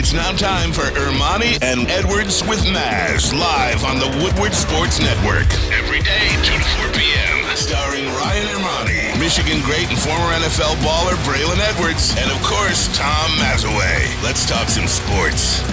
It's now time for Ermanni and Edwards with Maz, live on the Woodward Sports Network. Every day, 2 to 4 p.m. Starring Ryan Ermanni, Michigan great and former NFL baller Braylon Edwards, and of course, Tom Mazawey. Let's talk some sports.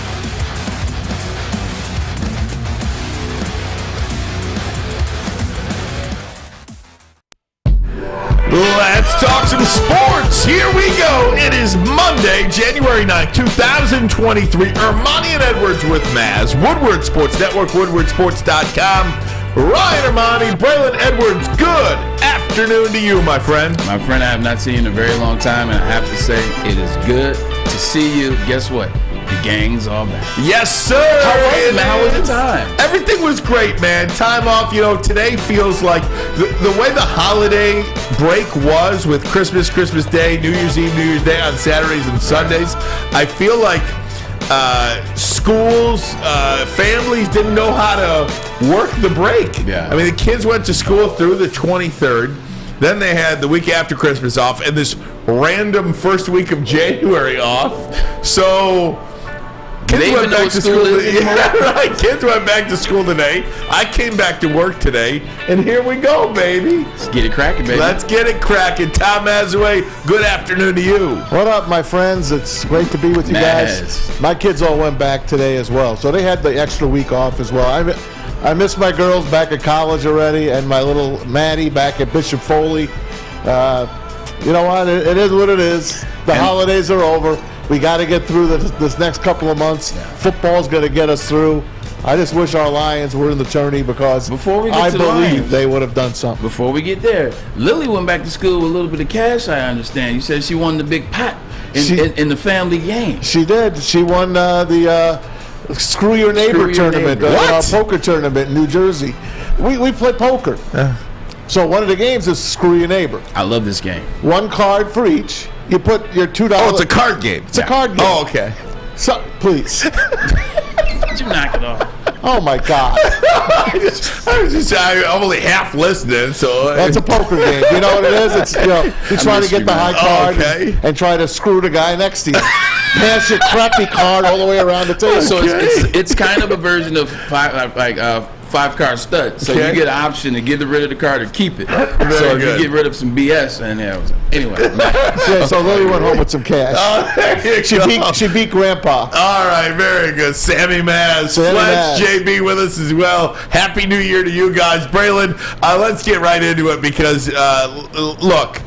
Let's talk some sports. Here we go. It is Monday, January 9th, 2023. Ermanni and Edwards with Maz. Woodward Sports Network, woodwardsports.com. Ryan Ermanni, Braylon Edwards, good afternoon to you, my friend. My friend, I have not seen you in a very long time, and I have to say, it is good to see you. Guess what? The gang's all back. Yes, sir. How was the time? Everything was great, man. Time off, today feels like the way the holiday break was with Christmas Day, New Year's Eve, New Year's Day on Saturdays and Sundays. I feel like schools, families didn't know how to work the break. Yeah. I mean, the kids went to school through the 23rd. Then they had the week after Christmas off and this random first week of January off. So kids went back to school. Yeah, right. Kids went back to school today. I came back to work today, and here we go, baby. Let's get it cracking, baby. Let's get it cracking. Tom Mazawey, good afternoon to you. What up, my friends? It's great to be with you guys. My kids all went back today as well, so they had the extra week off as well. I miss my girls back at college already, and my little Maddie back at Bishop Foley. You know what? It is what it is. The holidays are over. We got to get through this next couple of months. Yeah. Football's going to get us through. I just wish our Lions were in the tourney because I believe they would have done something. Before we get there, Lily went back to school with a little bit of cash, I understand. You said she won the big pot in the family game. She did. She won the Screw Your Neighbor tournament, our poker tournament in New Jersey. We play poker. So one of the games is Screw Your Neighbor. I love this game. One card for each. You put your $2. Oh, it's a card game. It's a card game. Oh, okay. So, please. Did you knock it off? Oh, my God. I'm only half listening, so. That's a poker game. You know what it is? It's, you try to get the high card and try to screw the guy next to you. Pass your crappy card all the way around the table. So it's kind of a version of five-card stud. So you get an option to get rid of the card or keep it. So if you get rid of some BS, and anyway. So Lily went home with some cash. She beat Grandpa. All right, very good. Sammy Maz, Fletch, JB with us as well. Happy New Year to you guys. Braylon, let's get right into it because, look,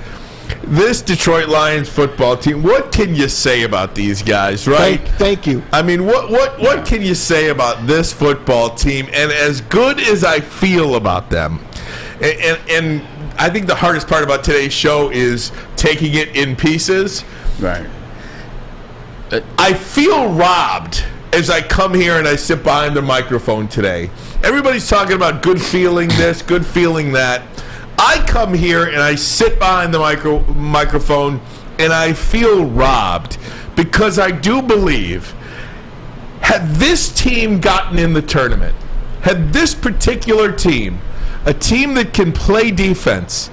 this Detroit Lions football team, what can you say about these guys, right? Thank you. I mean, what can you say about this football team? And as good as I feel about them, and I think the hardest part about today's show is taking it in pieces. Right. I feel robbed as I come here and I sit behind the microphone today. Everybody's talking about good feeling this, good feeling that. I come here and I sit behind the microphone and I feel robbed because I do believe had this team gotten in the tournament, had this particular team, a team that can play defense,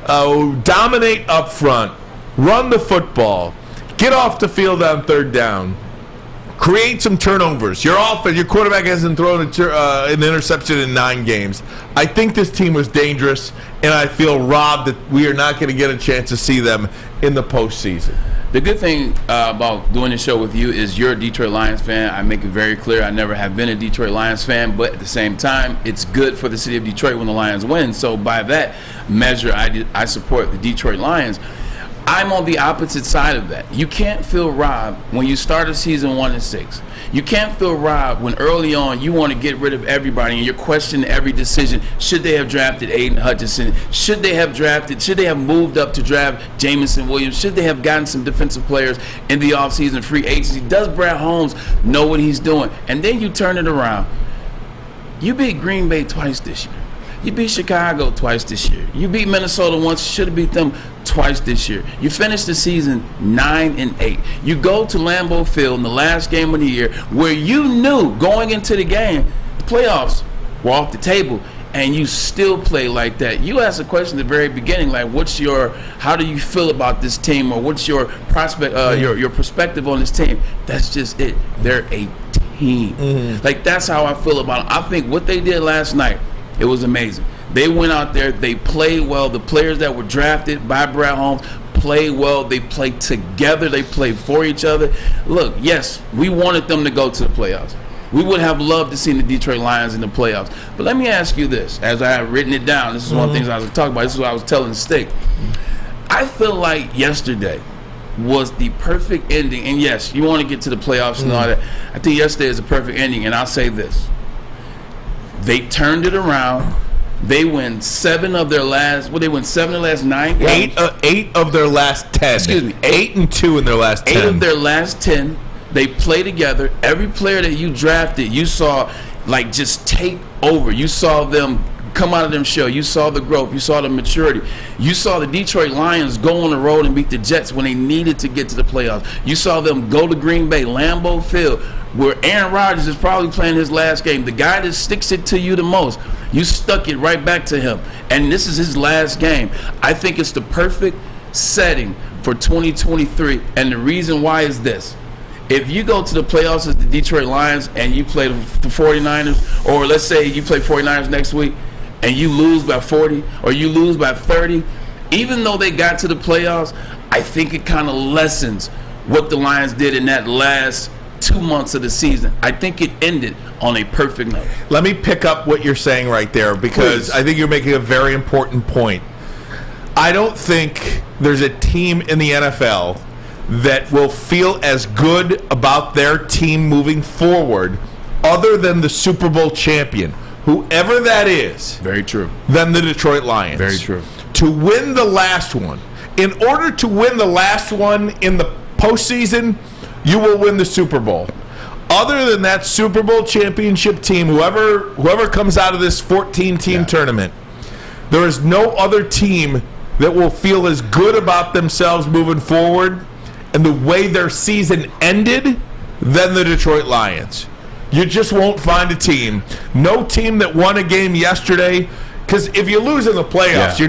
dominate up front, run the football, get off the field on third down, create some turnovers. Your quarterback hasn't thrown an interception in 9 games. I think this team was dangerous, and I feel robbed that we are not going to get a chance to see them in the postseason. The good thing about doing this show with you is you're a Detroit Lions fan. I make it very clear I never have been a Detroit Lions fan, but at the same time, it's good for the city of Detroit when the Lions win. So by that measure, I support the Detroit Lions. I'm on the opposite side of that. You can't feel robbed when you start a season 1-6. You can't feel robbed when early on you want to get rid of everybody and you're questioning every decision. Should they have drafted Aiden Hutchinson? Should they have moved up to draft Jamison Williams? Should they have gotten some defensive players in the offseason free agency? Does Brad Holmes know what he's doing? And then you turn it around. You beat Green Bay twice this year. You beat Chicago twice this year. You beat Minnesota once. You should have beat them twice this year. You finished the season 9-8. You go to Lambeau Field in the last game of the year where you knew going into the game, the playoffs were off the table, and you still play like that. You asked a question at the very beginning, like, how do you feel about this team, or what's your prospect, your perspective on this team? That's just it. They're a team. Like, that's how I feel about them. I think what they did last night, it was amazing. They went out there, they played well. The players that were drafted by Brad Holmes played well. They played together. They played for each other. Look, yes, we wanted them to go to the playoffs. We would have loved to see the Detroit Lions in the playoffs. But let me ask you this, as I have written it down. This is one of the things I was talking about. This is what I was telling Stick. I feel like yesterday was the perfect ending. And yes, you want to get to the playoffs and all that. I think yesterday is a perfect ending. And I'll say this. They turned it around. They win 7 of their last. Well, they win 7 of their last 9 games. 8 of their last 10. Excuse me. 8-2 in their last 10. 8 of their last 10. They play together. Every player that you drafted, you saw like just take over. You saw them come out of them shell. You saw the growth. You saw the maturity. You saw the Detroit Lions go on the road and beat the Jets when they needed to get to the playoffs. You saw them go to Green Bay, Lambeau Field, where Aaron Rodgers is probably playing his last game. The guy that sticks it to you the most, you stuck it right back to him. And this is his last game. I think it's the perfect setting for 2023. And the reason why is this. If you go to the playoffs as the Detroit Lions and you play the 49ers, or let's say you play 49ers next week, and you lose by 40 or you lose by 30, even though they got to the playoffs, I think it kind of lessens what the Lions did in that last 2 months of the season. I think it ended on a perfect note. Let me pick up what you're saying right there, because I think you're making a very important point. I don't think there's a team in the NFL that will feel as good about their team moving forward other than the Super Bowl champion, whoever that is. Very true. Than the Detroit Lions. Very true. To win the last one, in order to win the last one in the postseason, you will win the Super Bowl. Other than that Super Bowl championship team, whoever comes out of this 14-team tournament, there is no other team that will feel as good about themselves moving forward and the way their season ended than the Detroit Lions. You just won't find a team. No team that won a game yesterday, because if you lose in the playoffs,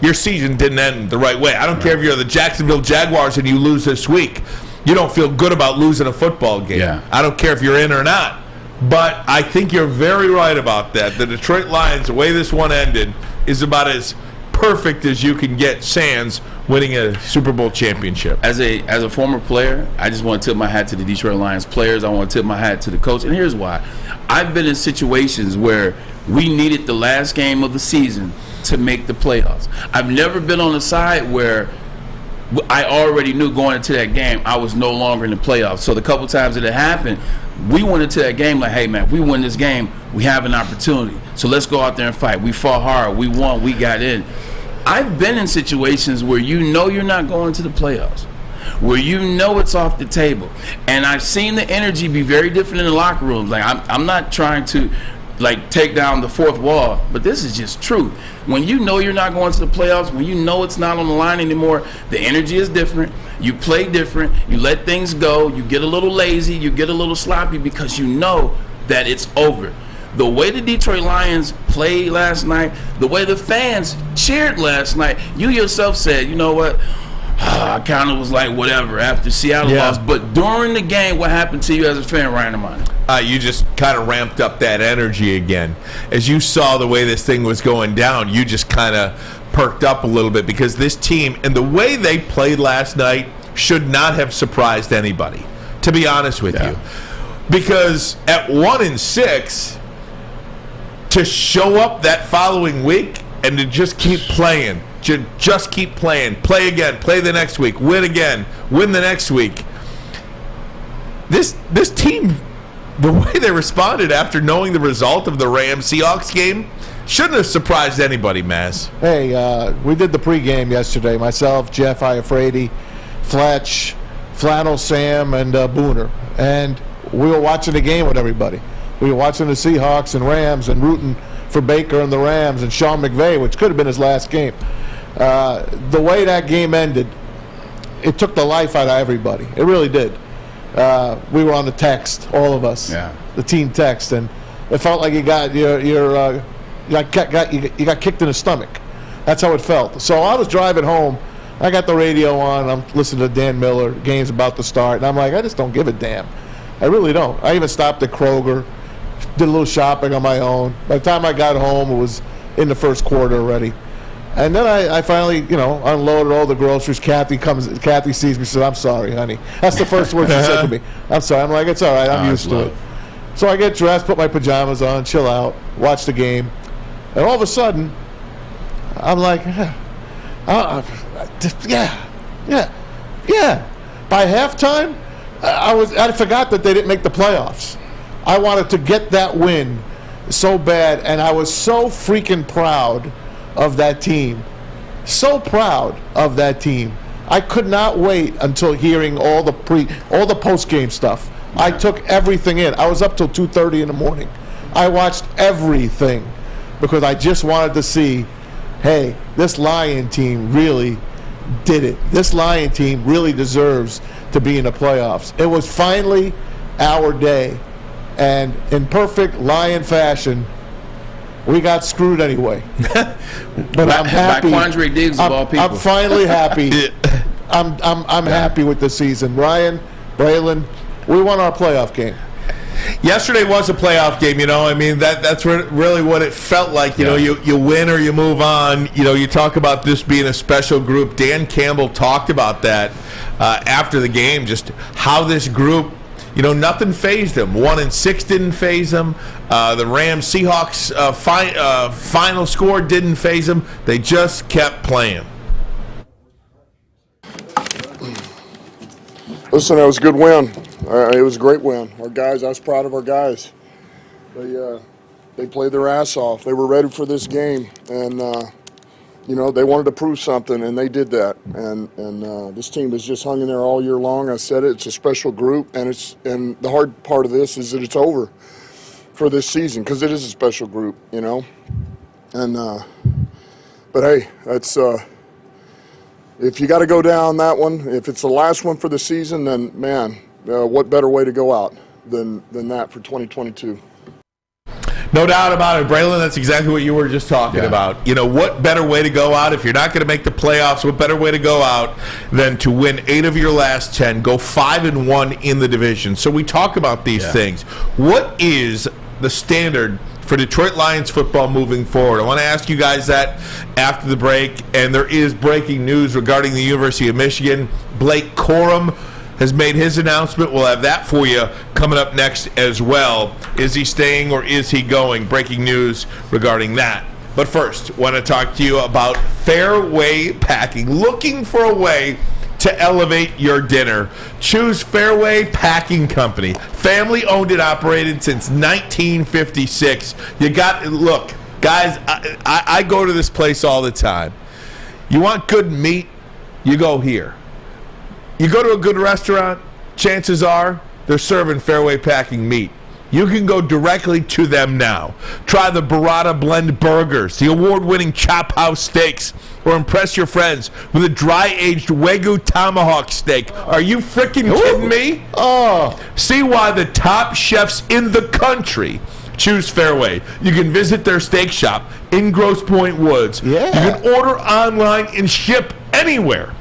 your season didn't end the right way. I don't care if you're the Jacksonville Jaguars and you lose this week. You don't feel good about losing a football game. Yeah. I don't care if you're in or not. But I think you're very right about that. The Detroit Lions, the way this one ended, is about as perfect as you can get sans winning a Super Bowl championship. As a former player, I just want to tip my hat to the Detroit Lions players. I want to tip my hat to the coach. And here's why. I've been in situations where we needed the last game of the season to make the playoffs. I've never been on a side where I already knew going into that game I was no longer in the playoffs. So the couple times that it happened, we went into that game like, hey, man, if we win this game, we have an opportunity. So let's go out there and fight. We fought hard. We won. We got in. I've been in situations where you know you're not going to the playoffs, where you know it's off the table. And I've seen the energy be very different in the locker rooms. Like, I'm not trying to take down the fourth wall, but this is just truth. When you know you're not going to the playoffs, when you know it's not on the line anymore, the energy is different. You play different. You let things go. You get a little lazy. You get a little sloppy because you know that it's over. The way the Detroit Lions played last night, the way the fans cheered last night, you yourself said, you know what, I kind of was like whatever after Seattle lost. But during the game, what happened to you as a fan, Ryan Ermanni? You just kind of ramped up that energy again. As you saw the way this thing was going down, you just kind of perked up a little bit, because this team and the way they played last night should not have surprised anybody, to be honest with you. Because at 1-6, to show up that following week and to just keep playing, just keep playing, play again, play the next week, win again, win the next week. This team, the way they responded after knowing the result of the Rams-Seahawks game, shouldn't have surprised anybody, Maz. Hey, we did the pregame yesterday. Myself, Jeff Iafredi, Fletch, Flannel Sam, and Booner. And we were watching the game with everybody. We were watching the Seahawks and Rams and rooting for Baker and the Rams and Sean McVay, which could have been his last game. The way that game ended, it took the life out of everybody. It really did. We were on the text, all of us, the team text, and it felt like you got your you got kicked in the stomach. That's how it felt. So I was driving home. I got the radio on. I'm listening to Dan Miller. The game's about to start. And I'm like, I just don't give a damn. I really don't. I even stopped at Kroger, did a little shopping on my own. By the time I got home, it was in the first quarter already. And then I finally, unloaded all the groceries. Kathy sees me and says, I'm sorry, honey. That's the first word she said to me. I'm sorry. I'm like, it's all right. I'm used to it. So I get dressed, put my pajamas on, chill out, watch the game. And all of a sudden, I'm like, yeah. By halftime, I forgot that they didn't make the playoffs. I wanted to get that win so bad, and I was so freaking proud of that team. So proud of that team. I could not wait until hearing all the post-game stuff. I took everything in. I was up till 2:30 in the morning. I watched everything because I just wanted to see, hey, this Lion team really did it. This Lion team really deserves to be in the playoffs. It was finally our day. And in perfect Lion fashion, we got screwed anyway. But I'm happy. By Quandre Diggs of all people. I'm finally happy. I'm happy with the season. Ryan, Braylon, we won our playoff game. Yesterday was a playoff game, that's really what it felt like. You win or you move on. You talk about this being a special group. Dan Campbell talked about that after the game, just how this group, nothing fazed them. 1-6 didn't faze them. The Rams Seahawks final score didn't faze them. They just kept playing. Listen, that was a good win. It was a great win. Our guys, I was proud of our guys. They played their ass off. They were ready for this game, and they wanted to prove something, and they did that. And this team has just hung in there all year long. I said it. It's a special group, and the hard part of this is that it's over for this season because it is a special group, And but hey, that's. If you got to go down that one, if it's the last one for the season, then, man, what better way to go out than that for 2022? No doubt about it, Braylon. That's exactly what you were just talking about. What better way to go out if you're not going to make the playoffs? What better way to go out than to win 8 of your last 10, go 5-1 in the division? So we talk about these things. What is the standard for Detroit Lions football moving forward? I want to ask you guys that after the break, and there is breaking news regarding the University of Michigan. Blake Corum has made his announcement. We'll have that for you coming up next as well. Is he staying or is he going? Breaking news regarding that. But first, I want to talk to you about Fairway Packing. Looking for a way to elevate your dinner? Choose Fairway Packing Company. Family owned and operated since 1956. Look, guys, I go to this place all the time. You want good meat? You go here. You go to a good restaurant, chances are they're serving Fairway Packing meat. You can go directly to them now. Try the Burrata Blend Burgers, the award-winning Chop House Steaks, or impress your friends with a dry-aged Wagyu Tomahawk Steak. Are you freaking kidding me? Oh, see why the top chefs in the country choose Fairway. You can visit their steak shop in Grosse Pointe Woods. Yeah. You can order online and ship anywhere.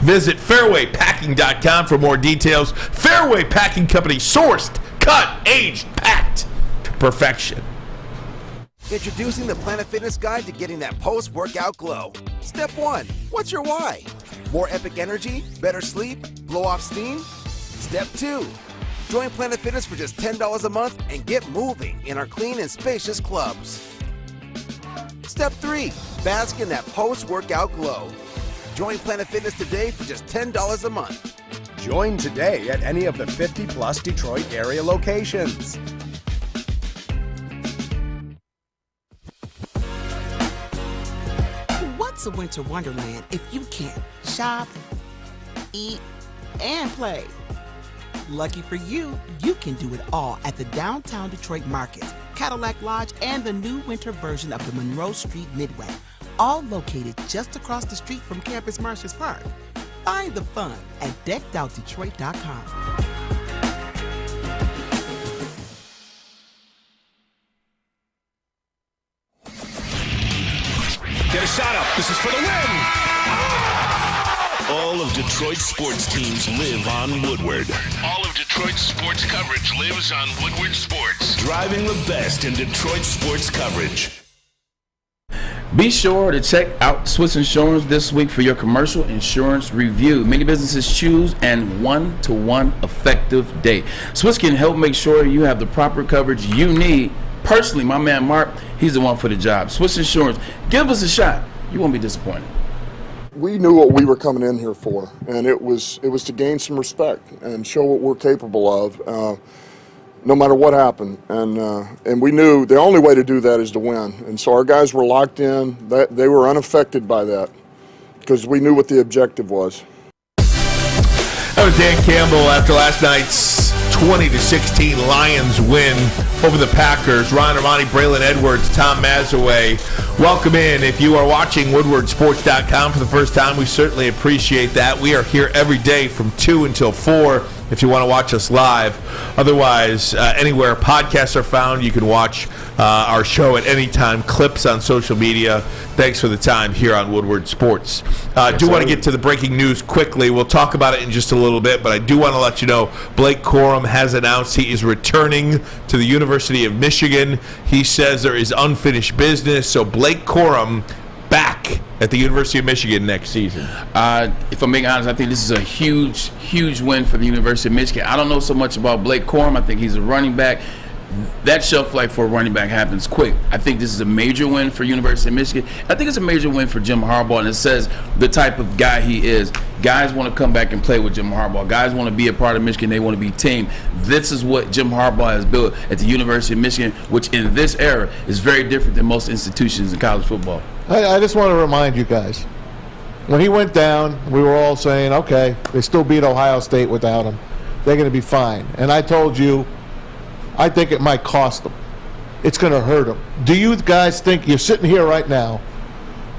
Visit fairwaypacking.com for more details. Fairway Packing Company, sourced, cut, aged, packed to perfection. Introducing the Planet Fitness Guide to getting that post-workout glow. Step 1, what's your why? More epic energy, better sleep, blow off steam? Step 2, join Planet Fitness for just $10 a month and get moving in our clean and spacious clubs. Step 3, bask in that post-workout glow. Join Planet Fitness today for just $10 a month. Join today at any of the 50-plus Detroit area locations. What's a winter wonderland if you can't shop, eat, and play? Lucky for you, you can do it all at the Downtown Detroit Markets, Cadillac Lodge, and the new winter version of the Monroe Street Midway, all located just across the street from Campus Martius Park. Find the fun at deckedoutdetroit.com. This is for the win. All of Detroit's sports teams live on Woodward. All of Detroit's sports coverage lives on Woodward Sports. Driving the best in Detroit sports coverage. Be sure to check out Swiss Insurance this week for your commercial insurance review. Many businesses choose an one-to-one effective date. Swiss can help make sure you have the proper coverage you need. Personally, my man Mark, he's the one for the job. Swiss Insurance, give us a shot. You won't be disappointed. We knew what we were coming in here for, and it was to gain some respect and show what we're capable of, no matter what happened. And we knew the only way to do that is to win. And so our guys were locked in. They were unaffected by that because we knew what the objective was. That was Dan Campbell after last night's 20-16 Lions win over the Packers. Ryan Ermanni, Braylon Edwards, Tom Mazawey. Welcome in. If you are watching WoodwardSports.com for the first time, we certainly appreciate that. We are here every day from 2 until 4 if you want to watch us live. Otherwise, anywhere podcasts are found, you can watch our show at any time. Clips on social media. Thanks for the time here on Woodward Sports. I do want to get to the breaking news quickly. We'll talk about it in just a little bit, but I do want to let you know Blake Corum has announced he is returning to the University of Michigan. He says there is unfinished business, so Blake Corum back at the University of Michigan next season. If I'm being honest, I think this is a huge, huge win for the University of Michigan. I don't know so much about Blake Corum. I think he's a running back. That shelf life for a running back happens quick. I think this is a major win for University of Michigan. I think it's a major win for Jim Harbaugh, and it says the type of guy he is. Guys want to come back and play with Jim Harbaugh. Guys want to be a part of Michigan. They want to be team. This is what Jim Harbaugh has built at the University of Michigan, which in this era is very different than most institutions in college football. I just want to remind you guys, when he went down, we were all saying, okay, they still beat Ohio State without him. They're going to be fine. And I told you, I think it might cost them. It's going to hurt them. Do you guys think, you're sitting here right now,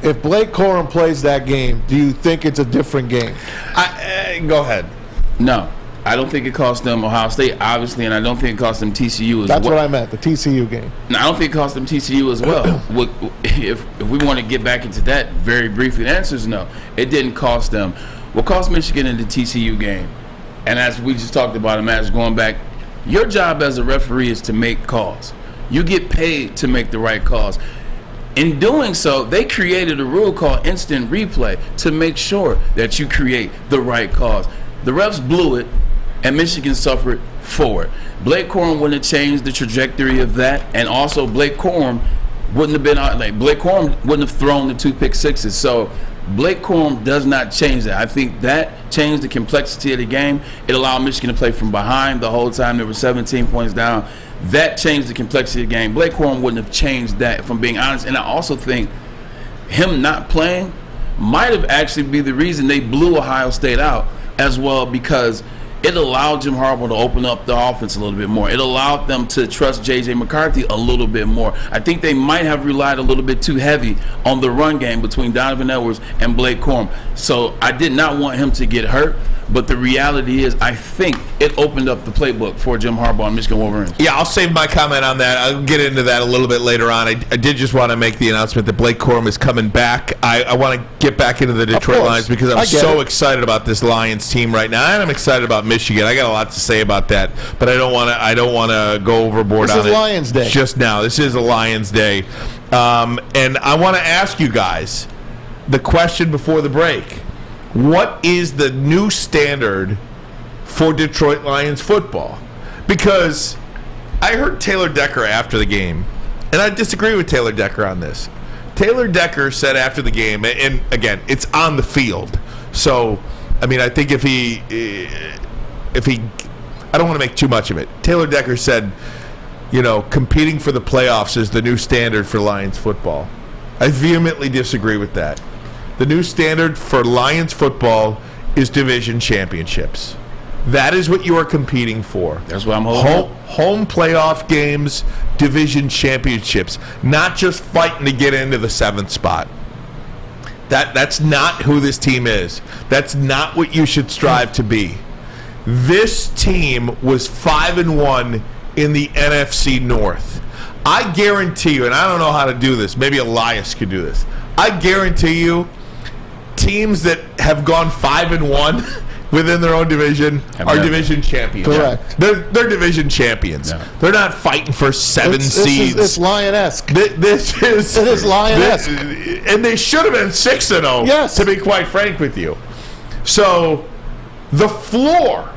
if Blake Corum plays that game, do you think it's a different game? Go ahead. No. I don't think it cost them Ohio State, obviously, and I don't think it cost them TCU as well. That's what I meant, the TCU game. No, I don't think it cost them TCU as well. If we want to get back into that very briefly, the answer is no. It didn't cost them. What cost Michigan in the TCU game, and as we just talked about, as going back, your job as a referee is to make calls. You get paid to make the right calls. In doing so, they created a rule called instant replay to make sure that you create the right calls. The refs blew it, and Michigan suffered for it. Blake Corum wouldn't have changed the trajectory of that, and also Blake Corum wouldn't have been Blake Corum wouldn't have thrown the 2 pick sixes. So Blake Corum does not change that. I think that changed the complexity of the game. It allowed Michigan to play from behind the whole time. They were 17 points down. That changed the complexity of the game. Blake Corum wouldn't have changed that, if I'm being honest. And I also think him not playing might have actually been the reason they blew Ohio State out as well, because it allowed Jim Harbaugh to open up the offense a little bit more. It allowed them to trust J.J. McCarthy a little bit more. I think they might have relied a little bit too heavy on the run game between Donovan Edwards and Blake Corum. So I did not want him to get hurt, but the reality is I think it opened up the playbook for Jim Harbaugh and Michigan Wolverines. Yeah, I'll save my comment on that. I'll get into that a little bit later on. I did just want to make the announcement that Blake Corum is coming back. I want to get back into the Detroit Lions because I'm so excited about this Lions team right now, and I'm excited about Michigan. I got a lot to say about that, but I don't want to go overboard on it. This is Lions Day. Just now. This is a Lions Day. And I want to ask you guys the question before the break. What is the new standard for Detroit Lions football? Because I heard Taylor Decker after the game, and I disagree with Taylor Decker on this. Taylor Decker said after the game, and again, it's on the field. So, I mean, I think if he, I don't want to make too much of it. Taylor Decker said, competing for the playoffs is the new standard for Lions football. I vehemently disagree with that. The new standard for Lions football is division championships. That is what you are competing for. That's what I'm holding. Home playoff games, division championships, not just fighting to get into the 7th spot. That's not who this team is. That's not what you should strive to be. This team was 5-1 in the NFC North. I guarantee you, and I don't know how to do this, maybe Elias could do this. I guarantee you, teams that have gone 5-1 within their own division are division champions. Correct. They're division champions. Yeah. They're not fighting for 7 seeds. It's Lion-esque. It is Lion-esque. And they should have been 6-0, yes, to be quite frank with you. So the floor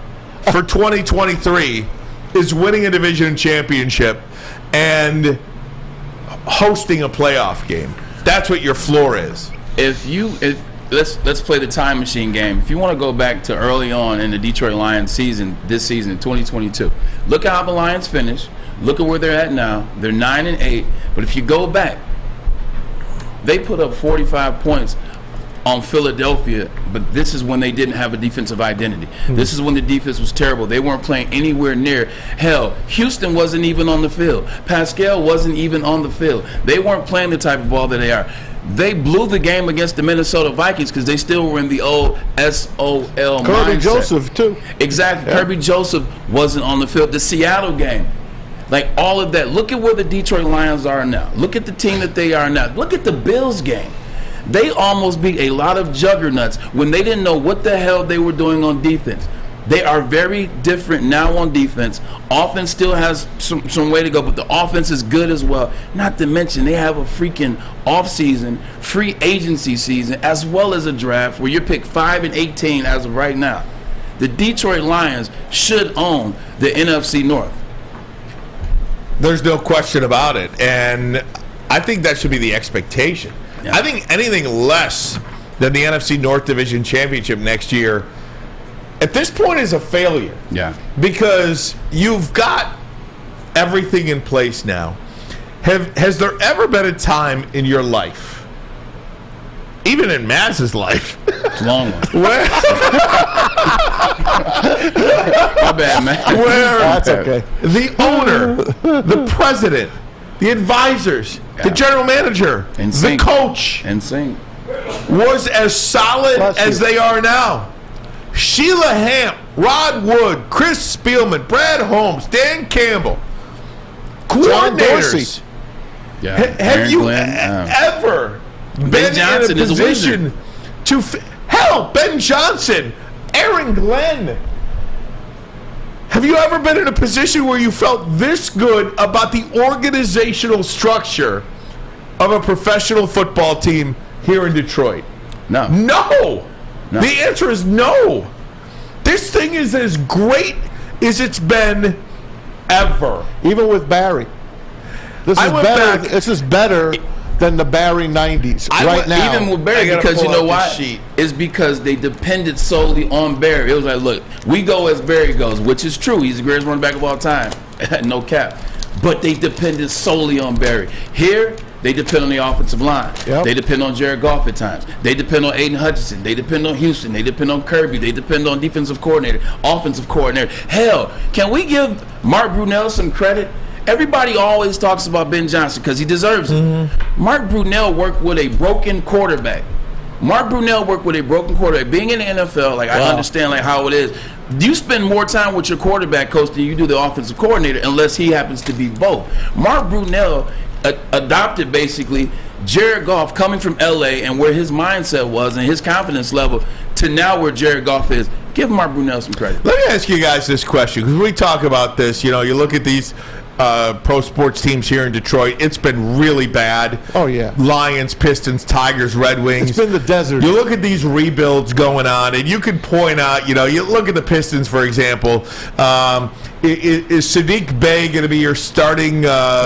for 2023 is winning a division championship and hosting a playoff game. That's what your floor is. Let's play the time machine game. If you want to go back to early on in the Detroit Lions season, this season, 2022, look at how the Lions finished. Look at where they're at now. They're 9-8. But if you go back, they put up 45 points on Philadelphia, but this is when they didn't have a defensive identity. This is when the defense was terrible. They weren't playing anywhere near. Hell, Houston wasn't even on the field. Pascal wasn't even on the field. They weren't playing the type of ball that they are. They blew the game against the Minnesota Vikings because they still were in the old SOL mindset. Kirby Joseph, too. Exactly. Yeah. Kirby Joseph wasn't on the field. The Seattle game. Like, all of that. Look at where the Detroit Lions are now. Look at the team that they are now. Look at the Bills game. They almost beat a lot of juggernauts when they didn't know what the hell they were doing on defense. They are very different now on defense. Offense still has some way to go, but the offense is good as well. Not to mention, they have a freaking offseason, free agency season, as well as a draft where you're picked 5 and 18 as of right now. The Detroit Lions should own the NFC North. There's no question about it, and I think that should be the expectation. Yeah. I think anything less than the NFC North Division Championship next year at this point is a failure. Yeah. Because you've got everything in place now. Has there ever been a time in your life, even in Maz's life, it's a long one, where my bad, man. Where that's okay. The owner, the president, the advisors, the general manager, the coach, was as solid as they are now. Sheila Hamp, Rod Wood, Chris Spielman, Brad Holmes, Dan Campbell, coordinators. Have you ever been in a position to hell, Ben Johnson, Aaron Glenn? Have you ever been in a position where you felt this good about the organizational structure of a professional football team here in Detroit? No. No. The answer is no. This thing is as great as it's been ever. Even with Barry. This is better than the Barry 90s now. Even with Barry, because you know why? It's because they depended solely on Barry. It was like, look, we go as Barry goes, which is true. He's the greatest running back of all time. No cap. But they depended solely on Barry. Here, they depend on the offensive line. Yep. They depend on Jared Goff at times. They depend on Aiden Hutchinson. They depend on Houston. They depend on Kirby. They depend on defensive coordinator, offensive coordinator. Hell, can we give Mark Brunell some credit? Everybody always talks about Ben Johnson because he deserves it. Mark Brunell worked with a broken quarterback. Being in the NFL, I understand how it is. You spend more time with your quarterback coach than you do the offensive coordinator, unless he happens to be both. Mark Brunell adopted basically Jared Goff coming from LA and where his mindset was and his confidence level to now where Jared Goff is. Give Mark Brunell some credit. Let me ask you guys this question, because we talk about this. You look at these pro sports teams here in Detroit. It's been really bad. Oh, yeah. Lions, Pistons, Tigers, Red Wings. It's been the desert. You look at these rebuilds going on, and you can point out, you look at the Pistons, for example. Is Sadiq Bey going to be your starting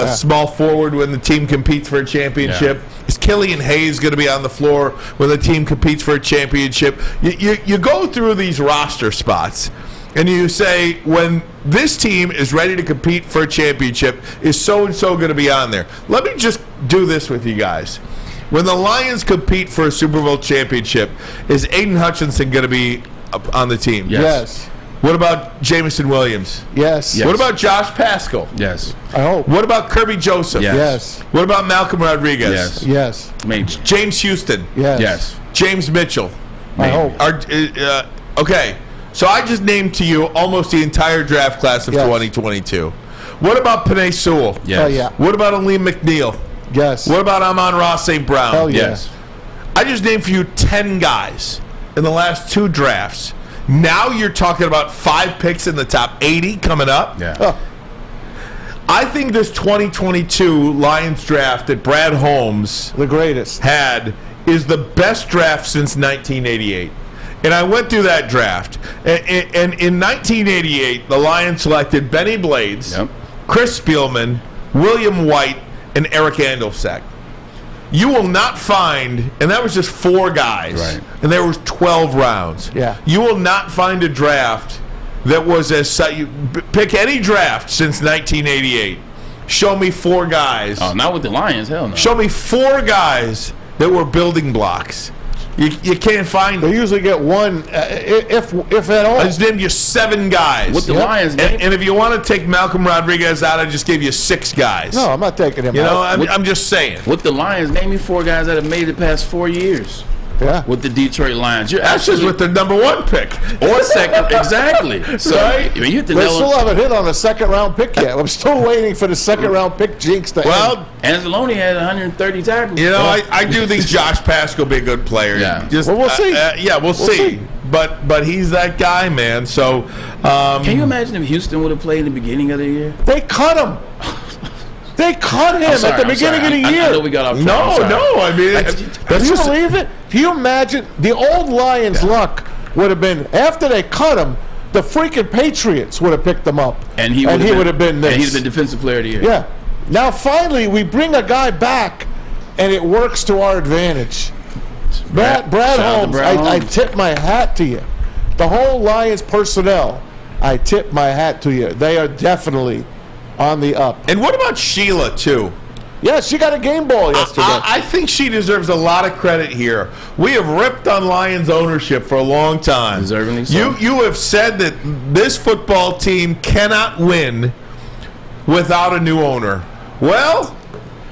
small forward when the team competes for a championship? Yeah. Is Killian Hayes going to be on the floor when the team competes for a championship? You go through these roster spots, and you say, when this team is ready to compete for a championship, is so-and-so going to be on there? Let me just do this with you guys. When the Lions compete for a Super Bowl championship, is Aiden Hutchinson going to be on the team? Yes. What about Jameson Williams? Yes. What about Josh Pascal? Yes. I hope. What about Kirby Joseph? Yes. What about Malcolm Rodriguez? Yes. Maybe. James Houston? Yes. James Mitchell? Maybe. I hope. Okay. So I just named to you almost the entire draft class of 2022. What about Penei Sewell? Yes. Oh, yeah. What about Aleem McNeil? Yes. What about Amon-Ra St. Brown? Hell yeah. Yes. I just named for you 10 guys in the last 2 drafts. Now you're talking about 5 picks in the top 80 coming up. Yeah. Oh, I think this 2022 Lions draft that Brad Holmes the greatest. had is the best draft since 1988. And I went through that draft. And in 1988, the Lions selected Benny Blades, Yep. Chris Spielman, William White, and Eric Andolsek. You will not find, and that was just 4 guys, Right. and there was 12 rounds. Yeah. You will not find a draft that was as pick any draft since 1988. Show me 4 guys. Oh, not with the Lions. Hell no. Show me 4 guys that were building blocks. You can't find They them. usually get one, if at all. I just named you 7 guys. With the Lions, and if you want to take Malcolm Rodriguez out, I just gave you 6 guys. No, I'm not taking him You know, out. I'm just saying. with the Lions, name me 4 guys that have made it past 4 years Yeah. with the Detroit Lions. You're That's just with the number 1 pick. or second, exactly. So Right. I mean, you hit the They nail still on. haven't hit on a second-round pick yet. I'm still waiting for the second-round pick jinx to end. Well, Anzalone had 130 tackles. you know, I do think Josh Pasch will be a good player. Yeah. Just, Well, we'll see. Yeah, we'll see. see. But he's that guy, man. So Can you imagine if Houston would have played in the beginning of the year? They cut him. They cut him I'm sorry, at the I'm beginning sorry. of the year. I know we got off track. no, I'm sorry. no. I mean, that's Can you just believe it? Can you imagine? The old Lions' luck would have been, after they cut him, the freaking Patriots would have picked him up. And he would have been this. And he'd have been defensive player of the year. Yeah. Now, finally, we bring a guy back, and it works to our advantage. Brad Shout out to Holmes, Brad I Holmes. tip my hat to you. The whole Lions personnel, I tip my hat to you. They are definitely on the up. And what about Sheila too? Yeah, she got a game ball yesterday. I think she deserves a lot of credit here. We have ripped on Lions ownership for a long time. Deservingly so. You have said that this football team cannot win without a new owner. Well,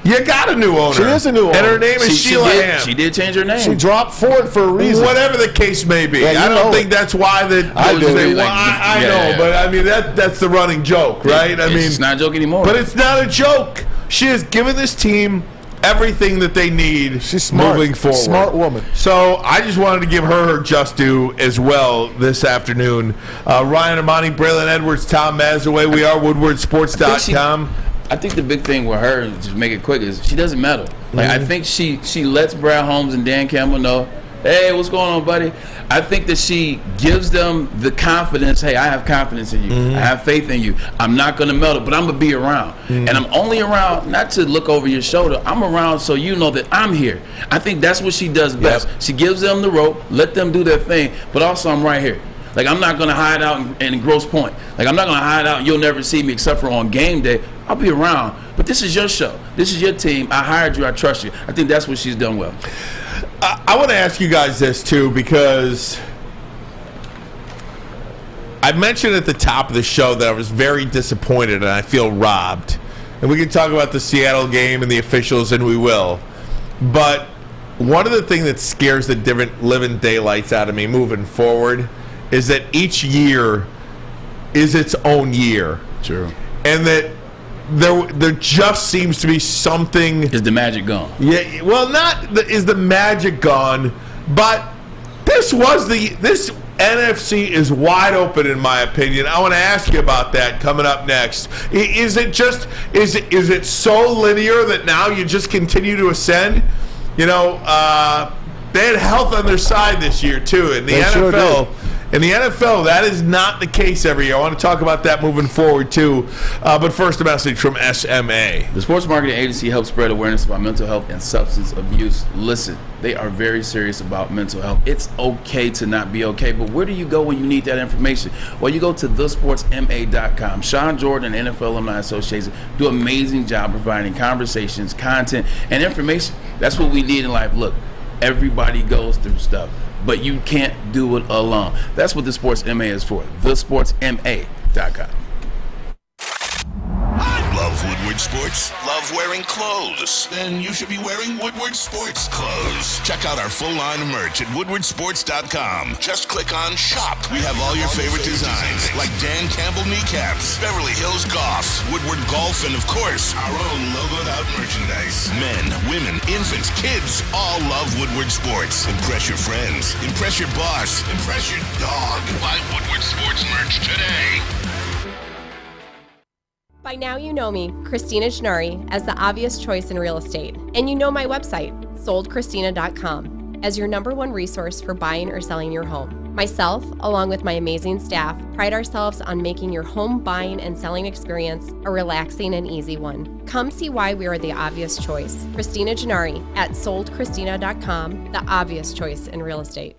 you got a new owner. She is a new And her owner. name is Sheila Ham. She did change her name. She dropped Ford for a reason. Whatever the case may be. Yeah, you I know don't think it. that's why that I do. they- Like, I yeah, know, yeah. but I mean that's the running joke, right? I mean, it's not a joke anymore. but it's not a joke. She has given this team everything that they need. She's smart. Moving forward. Smart woman. So I just wanted to give her just due as well this afternoon. Ryan Ermanni, Braylon Edwards, Tom Mazawey. We are WoodwardSports.com. I think the big thing with her, just make it quick, is she doesn't meddle. Like I think she lets Brad Holmes and Dan Campbell know, hey, what's going on, buddy? I think that she gives them the confidence. Hey, I have confidence in you. I have faith in you. I'm not going to meddle, but I'm going to be around. And I'm only around not to look over your shoulder. I'm around so you know that I'm here. I think that's what she does best. Yep. She gives them the rope, let them do their thing, but also I'm right here. Like, I'm not going to hide out in Grosse Pointe. Like, I'm not going to hide out and you'll never see me except for on game day. I'll be around. But this is your show. This is your team. I hired you. I trust you. I think that's what she's done well. I want to ask you guys this, too, because I mentioned at the top of the show that I was very disappointed and I feel robbed. And we can talk about the Seattle game and the officials, and we will. But one of the things that scares the different living daylights out of me moving forward is that each year is its own year. True. And that there just seems to be something. Is the magic gone? Yeah, well, is the magic gone, but this NFC is wide open in my opinion. I want to ask you about that coming up next. Is it so linear that now you just continue to ascend? You know, they had health on their side this year too. In the They sure NFL. did. In the NFL, that is not the case every year. I want to talk about that moving forward, too. But first, a message from SMA. The Sports Marketing Agency helps spread awareness about mental health and substance abuse. Listen, they are very serious about mental health. It's okay to not be okay, but where do you go when you need that information? Well, you go to thesportsma.com. Sean Jordan and NFL Alumni Association do an amazing job providing conversations, content, and information. That's what we need in life. Look, everybody goes through stuff, but you can't do it alone. That's what the Sports MA is for. thesportsma.com. Love Woodward Sports? Love wearing clothes? Then you should be wearing Woodward Sports clothes. Check out our full line of merch at woodwardsports.com. Just click on shop. We have all your favorite designs like Dan Campbell kneecaps, Beverly Hills Goff, Woodward Golf, and of course, our own logoed out merchandise. Men, women, infants, kids all love Woodward Sports. Impress your friends. Impress your boss. Impress your dog. Buy Woodward Sports merch today. By now you know me, Christina Gennari, as the obvious choice in real estate. And you know my website, soldchristina.com, as your #1 resource for buying or selling your home. Myself, along with my amazing staff, pride ourselves on making your home buying and selling experience a relaxing and easy one. Come see why we are the obvious choice. Christina Gennari at soldchristina.com, the obvious choice in real estate.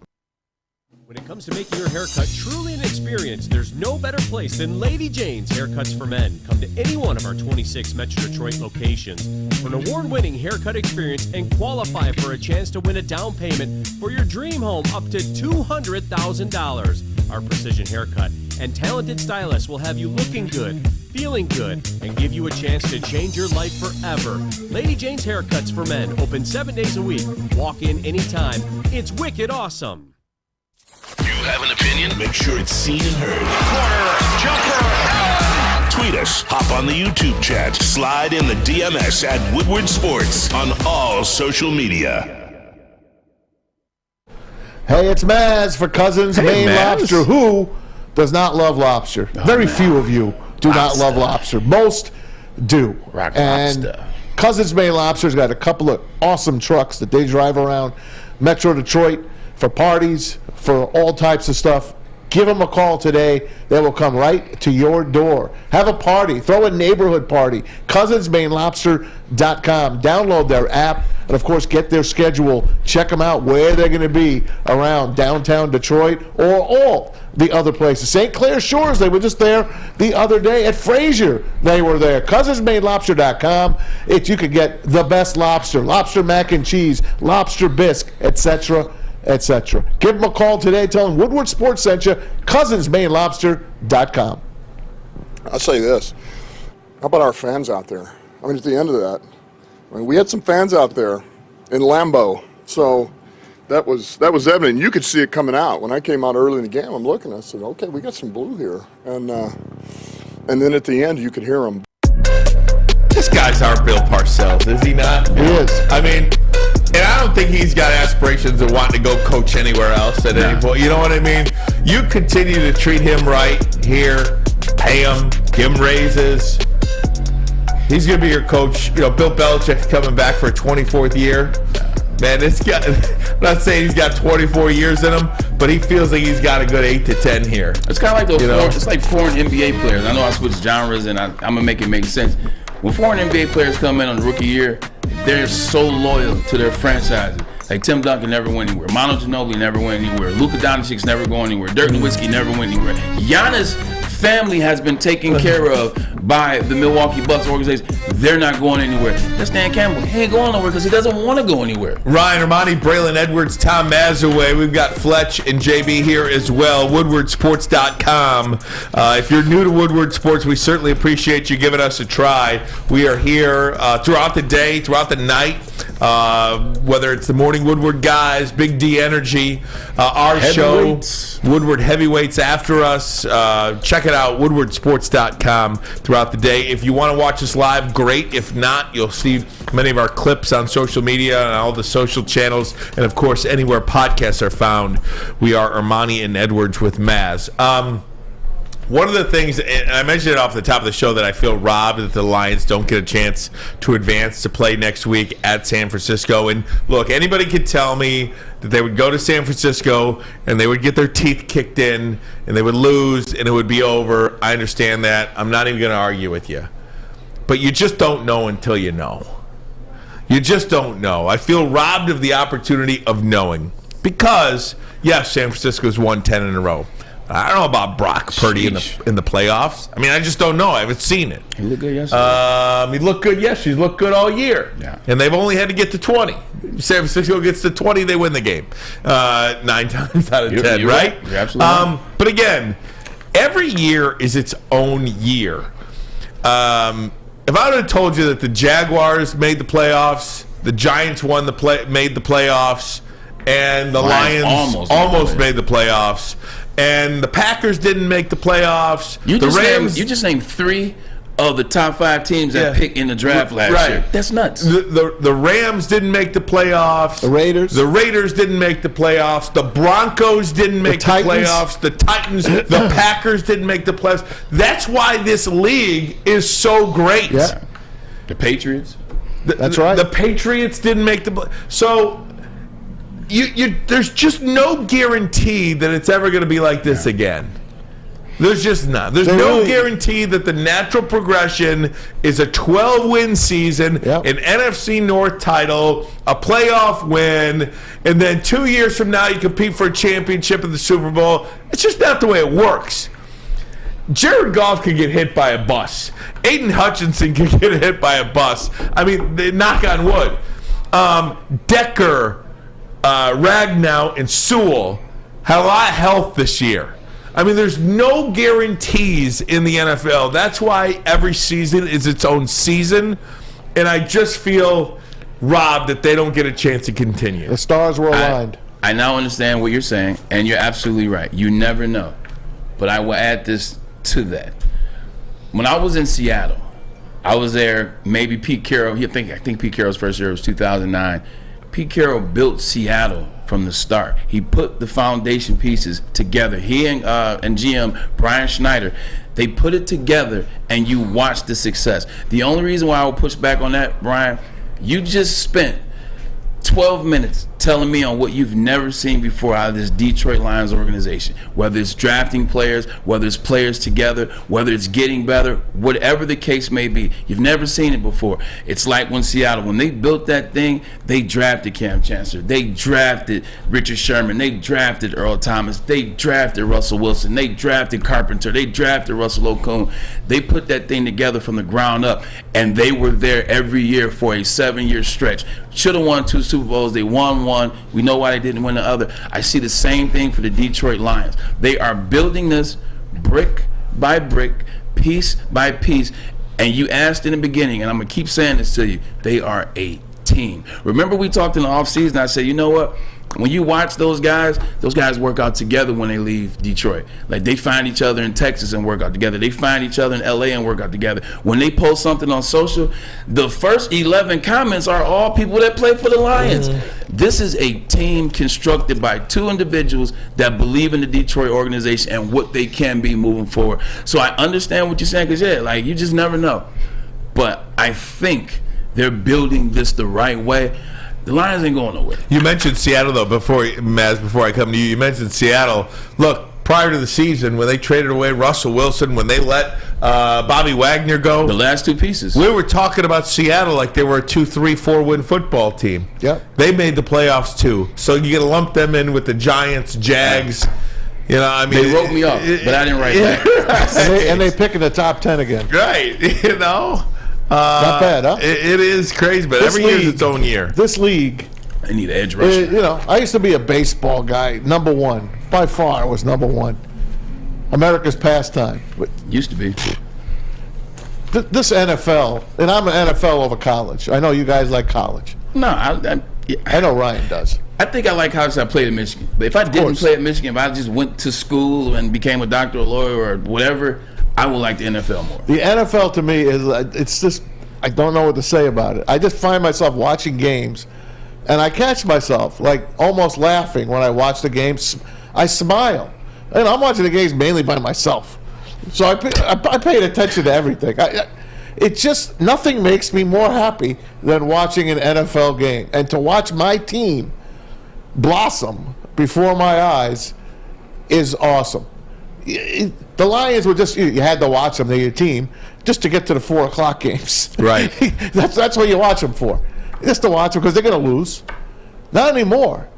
When it comes to making your haircut truly an experience, there's no better place than Lady Jane's Haircuts for Men. Come to any one of our 26 Metro Detroit locations for an award-winning haircut experience and qualify for a chance to win a down payment for your dream home up to $200,000. Our precision haircut and talented stylists will have you looking good, feeling good, and give you a chance to change your life forever. Lady Jane's Haircuts for Men, open 7 days a week. Walk in anytime. It's wicked awesome. You have an opinion? Make sure it's seen and heard. Corner, jumper. Tweet us, hop on the YouTube chat, slide in the DMS at Woodward Sports on all social media. Hey, it's Maz for Cousins Maine Maz. Lobster. Who does not love lobster? Very few of you do not love lobster. Most do. Rock and lobster. Cousins Maine Lobster's got a couple of awesome trucks that they drive around Metro Detroit for parties, for all types of stuff. Give them a call today. They will come right to your door. Have a party. Throw a neighborhood party. CousinsMainLobster.com. Download their app and, of course, get their schedule. Check them out where they're going to be around downtown Detroit or all the other places. St. Clair Shores, they were just there the other day. At Frazier, they were there. CousinsMainLobster.com. You could get the best lobster, lobster mac and cheese, lobster bisque, etc., etc. Give them a call today. Tell them Woodward Sports sent you. CousinsMainLobster.com. I'll say this. How about our fans out there? I mean, at the end of that, we had some fans out there in Lambeau. So that was evident. You could see it coming out. When I came out early in the game, I'm looking. I said, okay, we got some blue here. And then at the end, you could hear them. This guy's our Bill Parcells, is he not? He is. I mean, and I don't think he's got aspirations of wanting to go coach anywhere else at any point. You know what I mean? You continue to treat him right here, pay him, give him raises. He's going to be your coach. You know, Bill Belichick's coming back for a 24th year. Man, this guy, I'm not saying he's got 24 years in him, but he feels like he's got a good 8 to 10 here. It's kind of like it's like foreign NBA players. I know I switched genres, and I'm going to make it make sense. When foreign NBA players come in on the rookie year, they're so loyal to their franchises. Like Tim Duncan never went anywhere. Manu Ginobili never went anywhere. Luka Doncic's never going anywhere. Dirk Nowitzki never went anywhere. Giannis' family has been taken care of by the Milwaukee Bucks organization. They're not going anywhere. That's Dan Campbell. He ain't going nowhere because he doesn't want to go anywhere. Ryan Ermanni, Braylon Edwards, Tom Mazawey. We've got Fletch and JB here as well. WoodwardSports.com. If you're new to Woodward Sports, we certainly appreciate you giving us a try. We are here throughout the day, throughout the night, whether it's the Morning Woodward guys, Big D Energy, our show, Woodward Heavyweights after us. Check it out, WoodwardSports.com throughout the day. If you want to watch us live, great. If not, you'll see many of our clips on social media and all the social channels, and of course, anywhere podcasts are found. We are Ermanni and Edwards with Maz. One of the things, and I mentioned it off the top of the show, that I feel robbed that the Lions don't get a chance to advance to play next week at San Francisco. And look, anybody could tell me that they would go to San Francisco and they would get their teeth kicked in and they would lose and it would be over. I understand that. I'm not even going to argue with you. But you just don't know until you know. You just don't know. I feel robbed of the opportunity of knowing. Because, yes, San Francisco's won 10 in a row. I don't know about Brock Purdy in the playoffs. I mean, I just don't know. I haven't seen it. He looked good yesterday. He looked good yesterday. He's looked good all year. Yeah. And they've only had to get to 20. San Francisco gets to 20, they win the game. 9 times out of 10, you're right? You're absolutely right. But again, every year is its own year. If I would have told you that the Jaguars made the playoffs, the Giants made the playoffs, and the Lions almost made the playoffs, and the Packers didn't make the playoffs. You The just named 3 of the top 5 teams that picked in the draft last year. That's nuts. The Rams didn't make the playoffs. The Raiders didn't make the playoffs. The Broncos didn't make the playoffs. The Titans, the Packers didn't make the playoffs. That's why this league is so great. Yeah. The Patriots. That's right. The Patriots didn't make the so. There's just no guarantee that it's ever going to be like this again. There's just none. There's no guarantee that the natural progression is a 12-win season, an NFC North title, a playoff win, and then 2 years from now you compete for a championship in the Super Bowl. It's just not the way it works. Jared Goff can get hit by a bus. Aiden Hutchinson can get hit by a bus. I mean, knock on wood. Decker, Ragnow, and Sewell had a lot of health this year. I mean, there's no guarantees in the NFL. That's why every season is its own season, and I just feel robbed that they don't get a chance to continue. The stars were aligned. I now understand what you're saying, and you're absolutely right. You never know. But I will add this to that. When I was in Seattle, I was there, maybe Pete Carroll, I think Pete Carroll's first year was 2009. Pete Carroll built Seattle from the start. He put the foundation pieces together. He and GM Brian Schneider, they put it together, and you watch the success. The only reason why I will push back on that, Brian, you just spent 12 minutes telling me on what you've never seen before out of this Detroit Lions organization, whether it's drafting players, whether it's players together, whether it's getting better, whatever the case may be. You've never seen it before. It's like when Seattle, when they built that thing, they drafted Cam Chancellor, they drafted Richard Sherman, they drafted Earl Thomas, they drafted Russell Wilson, they drafted Carpenter, they drafted Russell Okung. They put that thing together from the ground up, and they were there every year for a 7-year stretch. Should have won 2 Super Bowls. They won 1. We know why they didn't win the other. I see the same thing for the Detroit Lions. They are building this brick by brick, piece by piece. And you asked in the beginning, and I'm going to keep saying this to you, they are a team. Remember we talked in the offseason, I said, you know what? When you watch those guys work out together when they leave Detroit. Like, they find each other in Texas and work out together. They find each other in LA and work out together. When they post something on social, the first 11 comments are all people that play for the Lions. This is a team constructed by 2 individuals that believe in the Detroit organization and what they can be moving forward. So I understand what you're saying, because, like, you just never know. But I think they're building this the right way. The Lions ain't going nowhere. You mentioned Seattle, though, before I come to you. You mentioned Seattle. Look, prior to the season, when they traded away Russell Wilson, when they let Bobby Wagner go. The last 2 pieces. We were talking about Seattle like they were a 2, 3, 4-win football team. Yep. They made the playoffs, too. So you got to lump them in with the Giants, Jags. You know, I mean, they wrote me off, but I didn't write back. and they pick in the top 10 again. Right. You know. Not bad, huh? It is crazy, but every year is its own year. This league, I need an edge rusher. I used to be a baseball guy. Number 1, by far, was number 1. America's pastime. Used to be. This NFL, and I'm an NFL over college. I know you guys like college. No, I know Ryan does. I think I like college. I played at Michigan. But if I didn't play at Michigan, if I just went to school and became a doctor or lawyer or whatever, I would like the NFL more. The NFL to me is, it's just, I don't know what to say about it. I just find myself watching games, and I catch myself like almost laughing when I watch the games. I smile, and I'm watching the games mainly by myself, so I paid attention to everything. It just, nothing makes me more happy than watching an NFL game, and to watch my team blossom before my eyes is awesome. The Lions were just, you had to watch them, they're your team, just to get to the 4 o'clock games. Right. That's what you watch them for. Just to watch them, because they're going to lose. Not anymore.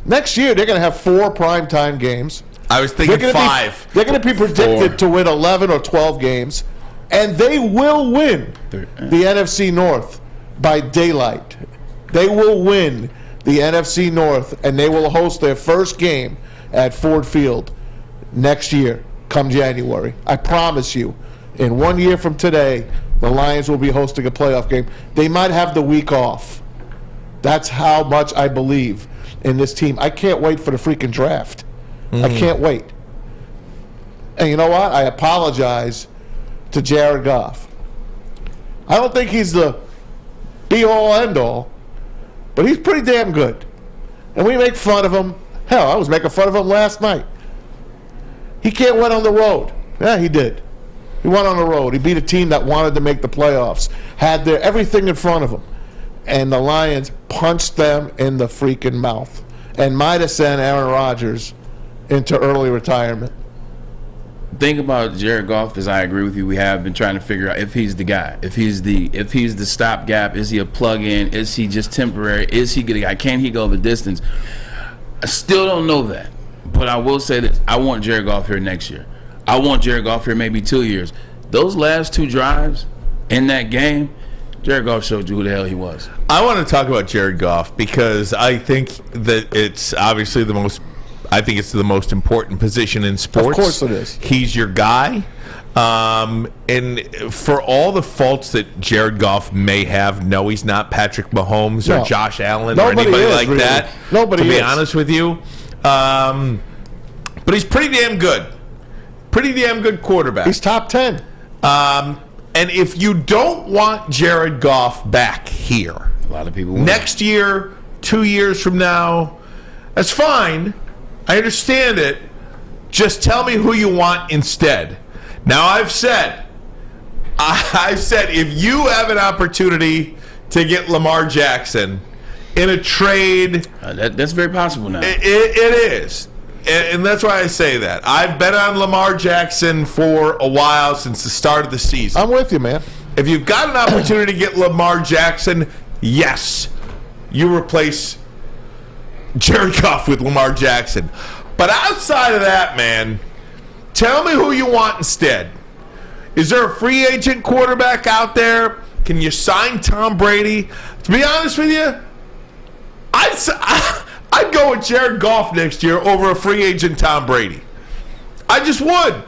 Next year, they're going to have 4 primetime games. I was thinking 5. They're going to be predicted to win 11 or 12 games, and they will win the NFC North by daylight. They will win the NFC North, and they will host their first game at Ford Field next year, come January. I promise you, in 1 year from today, the Lions will be hosting a playoff game. They might have the week off. That's how much I believe in this team. I can't wait for the freaking draft. I can't wait. And you know what? I apologize to Jared Goff. I don't think he's the be-all, end-all, but he's pretty damn good. And we make fun of him. Hell, I was making fun of him last night. He can't win on the road. Yeah, he did. He went on the road. He beat a team that wanted to make the playoffs, had everything in front of him. And the Lions punched them in the freaking mouth and might have sent Aaron Rodgers into early retirement. Thing about Jared Goff is I agree with you. We have been trying to figure out if he's the guy, if he's the stopgap, is he a plug-in, is he just temporary, is he the guy, can he go the distance? I still don't know that, but I will say this: I want Jared Goff here next year. I want Jared Goff here maybe 2 years. Those last 2 drives in that game, Jared Goff showed you who the hell he was. I want to talk about Jared Goff because I think that it's obviously the most important position in sports. Of course it is. He's your guy. And for all the faults that Jared Goff may have, no, he's not Patrick Mahomes or Josh Allen or anybody like that. Nobody to be honest with you. But he's pretty damn good. Pretty damn good quarterback. He's top 10. And if you don't want Jared Goff back here, a lot of people next year, 2 years from now, that's fine. I understand it. Just tell me who you want instead. Now, I've said if you have an opportunity to get Lamar Jackson in a trade, that's very possible now. It is. And that's why I say that. I've bet on Lamar Jackson for a while, since the start of the season. I'm with you, man. If you've got an opportunity to get Lamar Jackson, yes, you replace Jared Goff with Lamar Jackson. But outside of that, man, tell me who you want instead. Is there a free agent quarterback out there? Can you sign Tom Brady? To be honest with you, I'd go with Jared Goff next year over a free agent Tom Brady. I just would.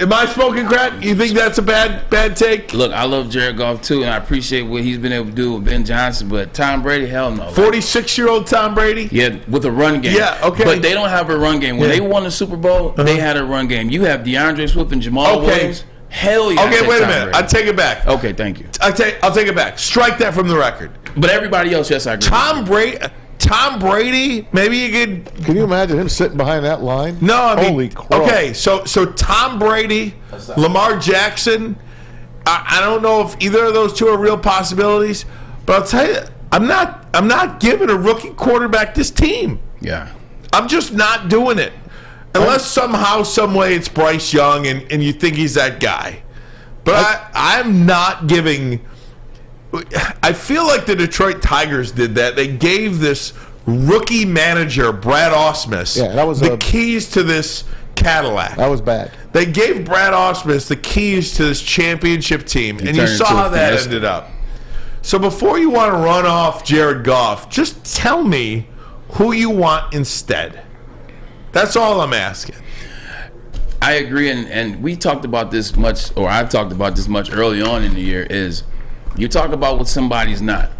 Am I smoking crack? You think that's a bad take? Look, I love Jared Goff too, and I appreciate what he's been able to do with Ben Johnson, but Tom Brady, hell no. 46-year-old Tom Brady? Yeah, with a run game. Yeah, okay. But they don't have a run game. When they won the Super Bowl, they had a run game. You have DeAndre Swift and Jamaal Williams. Hell yeah. Okay, wait a minute. I take it back. Okay, thank you. I'll take it back. Strike that from the record. But everybody else, yes, I agree. Tom Brady, maybe you could... Can you imagine him sitting behind that line? No, I mean... Holy crap. Okay, so Tom Brady, Lamar Jackson, I don't know if either of those two are real possibilities, but I'll tell you, I'm not giving a rookie quarterback this team. Yeah. I'm just not doing it. Unless somehow, some way it's Bryce Young and you think he's that guy. But I'm not giving... I feel like the Detroit Tigers did that. They gave this rookie manager, Brad Ausmus, the keys to this Cadillac. That was bad. They gave Brad Ausmus the keys to this championship team, and you saw how that ended up. So before you want to run off Jared Goff, just tell me who you want instead. That's all I'm asking. I agree, and we talked about this much, or I've talked about this much early on in the year, is you talk about what somebody's not.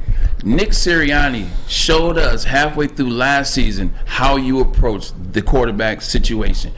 Nick Sirianni showed us halfway through last season how you approach the quarterback situation.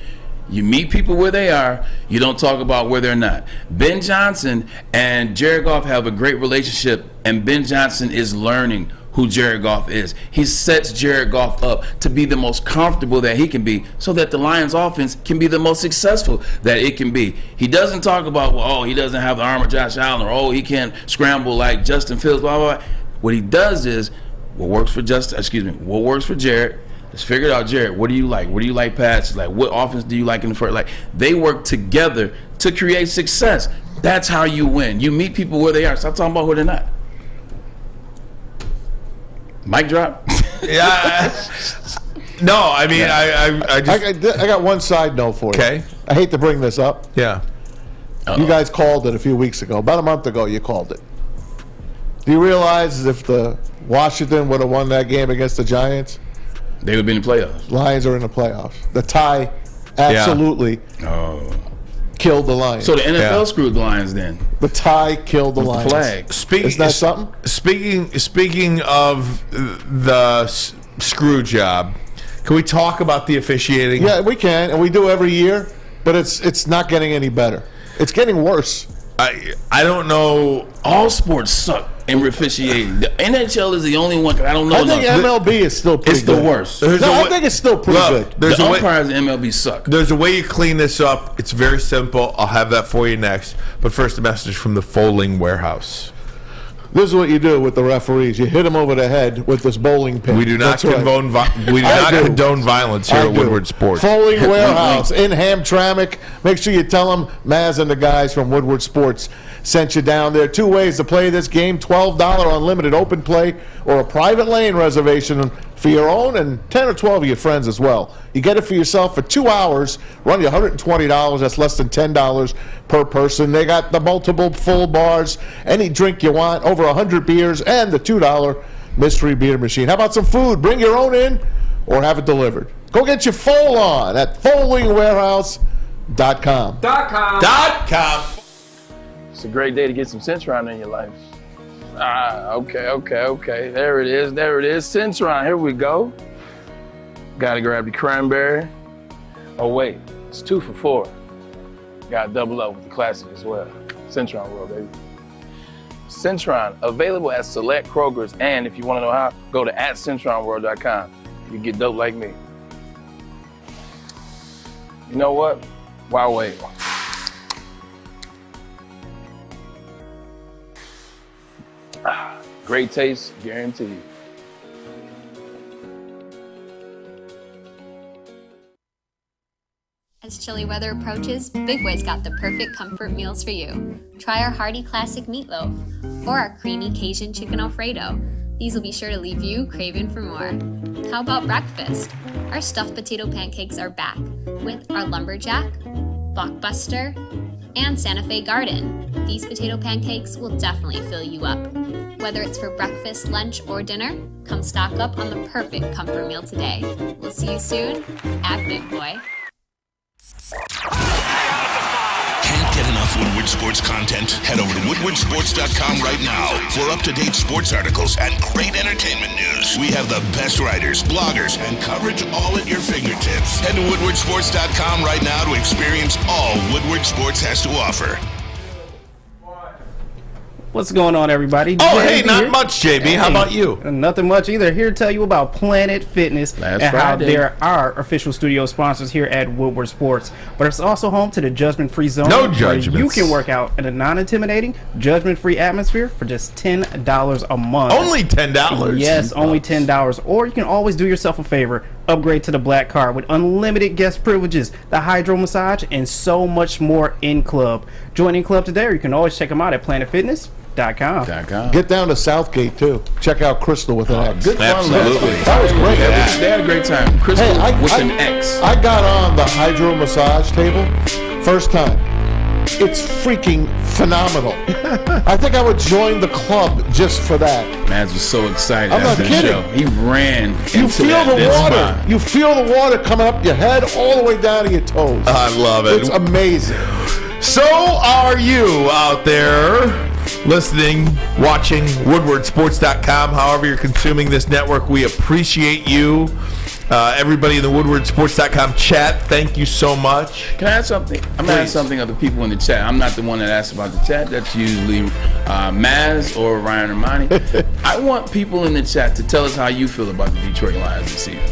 You meet people where they are. You don't talk about where they're not. Ben Johnson and Jared Goff have a great relationship, and Ben Johnson is learning who Jared Goff is. He sets Jared Goff up to be the most comfortable that he can be so that the Lions offense can be the most successful that it can be. He doesn't talk about, well, oh, he doesn't have the arm of Josh Allen, or oh, he can't scramble like Justin Fields, blah, blah, blah. What he does is, what works for Jared, let's figure it out. Jared, what do you like? What do you like passes? Like, what offense do you like in the first? Like, they work together to create success. That's how you win. You meet people where they are. Stop talking about who they're not. Mic drop? Yeah. No, I mean, I just... I got one side note for you. Okay. I hate to bring this up. Yeah. You guys called it a few weeks ago. About a month ago, you called it. Do you realize if the Washington would have won that game against the Giants, they would be in the playoffs? Lions are in the playoffs. The tie absolutely killed the Lions. So the NFL screwed the Lions then. The tie killed the Lions. Flag. Isn't that something? Speaking of the screw job, can we talk about the officiating? Yeah, we can, and we do every year. but it's not getting any better. It's getting worse. I don't know. All sports suck in officiating. The NHL is the only one. I don't know. I think MLB is still pretty good. It's the worst. I think it's still pretty good. The umpires in MLB suck. There's a way you clean this up. It's very simple. I'll have that for you next. But first, a message from the Folding Warehouse. This is what you do with the referees. You hit them over the head with this bowling pin. We do not condone violence here at Woodward Sports. Folding Warehouse in Hamtramck. Make sure you tell them Maz and the guys from Woodward Sports sent you down there. 2 ways to play this game: $12 unlimited open play or a private lane reservation for your own and 10 or 12 of your friends as well. You get it for yourself for 2 hours, run you $120. That's less than $10 per person. They got the multiple full bars, any drink you want, over 100 beers, and the $2 mystery beer machine. How about some food? Bring your own in or have it delivered. Go get your fold on at foldingwarehouse.com. It's a great day to get some Centron in your life. Okay. There it is. Centron, here we go. Gotta grab the cranberry. Oh wait, it's 2 for $4. Gotta double up with the classic as well. Centron World, baby. Centron, available at select Krogers, and if you wanna know how, go to @CentronWorld.com. You get dope like me. You know what? Why wait? Great taste, guaranteed. As chilly weather approaches, Big Boy's got the perfect comfort meals for you. Try our hearty classic meatloaf or our creamy Cajun chicken Alfredo. These will be sure to leave you craving for more. How about breakfast? Our stuffed potato pancakes are back with our lumberjack, blockbuster, and Santa Fe Garden. These potato pancakes will definitely fill you up. Whether it's for breakfast, lunch, or dinner, come stock up on the perfect comfort meal today. We'll see you soon at Big Boy. Can't get enough Woodward Sports content? Head over to woodwardsports.com right now for up-to-date sports articles and great entertainment news. We have the best writers, bloggers, and coverage all at your fingertips. Head to woodwardsports.com right now to experience all Woodward Sports has to offer. What's going on, everybody? Oh, hey, not much, JB. How about you? Nothing much either. Here to tell you about Planet Fitness and how they're our official studio sponsors here at Woodward Sports. But it's also home to the Judgment-Free Zone. No judgments. You can work out in a non-intimidating, judgment-free atmosphere for just $10 a month. Only $10? Yes, only $10. Or you can always do yourself a favor. Upgrade to the Black Card with unlimited guest privileges, the hydro massage, and so much more in club. Join in club today, or you can always check them out at planetfitness.com. Get down to Southgate too. Check out Crystal with an X. Good fun. Absolutely. That was great. Yeah, they had a great time. Crystal with an X. I got on the hydro massage table first time. It's freaking phenomenal. I think I would join the club just for that. Maz was so excited I'm after not the kidding. show. He ran You into feel the water. spot. You feel the water coming up your head all the way down to your toes. I love it. It's amazing. So are you out there listening, watching, woodwardsports.com, however you're consuming this network. We appreciate you. Everybody in the woodwardsports.com chat, thank you so much. Can I add something? I'm going to ask something of the people in the chat. I'm not the one that asks about the chat. That's usually Maz or Ryan Ermanni. I want people in the chat to tell us how you feel about the Detroit Lions this season.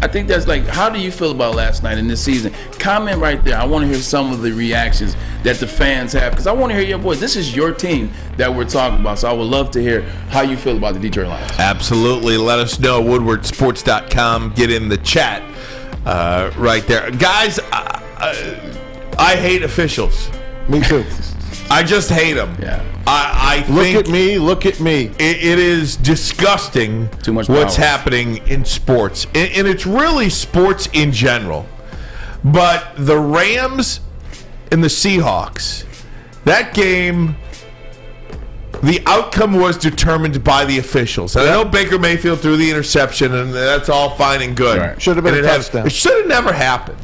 I think that's like, how do you feel about last night and this season? Comment right there. I want to hear some of the reactions that the fans have, because I want to hear your voice. This is your team that we're talking about, so I would love to hear how you feel about the Detroit Lions. Absolutely. Let us know. woodwardsports.com. Get in the chat right there. Guys, I hate officials. Me too. I just hate them. Yeah. I think Look at me. It is disgusting Too much what's power. happening in sports. And it's really sports in general. But the Rams and the Seahawks, that game, the outcome was determined by the officials. And I know Baker Mayfield threw the interception, and that's all fine and good. Right. Should have been a touchdown. It should have never happened.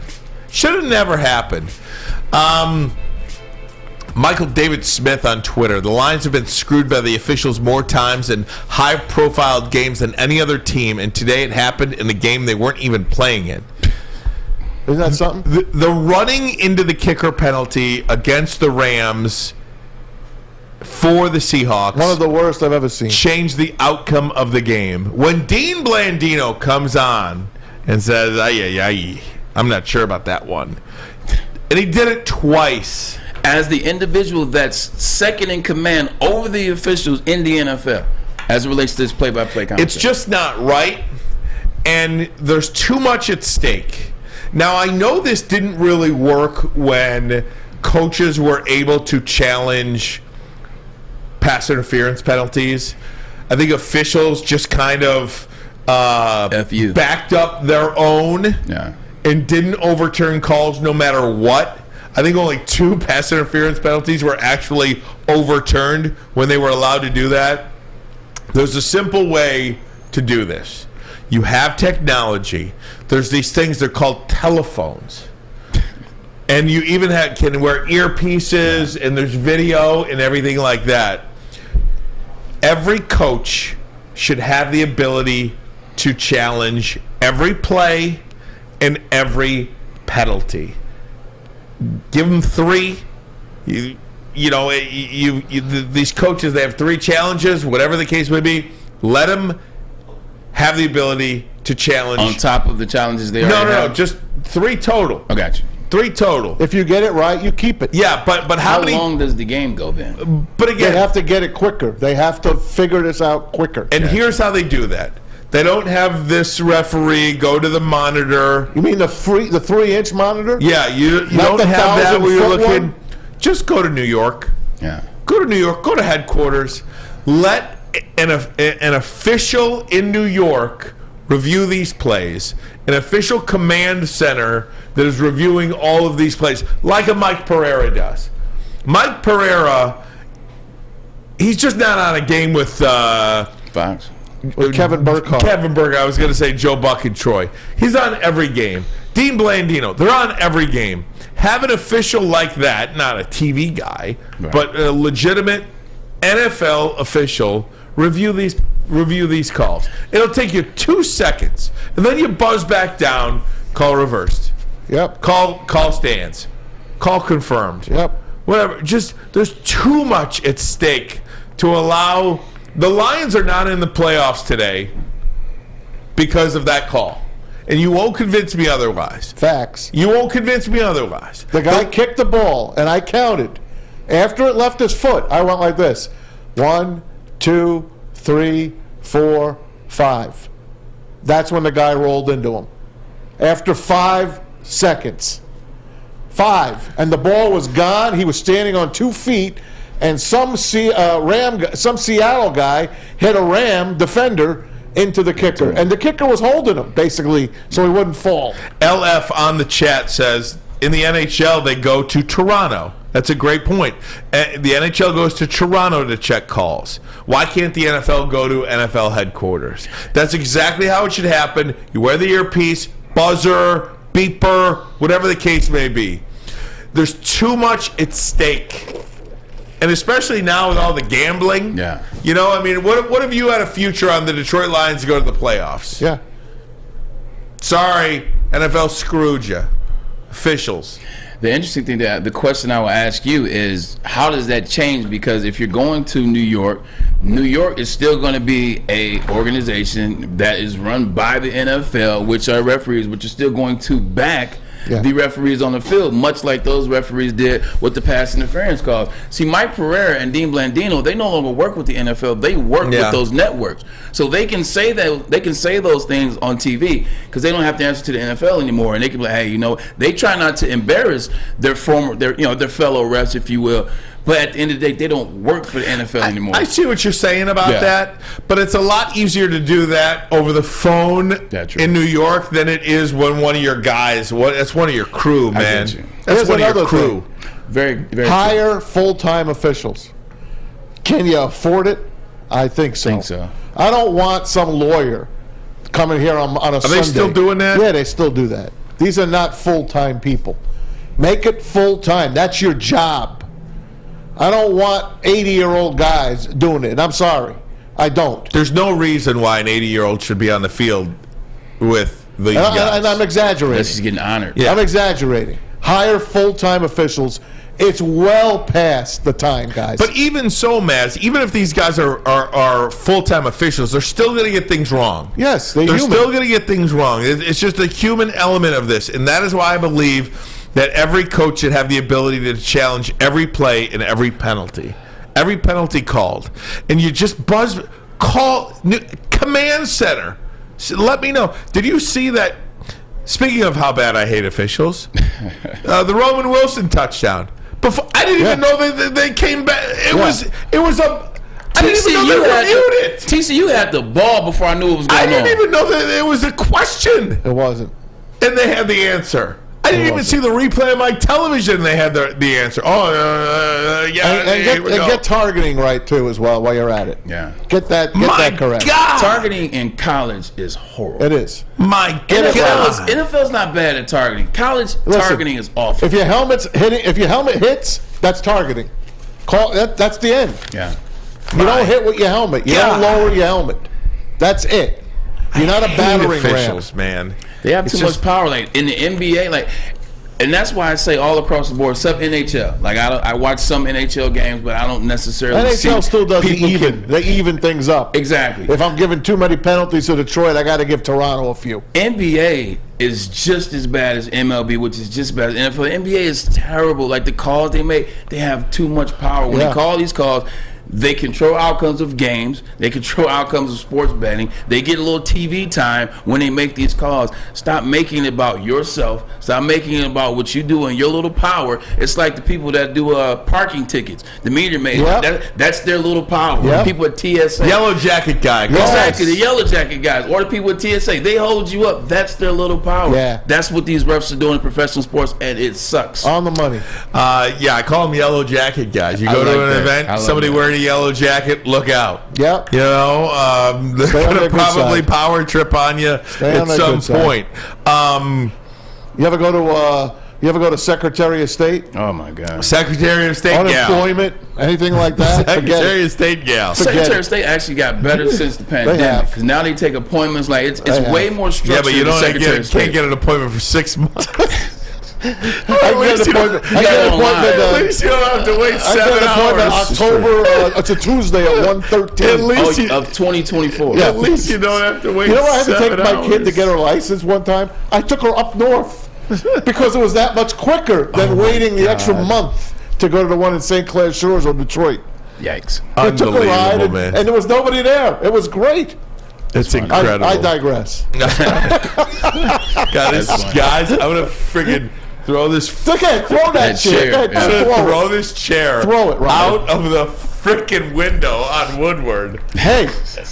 Michael David Smith on Twitter. The Lions have been screwed by the officials more times in high-profile games than any other team, and today it happened in a game they weren't even playing in. Isn't that something? The running into the kicker penalty against the Rams for the Seahawks, one of the worst I've ever seen, changed the outcome of the game. When Dean Blandino comes on and says, I'm not sure about that one. And he did it twice. As the individual that's second in command over the officials in the NFL, as it relates to this play-by-play commentary. It's just not right, and there's too much at stake. Now, I know this didn't really work when coaches were able to challenge pass interference penalties. I think officials just kind of backed up their own and didn't overturn calls no matter what. I think only 2 pass interference penalties were actually overturned when they were allowed to do that. There's a simple way to do this. You have technology. There's these things, they're called telephones. And you even can wear earpieces, and there's video and everything like that. Every coach should have the ability to challenge every play and every penalty. Give them 3. These coaches, they have 3 challenges, whatever the case may be. Let them have the ability to challenge. On top of the challenges they already have? No, just 3 total. I got you. 3 total. If you get it right, you keep it. Yeah, but how many? How long does the game go then? But again, they have to get it quicker. They have to figure this out quicker. And here's how they do that. They don't have this referee go to the monitor. You mean the 3-inch monitor? Yeah, you don't have that where you're looking. Just go to New York. Yeah. Go to New York. Go to headquarters. Let an official in New York review these plays. An official command center that is reviewing all of these plays, like a Mike Pereira does. Mike Pereira, he's just not on a game with Fox. With Kevin Burkhardt. Kevin Burkhardt. I was going to say Joe Buck and Troy. He's on every game. Dean Blandino, they're on every game. Have an official like that, not a TV guy, but a legitimate NFL official review these calls. It'll take you 2 seconds, and then you buzz back down, call reversed. Yep. Call stands. Call confirmed. Yep. Whatever. Just there's too much at stake to allow. The Lions are not in the playoffs today because of that call. And you won't convince me otherwise. Facts. You won't convince me otherwise. The guy kicked the ball, and I counted. After it left his foot, I went like this. 1, 2, 3, 4, 5. That's when the guy rolled into him. After 5 seconds. 5. And the ball was gone. He was standing on 2 feet. And some Seattle guy hit a Ram defender into the kicker. And the kicker was holding him, basically, so he wouldn't fall. LF on the chat says, in the NHL, they go to Toronto. That's a great point. The NHL goes to Toronto to check calls. Why can't the NFL go to NFL headquarters? That's exactly how it should happen. You wear the earpiece, buzzer, beeper, whatever the case may be. There's too much at stake. And especially now with all the gambling. Yeah. You know, I mean, what if you had a future on the Detroit Lions to go to the playoffs? Yeah. Sorry, NFL screwed you. Officials. The interesting thing, the question I will ask you is, how does that change? Because if you're going to New York is still going to be a organization that is run by the NFL, which are referees, which are still going to back the referees on the field, much like those referees did with the pass interference calls. See, Mike Pereira and Dean Blandino, they no longer work with the NFL. They work with those networks. So they can say that, they can say those things on TV because they don't have to answer to the NFL anymore. And they can be like, hey, you know, they try not to embarrass their fellow refs, if you will. But at the end of the day, they don't work for the NFL anymore. I see what you're saying about that, but it's a lot easier to do that over the phone in New York than it is when one of your guys, that's one of your crew, man. That's one of your crew. Very, very hire full-time officials. Can you afford it? I think so. I don't want some lawyer coming here on a Sunday. Are they still doing that? Yeah, they still do that. These are not full-time people. Make it full-time. That's your job. I don't want 80-year-old guys doing it. I'm sorry. I don't. There's no reason why an 80-year-old should be on the field with these guys. And I'm exaggerating. She's getting honored. Yeah. I'm exaggerating. Hire full-time officials. It's well past the time, guys. But even so, Maz, even if these guys are full-time officials, they're still going to get things wrong. Yes, they're human. still going to get things wrong. It's just a human element of this, and that is why I believe that every coach should have the ability to challenge every play and every penalty called. And you just call command center. Let me know. Did you see that? Speaking of how bad I hate officials, the Roman Wilson touchdown. Before, I didn't even know they came back. It was a. I didn't even know they reviewed it. TCU had the ball before I knew it was going on. I didn't even know that it was a question. It wasn't. And they had the answer. I didn't even see the replay on my television. They had the answer. And get targeting right too as well while you're at it. Yeah. Get that correct. God. Targeting in college is horrible. It is. My God. NFL's not bad at targeting. College targeting is awful. If your helmet hits, that's targeting. That's the end. Yeah. You don't hit with your helmet. You don't lower your helmet. That's it. You're not a battering officials, ram. man. They have too much power. Like in the NBA, and that's why I say all across the board, except NHL. Like I watch some NHL games, but I don't necessarily. NHL still doesn't even. They even things up. Exactly. If I'm giving too many penalties to Detroit, I got to give Toronto a few. NBA is just as bad as MLB, which is just as bad as NFL. NBA is terrible. Like the calls they make, they have too much power. When they call these calls, they control outcomes of games. They control outcomes of sports betting. They get a little TV time when they make these calls. Stop making it about yourself. Stop making it about what you do and your little power. It's like the people that do parking tickets. The meter maid. That's their little power. The people at TSA. Yellow jacket guy. Exactly. The yellow jacket guys. Or the people at TSA. They hold you up. That's their little power. Yeah. That's what these refs are doing in professional sports, and it sucks. On the money. I call them yellow jacket guys. You go to an event, somebody wearing a yellow jacket, look out. Yep. You know, they're going to probably power trip on you at some point. You ever go to Secretary of State? Oh my God. Secretary of State unemployment, anything like that? Secretary of State gal. Secretary of State actually got better since the pandemic because now they take appointments. Like it's way more structured. Yeah, but you can't get an appointment for 6 months. I get an appointment. At least you don't have to wait 7 hours. October. It's a Tuesday at 1:13. At least of 2024. Yeah, at least you don't have to wait. You know what? I had to take 7 my hours. kid to get her license one time. I took her up north because it was that much quicker than waiting the extra month to go to the one in St. Clair Shores or Detroit. Yikes! I took a ride and there was nobody there. It was great. It's incredible. I digress. Guys, I'm gonna friggin' throw this. Okay, throw that chair. Throw this chair. Throw it, Ryan. Out of the freaking window on Woodward. Hey,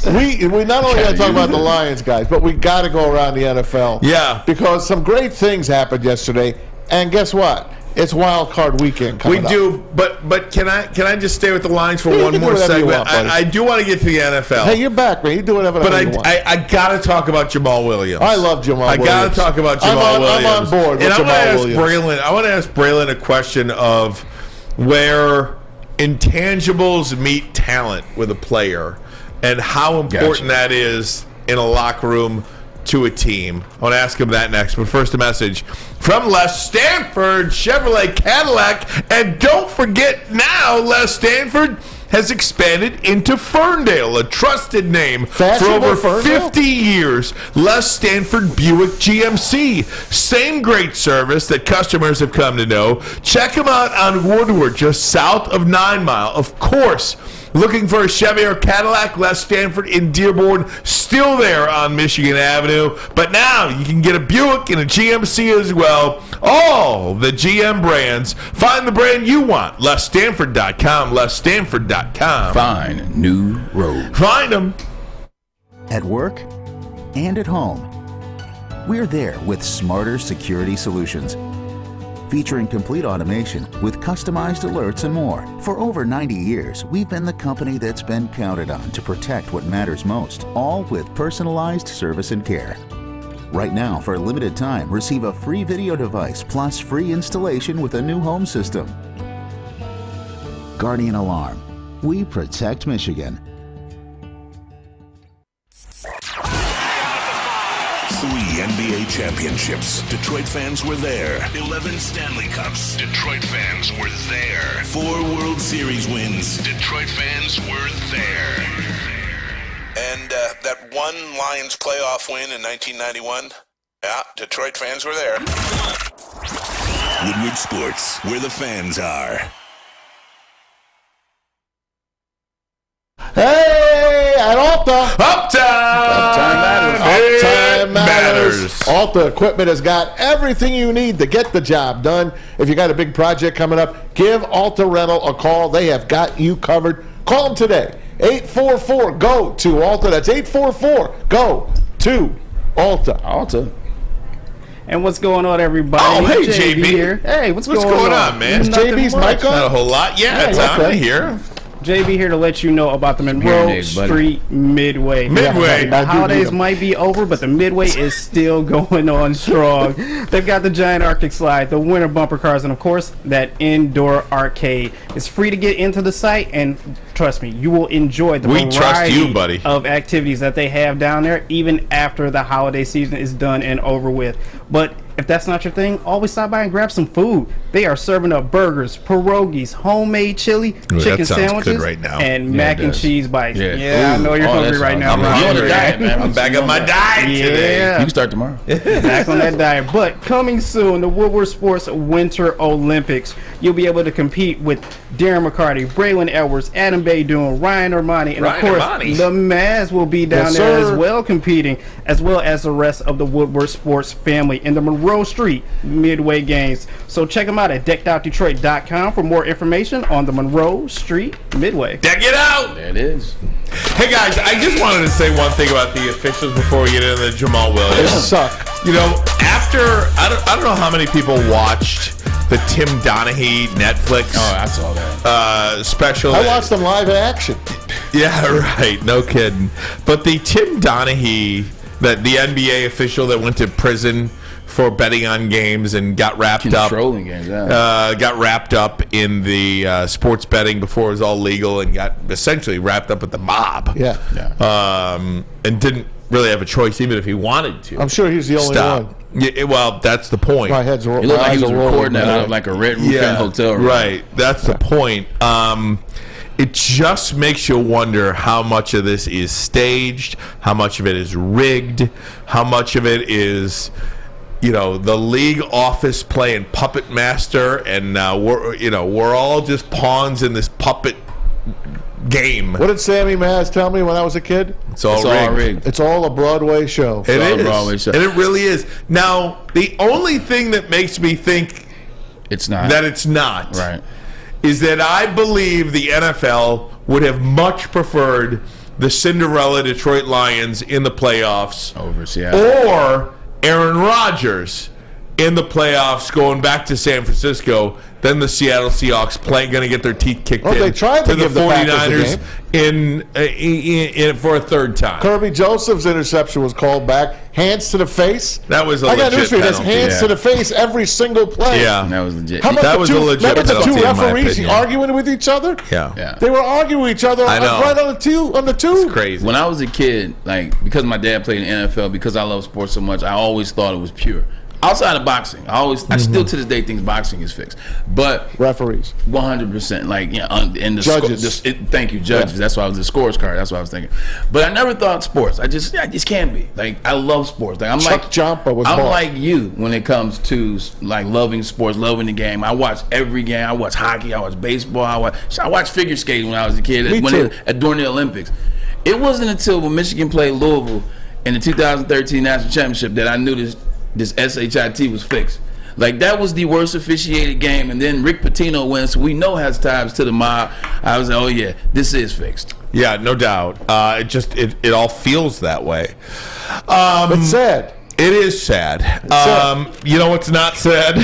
we not only got to talk about the Lions, guys, but we got to go around the NFL. Yeah, because some great things happened yesterday, and guess what? It's wild card weekend coming up. We do, but can I just stay with the Lions for one more segment? I do want to get to the NFL. Hey, you're back, man. You do whatever you want. But I got to talk about Jamaal Williams. I love Jamaal Williams. I got to talk about Jamaal Williams. I'm on board with Jamaal Williams. I want to ask Braylon a question of where intangibles meet talent with a player and how important that is in a locker room to a team. I want to ask him that next, but first a message from Les Stanford Chevrolet Cadillac. And don't forget now, Les Stanford has expanded into Ferndale, a trusted name for over 50 years. Les Stanford Buick GMC. Same great service that customers have come to know. Check them out on Woodward, just south of 9 Mile. Of course, looking for a Chevy or Cadillac? Les Stanford in Dearborn, still there on Michigan Avenue. But now you can get a Buick and a GMC as well. All the GM brands. Find the brand you want. LesStanford.com. LesStanford.com. Find new road. Find them. At work and at home. We're there with smarter security solutions. Featuring complete automation with customized alerts and more. For over 90 years, we've been the company that's been counted on to protect what matters most, all with personalized service and care. Right now, for a limited time, receive a free video device plus free installation with a new home system. Guardian Alarm. We protect Michigan. 3 NBA championships. Detroit fans were there. 11 Stanley Cups. Detroit fans were there. 4 World Series wins. Detroit fans were there. And that one Lions playoff win in 1991? Yeah, Detroit fans were there. Woodward Sports, where the fans are. Hey, at Alta. Uptime matters. Alta Equipment has got everything you need to get the job done. If you got a big project coming up, give Alta Rental a call. They have got you covered. Call them today. 844-GO-TO-ALTA. That's 844-GO-TO-ALTA. Alta. And what's going on, everybody? Oh, hey, JB. Here. Hey, what's going on, man? Is JB's mic on? Not a whole lot. Yeah, it's on here. JB here to let you know about the Monroe Street Midway. The holidays might be over, but the Midway is still going on strong. They've got the giant Arctic slide, the winter bumper cars, and of course, that indoor arcade. It's free to get into the site, and trust me, you will enjoy the variety of activities that they have down there, even after the holiday season is done and over with. But if that's not your thing, always stop by and grab some food. They are serving up burgers, pierogies, homemade chili, chicken sandwiches, and mac and cheese bites. Yeah, I know you're hungry right now. I'm on a diet, man. I'm back on my diet today. You can start tomorrow. Back on that diet. But coming soon, the Woodward Sports Winter Olympics. You'll be able to compete with Darren McCarty, Braylon Edwards, Adam Baydoun, Ryan Ermanni, and of course, the Maz will be down there as well competing, as well as the rest of the Woodward Sports family in the Monroe Street Midway Games. So check them out at deckedoutdetroit.com for more information on the Monroe Street Midway. Deck it out! There it is. Hey guys, I just wanted to say one thing about the officials before we get into the Jamaal Williams. They suck. You know, after I don't know how many people watched the Tim Donaghy Netflix. Oh, I saw that special. I watched them live in action. Yeah, right. No kidding. But the Tim Donaghy, the NBA official that went to prison for betting on games and got wrapped Controlling games, got wrapped up in the sports betting before it was all legal, and got essentially wrapped up with the mob. And didn't really have a choice, even if he wanted to. I'm sure he's the only one. Yeah, well, that's the point. My head's rolling. It looked like he was recording that out of like a red roof in a hotel room. Right. That's the point. It just makes you wonder how much of this is staged, how much of it is rigged, how much of it is, you know, the league office playing puppet master, and we're all just pawns in this puppet game. What did Sammy Maz tell me when I was a kid? It's all rigged. It's all a Broadway show. It is. And it really is. Now, the only thing that makes me think it's not right is that I believe the NFL would have much preferred the Cinderella Detroit Lions in the playoffs over Seattle, or Aaron Rodgers in the playoffs going back to San Francisco, then the Seattle Seahawks going to get their teeth kicked in. They tried to give the 49ers in for a third time. Kirby Joseph's interception was called back. Hands to the face. That was a legit penalty. There's hands to the face every single play. Yeah, that was legit. How about that was a legit remember penalty, the two referees in my arguing with each other? Yeah. They were arguing with each other right on the two. It's crazy. When I was a kid, like, because my dad played in the NFL, because I love sports so much, I always thought it was pure. Outside of boxing, I still to this day think boxing is fixed, but referees 100%, like, you know, and the judges. Thank you, judges. Yeah. That's why I was the scores card. That's what I was thinking. But I never thought sports. I just can't be. Like, I love sports. Like, I'm like you when it comes to like loving sports, loving the game. I watch every game. I watch hockey. I watch baseball. I watched figure skating when I was a kid. During the Olympics. It wasn't until when Michigan played Louisville in the 2013 national championship that I knew this SHIT was fixed. Like, that was the worst officiated game, and then Rick Pitino wins, so we know has ties to the mob. I was like, oh yeah, this is fixed. Yeah, no doubt. It all feels that way. It's sad. It is sad. You know what's not sad?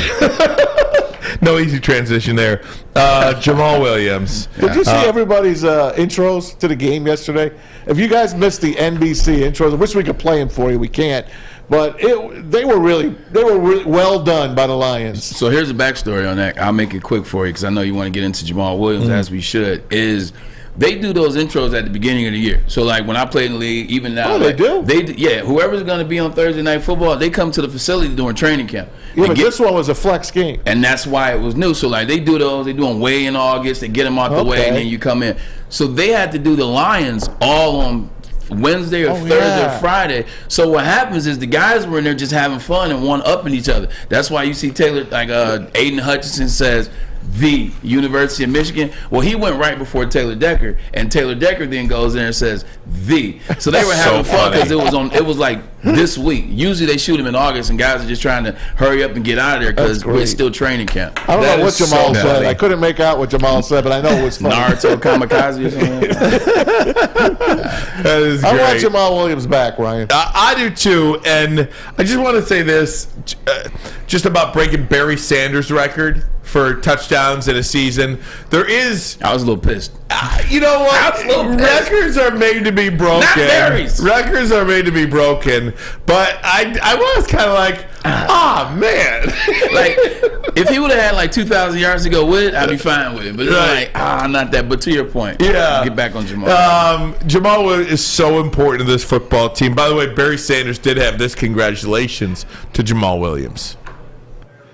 No easy transition there. Jamaal Williams. Did you see everybody's intros to the game yesterday? If you guys missed the NBC intros, I wish we could play them for you. We can't. But they were really well done by the Lions. So here's the backstory on that. I'll make it quick for you because I know you want to get into Jamaal Williams, as we should. Is they do those intros at the beginning of the year. So like when I played in the league, even now, they do. Whoever's going to be on Thursday Night Football, they come to the facility during training camp. Yeah, but this one was a flex game, and that's why it was new. So like they do those, they do them way in August, they get them out the way, and then you come in. So they had to do the Lions all on Wednesday or Thursday or Friday. So what happens is the guys were in there just having fun and one-upping each other. That's why you see Taylor, like Aiden Hutchinson says, the University of Michigan. Well, he went right before Taylor Decker, and Taylor Decker then goes there and says the. So they were having fun because it was like this week. Usually they shoot him in August, and guys are just trying to hurry up and get out of there because it's still training camp. I don't know what Jamaal said. I couldn't make out what Jamaal said, but I know it was funny. Naruto kamikaze or something. That is great. I want Jamaal Williams back, Ryan. I do too, and I just want to say this just about breaking Barry Sanders' record for touchdowns in a season. I was a little pissed. You know what? Records are made to be broken. Not Barry's. Records are made to be broken. But I was kind of like, man. Like, if he would have had like 2,000 yards to go with it, I'd be fine with it. But it's like, not that. But to your point, get back on Jamaal. Jamaal is so important to this football team. By the way, Barry Sanders did have this. Congratulations to Jamaal Williams.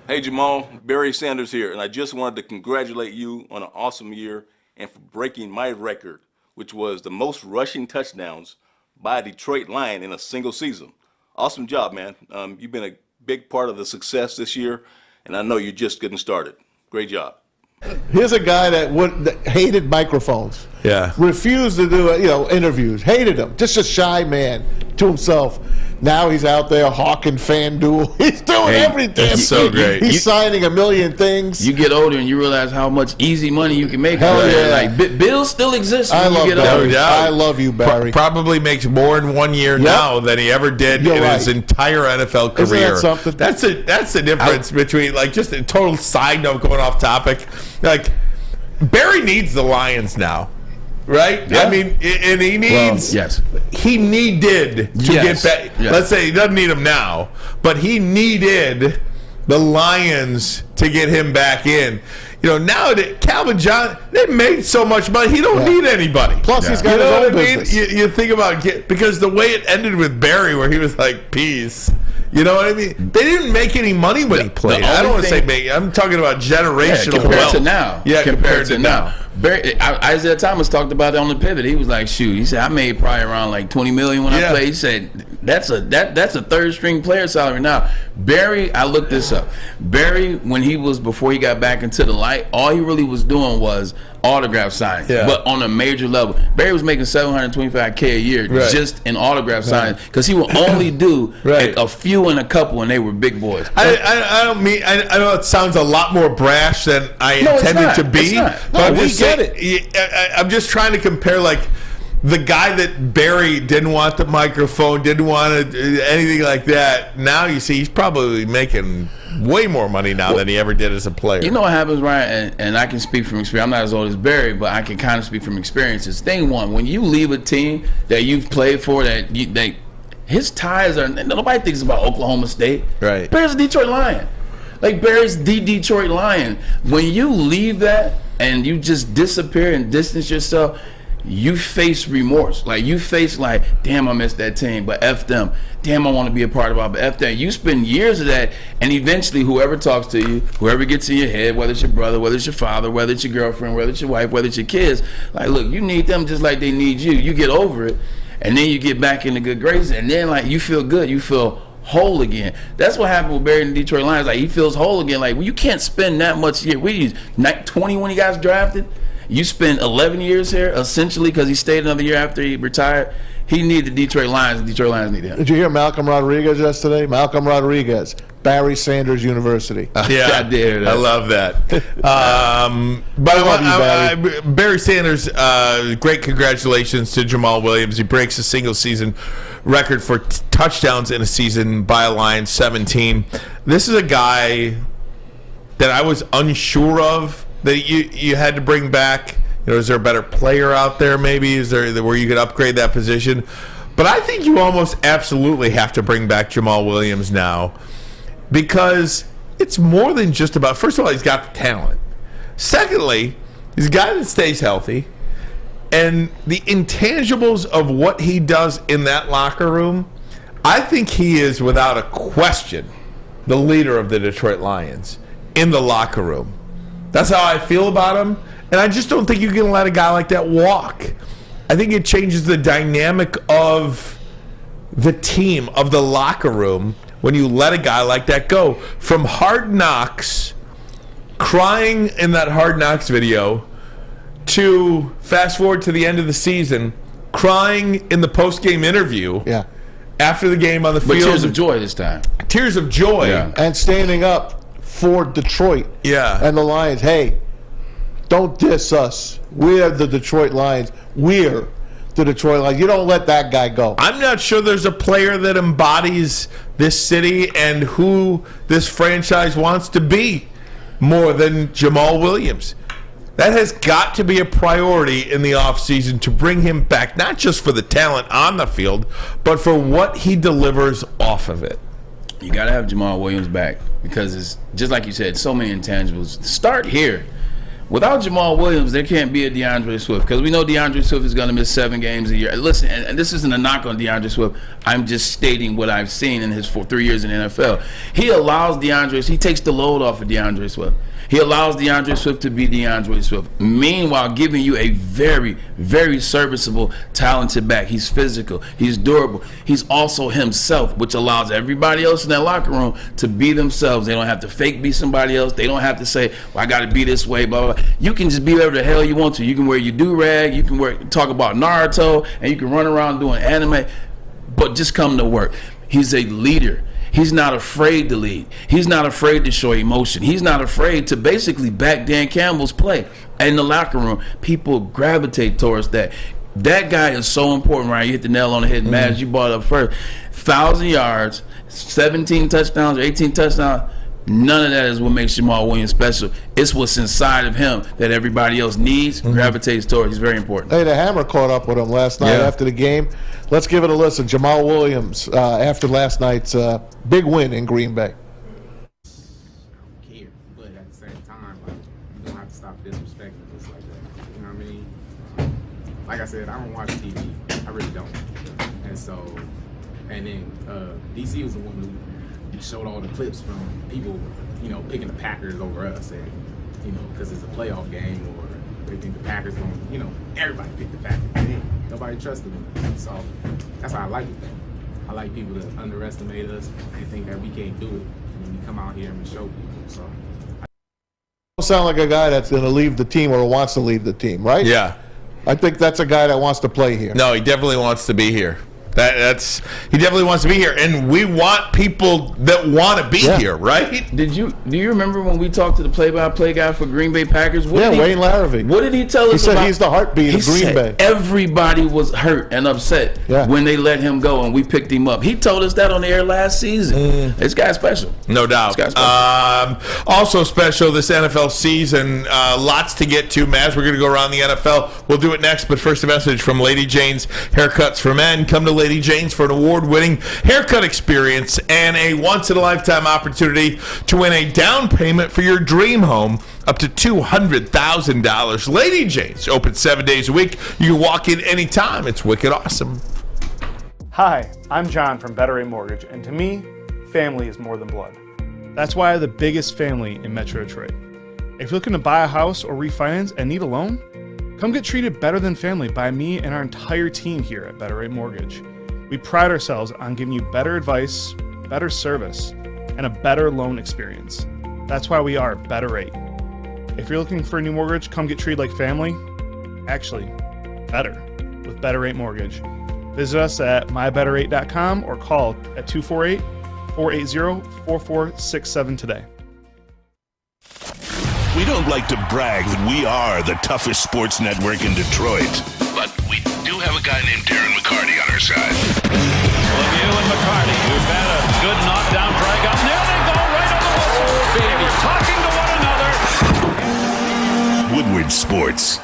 Hey, Jamaal, Barry Sanders here, and I just wanted to congratulate you on an awesome year and for breaking my record, which was the most rushing touchdowns by a Detroit Lion in a single season. Awesome job, man. You've been a big part of the success this year, and I know you're just getting started. Great job. Here's a guy that hated microphones. Yeah. Refused to do interviews. Hated them. Just a shy man to himself. Now he's out there hawking FanDuel. He's doing everything. That's so great. He's signing a million things. You get older and you realize how much easy money you can make. Hell yeah. Like bills still exist when I you get Barry. older. I love you, Barry. Probably makes more in 1 year now than he ever did in his entire NFL career. Isn't that something? That's the difference between, like, just a total side note going off topic. Like, Barry needs the Lions now. Right? Yeah. I mean, and he needs. He needed to get back. Yes. Let's say he doesn't need him now, but he needed the Lions to get him back in. You know, now that Calvin Johnson, they made so much money, he don't need anybody. Plus, he's got his own business. You think about because the way it ended with Barry, where he was like, peace. You know what I mean? They didn't make any money when he played. I don't want to say make. I'm talking about generational compared wealth. to now. Yeah, compared to now. Isaiah Thomas talked about it on the pivot. He was like, shoot, he said, I made probably around like $20 million when I played. He said, that's a third string player salary. Now, Barry, I looked this up. Barry, before he got back into the light, all he really was doing was autograph signings, but on a major level. Barry was making $725K a year just in autograph signings because he would only do a few and a couple, and they were big boys. I don't mean. I know it sounds a lot more brash than I intended to be. But we get it. I'm just trying to compare, like, the guy that Barry didn't want the microphone, didn't want anything like that. Now you see he's probably making way more money now than he ever did as a player. You know what happens, Ryan? And I can speak from experience. I'm not as old as Barry, but I can kind of speak from experiences. Thing one, when you leave a team that you've played for, his ties are, nobody thinks about Oklahoma State. Right. Barry's a Detroit Lion. Like, Barry's the Detroit Lion. When you leave that and you just disappear and distance yourself, you face remorse. Like, you face like, damn, I missed that team, but F them. Damn, I want to be a part of it, but F them. You spend years of that, and eventually whoever talks to you, whoever gets in your head, whether it's your brother, whether it's your father, whether it's your girlfriend, whether it's your wife, whether it's your kids, like, look, you need them just like they need you. You get over it, and then you get back into good graces, and then, like, you feel good. You feel whole again. That's what happened with Barry and the Detroit Lions. Like, he feels whole again. Like, well, you can't spend that much year. We used 20 when he got drafted. You spent 11 years here, essentially, because he stayed another year after he retired. He needed the Detroit Lions, and Detroit Lions needed him. Did you hear Malcolm Rodriguez yesterday? Malcolm Rodriguez, Barry Sanders University. Yeah, I did hear that. I love that. But Barry Sanders, great congratulations to Jamaal Williams. He breaks a single-season record for touchdowns in a season by a Lions, 17. This is a guy that I was unsure of that you had to bring back. You know, is there a better player out there maybe? Is there where you could upgrade that position? But I think you almost absolutely have to bring back Jamaal Williams now because it's more than just about, first of all, he's got the talent. Secondly, he's a guy that stays healthy. And third, he's a guy that stays healthy. And the intangibles of what he does in that locker room, I think he is, without a question, the leader of the Detroit Lions in the locker room. That's how I feel about him. And I just don't think you can let a guy like that walk. I think it changes the dynamic of the team, of the locker room, when you let a guy like that go. From Hard Knocks, crying in that Hard Knocks video, to fast forward to the end of the season, crying in the post-game interview after the game on the field. But tears of joy this time. Tears of joy. Yeah. And standing up for Detroit and the Lions. Hey, don't diss us. We're the Detroit Lions. We're the Detroit Lions. You don't let that guy go. I'm not sure there's a player that embodies this city and who this franchise wants to be more than Jamaal Williams. That has got to be a priority in the offseason to bring him back, not just for the talent on the field, but for what he delivers off of it. You got to have Jamaal Williams back because it's just like you said, so many intangibles. Start here. Without Jamaal Williams, there can't be a DeAndre Swift because we know DeAndre Swift is going to miss 7 games a year. Listen, and this isn't a knock on DeAndre Swift. I'm just stating what I've seen in his 3 years in the NFL. He takes the load off of DeAndre Swift. He allows DeAndre Swift to be DeAndre Swift, meanwhile giving you a very, very serviceable, talented back. He's physical. He's durable. He's also himself, which allows everybody else in that locker room to be themselves. They don't have to fake be somebody else. They don't have to say, well, I got to be this way, blah, blah, blah. You can just be whatever the hell you want to. You can wear your do-rag. You can talk about Naruto, and you can run around doing anime, but just come to work. He's a leader. He's not afraid to lead. He's not afraid to show emotion. He's not afraid to basically back Dan Campbell's play. In the locker room, people gravitate towards that. That guy is so important, Ryan. You hit the nail on the head. Maz, you brought it up first. 1,000 yards, 17 touchdowns, 18 touchdowns. None of that is what makes Jamaal Williams special. It's what's inside of him that everybody else needs, gravitates towards. He's very important. Hey, the Hammer caught up with him last night after the game. Let's give it a listen. Jamaal Williams, after last night's big win in Green Bay. I don't care, but at the same time, like, you don't have to stop disrespecting just like that. You know what I mean? Like I said, I don't watch TV. I really don't. And so, and then DC was the one who showed all the clips from people, picking the Packers over us, and because it's a playoff game, or they think the Packers going, everybody picked the Packers. And nobody trusted them. So that's how I like it. I like people to underestimate us and think that we can't do it, and we come out here and we show people. So. Don't sound like a guy that's going to leave the team or wants to leave the team, right? Yeah. I think that's a guy that wants to play here. No, he definitely wants to be here. He definitely wants to be here, and we want people that want to be here, right? Do you remember when we talked to the play-by-play guy for Green Bay Packers? Wayne Larrivee. What did he tell us? He said he's the heartbeat of Green Bay. Everybody was hurt and upset when they let him go, and we picked him up. He told us that on the air last season. This guy's special. No doubt. Also special this NFL season. Lots to get to, Maz. We're going to go around the NFL. We'll do it next, but first a message from Lady Jane's Haircuts for Men. Come to Lady Jane's for an award-winning haircut experience and a once-in-a-lifetime opportunity to win a down payment for your dream home up to $200,000. Lady Jane's open 7 days a week. You can walk in anytime. It's wicked awesome. Hi, I'm John from Better Rate Mortgage, and to me, family is more than blood. That's why I have the biggest family in Metro Detroit. If you're looking to buy a house or refinance and need a loan, come get treated better than family by me and our entire team here at Better Rate Mortgage. We pride ourselves on giving you better advice, better service, and a better loan experience. That's why we are Better Rate. If you're looking for a new mortgage, come get treated like family. Actually, better with Better Rate Mortgage. Visit us at mybetterrate.com or call at 248-480-4467 today. We don't like to brag that we are the toughest sports network in Detroit, but we do have a guy named Darren McCarty on our side. Lambeau and McCarty, who've had a good knockdown drag up. There they go, right on the whistle. They were talking to one another. Woodward Sports.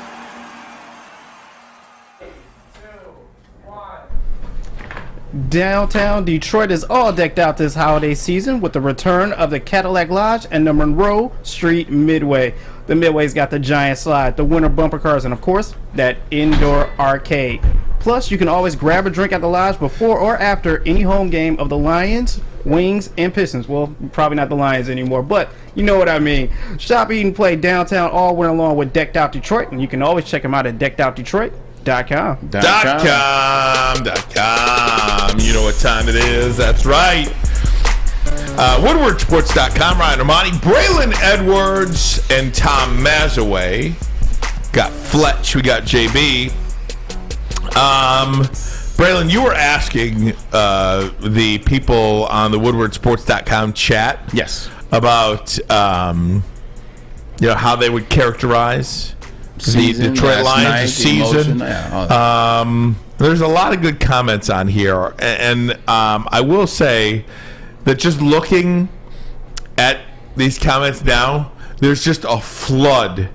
Downtown Detroit is all decked out this holiday season with the return of the Cadillac Lodge and the Monroe Street Midway. The Midway's got the giant slide, the winter bumper cars, and of course, that indoor arcade. Plus, you can always grab a drink at the lodge before or after any home game of the Lions, Wings, and Pistons. Well, probably not the Lions anymore, but you know what I mean. Shop, eat, and play downtown all winter long with Decked Out Detroit, and you can always check them out at deckedOutDetroit.com. .com. You know what time it is. That's right. WoodwardSports.com. Ryan Ermanni, Braylon Edwards, and Tom Mazawey. Got Fletch. We got JB. Braylon, you were asking the people on the WoodwardSports.com chat, yes, about how they would characterize the Detroit Lions season. There's a lot of good comments on here, and I will say that just looking at these comments now, there's just a flood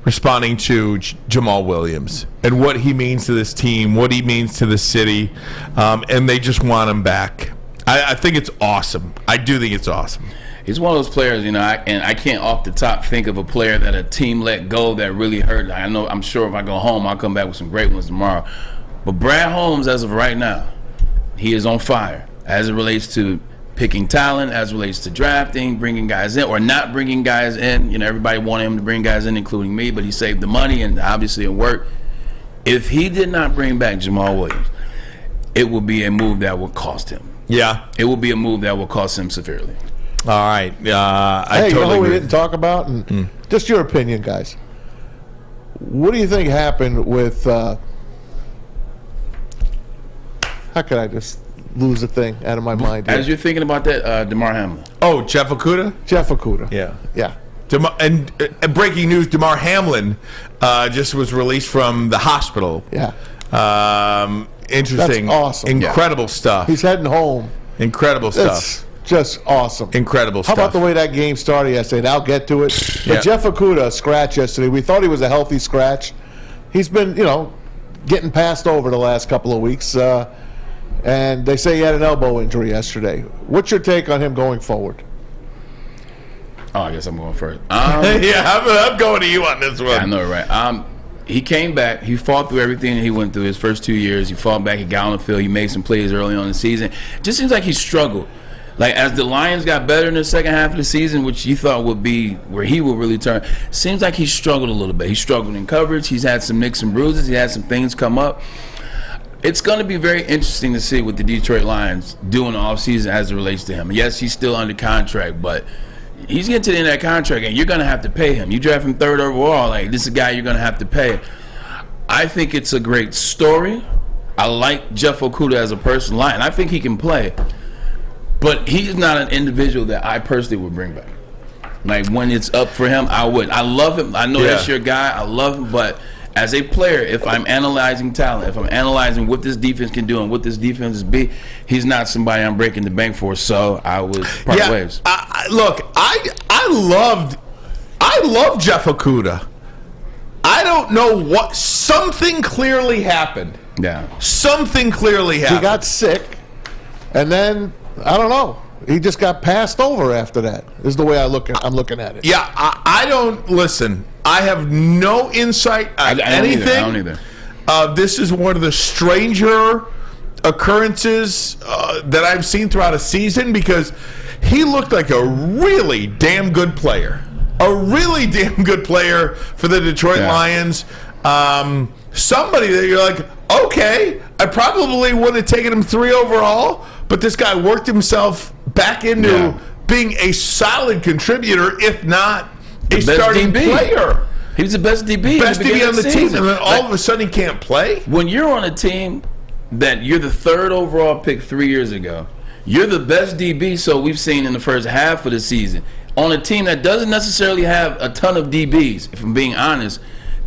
responding to Jamaal Williams and what he means to this team, what he means to the city, and they just want him back. I think it's awesome. I do think it's awesome. He's one of those players, and I can't off the top think of a player that a team let go that really hurt. I'm sure if I go home, I'll come back with some great ones tomorrow. But Brad Holmes, as of right now, he is on fire as it relates to picking talent, as it relates to drafting, bringing guys in, or not bringing guys in. Everybody wanted him to bring guys in, including me, but he saved the money, and obviously it worked. If he did not bring back Jamaal Williams, it would be a move that would cost him. Yeah. It would be a move that would cost him severely. All right. I you know totally what we agree. didn't talk about? And just your opinion, guys. What do you think happened with how could I just lose the thing out of my mind here? As you're thinking about that, DeMar Hamlin. Oh, Jeff Okudah? Jeff Okudah. Yeah. Yeah. And breaking news, DeMar Hamlin just was released from the hospital. Yeah. Interesting. That's awesome. Incredible stuff. He's heading home. Incredible stuff. It's just awesome. Incredible How stuff. about the way that game started yesterday? I'll get to it. Yeah. But Jeff Okudah, scratch yesterday. We thought he was a healthy scratch. He's been, getting passed over the last couple of weeks. And they say he had an elbow injury yesterday. What's your take on him going forward? Oh, I guess I'm going first. I'm going to you on this one. Yeah, I know, right? He came back. He fought through everything that he went through his first 2 years. He fought back. He got on the field. He made some plays early on in the season. Just seems like he struggled. Like, as the Lions got better in the second half of the season, which you thought would be where he would really turn, seems like he struggled a little bit. He struggled in coverage. He's had some nicks and bruises. He had some things come up. It's going to be very interesting to see what the Detroit Lions do in the offseason as it relates to him. Yes, he's still under contract, but he's getting to the end of that contract, and you're going to have to pay him. You draft him third overall. Like, this is a guy you're going to have to pay. I think it's a great story. I like Jeff Okudah as a person, and I think he can play. But he's not an individual that I personally would bring back. Like, when it's up for him, I would. I love him. I know that's your guy. I love him, but as a player, if I'm analyzing talent, if I'm analyzing what this defense can do and what this defense is be, he's not somebody I'm breaking the bank for. So I would part ways. Look, I loved Jeff Okudah. I don't know what. Something clearly happened. Yeah. Something clearly happened. He got sick, and then I don't know. He just got passed over after that. Is the way I'm looking at it. Yeah, I don't listen. I have no insight on anything. I don't either. This is one of the stranger occurrences that I've seen throughout a season because he looked like a really damn good player. A really damn good player for the Detroit Lions. Somebody that you're like, okay, I probably would have taken him 3 overall, but this guy worked himself back into being a solid contributor, if not a starting player. He was the best DB. Best DB on the team, and then all of a sudden he can't play? When you're on a team that you're the 3rd overall pick 3 years ago, you're the best DB, so we've seen in the first half of the season, on a team that doesn't necessarily have a ton of DBs, if I'm being honest,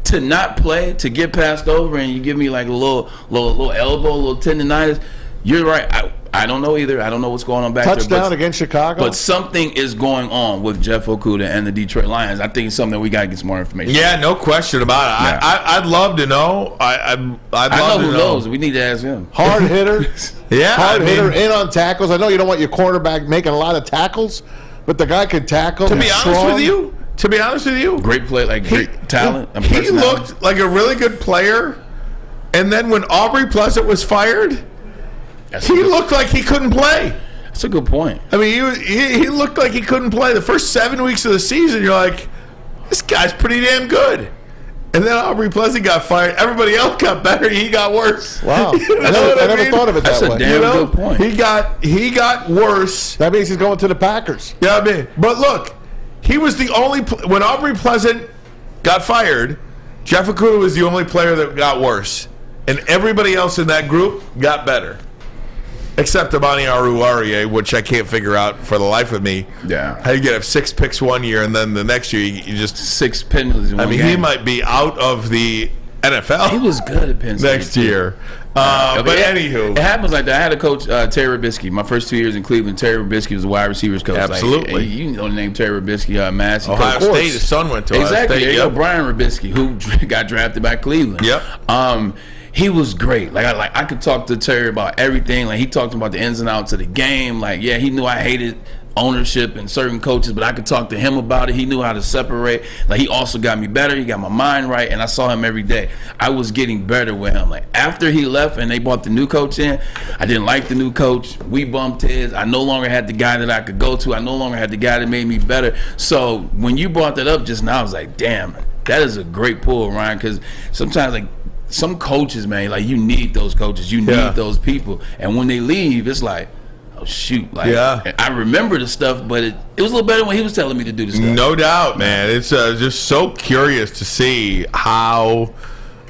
to not play, to get passed over, and you give me like a little elbow, a little tendonitis, you're right. I don't know either. I don't know what's going on back there. Touchdown against Chicago. But something is going on with Jeff Okudah and the Detroit Lions. I think it's something that we got to get some more information. Yeah, no question about it. Yeah. I'd love to know. I'd love know to who know. knows. We need to ask him. Hard hitter. Hitter in on tackles. I know you don't want your quarterback making a lot of tackles, but the guy can tackle. To be honest with you, To be honest with you, great play, like great talent. He looked like a really good player, and then when Aubrey Pleasant was fired, he looked like he couldn't play. That's a good point. I mean, he looked like he couldn't play. The first 7 weeks of the season, you're like, this guy's pretty damn good. And then Aubrey Pleasant got fired. Everybody else got better. He got worse. Wow. You know I never thought of it that way. That's a damn good point. He got worse. That means he's going to the Packers. Yeah, I mean, but look, he was the only when Aubrey Pleasant got fired, Jeff Okudah was the only player that got worse, and everybody else in that group got better, except Amon-Ra, which I can't figure out for the life of me. Yeah, how you get 6 picks one year and then the next year you just 6 penalties in one game. He might be out of the NFL. He was good at Penn State next year. But anywho, it happens like that. I had a coach, Terry Robisky. My first 2 years in Cleveland, Terry Robisky was the wide receivers coach. Absolutely. Like, you know the name Terry Robisky, Massey. Ohio State. His son went to Ohio State. Exactly. There you go, Brian Robisky, who got drafted by Cleveland. Yep. He was great. I could talk to Terry about everything. Like, he talked about the ins and outs of the game. Like, yeah, he knew I hated ownership and certain coaches, but I could talk to him about it. He knew how to separate. Like, he also got me better. He got my mind right, and I saw him every day. I was getting better with him. Like, after he left and they brought the new coach in, I didn't like the new coach. We bumped heads. I no longer had the guy that I could go to. I no longer had the guy that made me better. So when you brought that up just now, I was like, damn, that is a great pull, Ryan, because sometimes, like, some coaches, man, like, you need those coaches. You need those people. And when they leave, it's like, oh, shoot. Like, I remember the stuff, but it was a little better when he was telling me to do the stuff. No doubt, man. It's just so curious to see how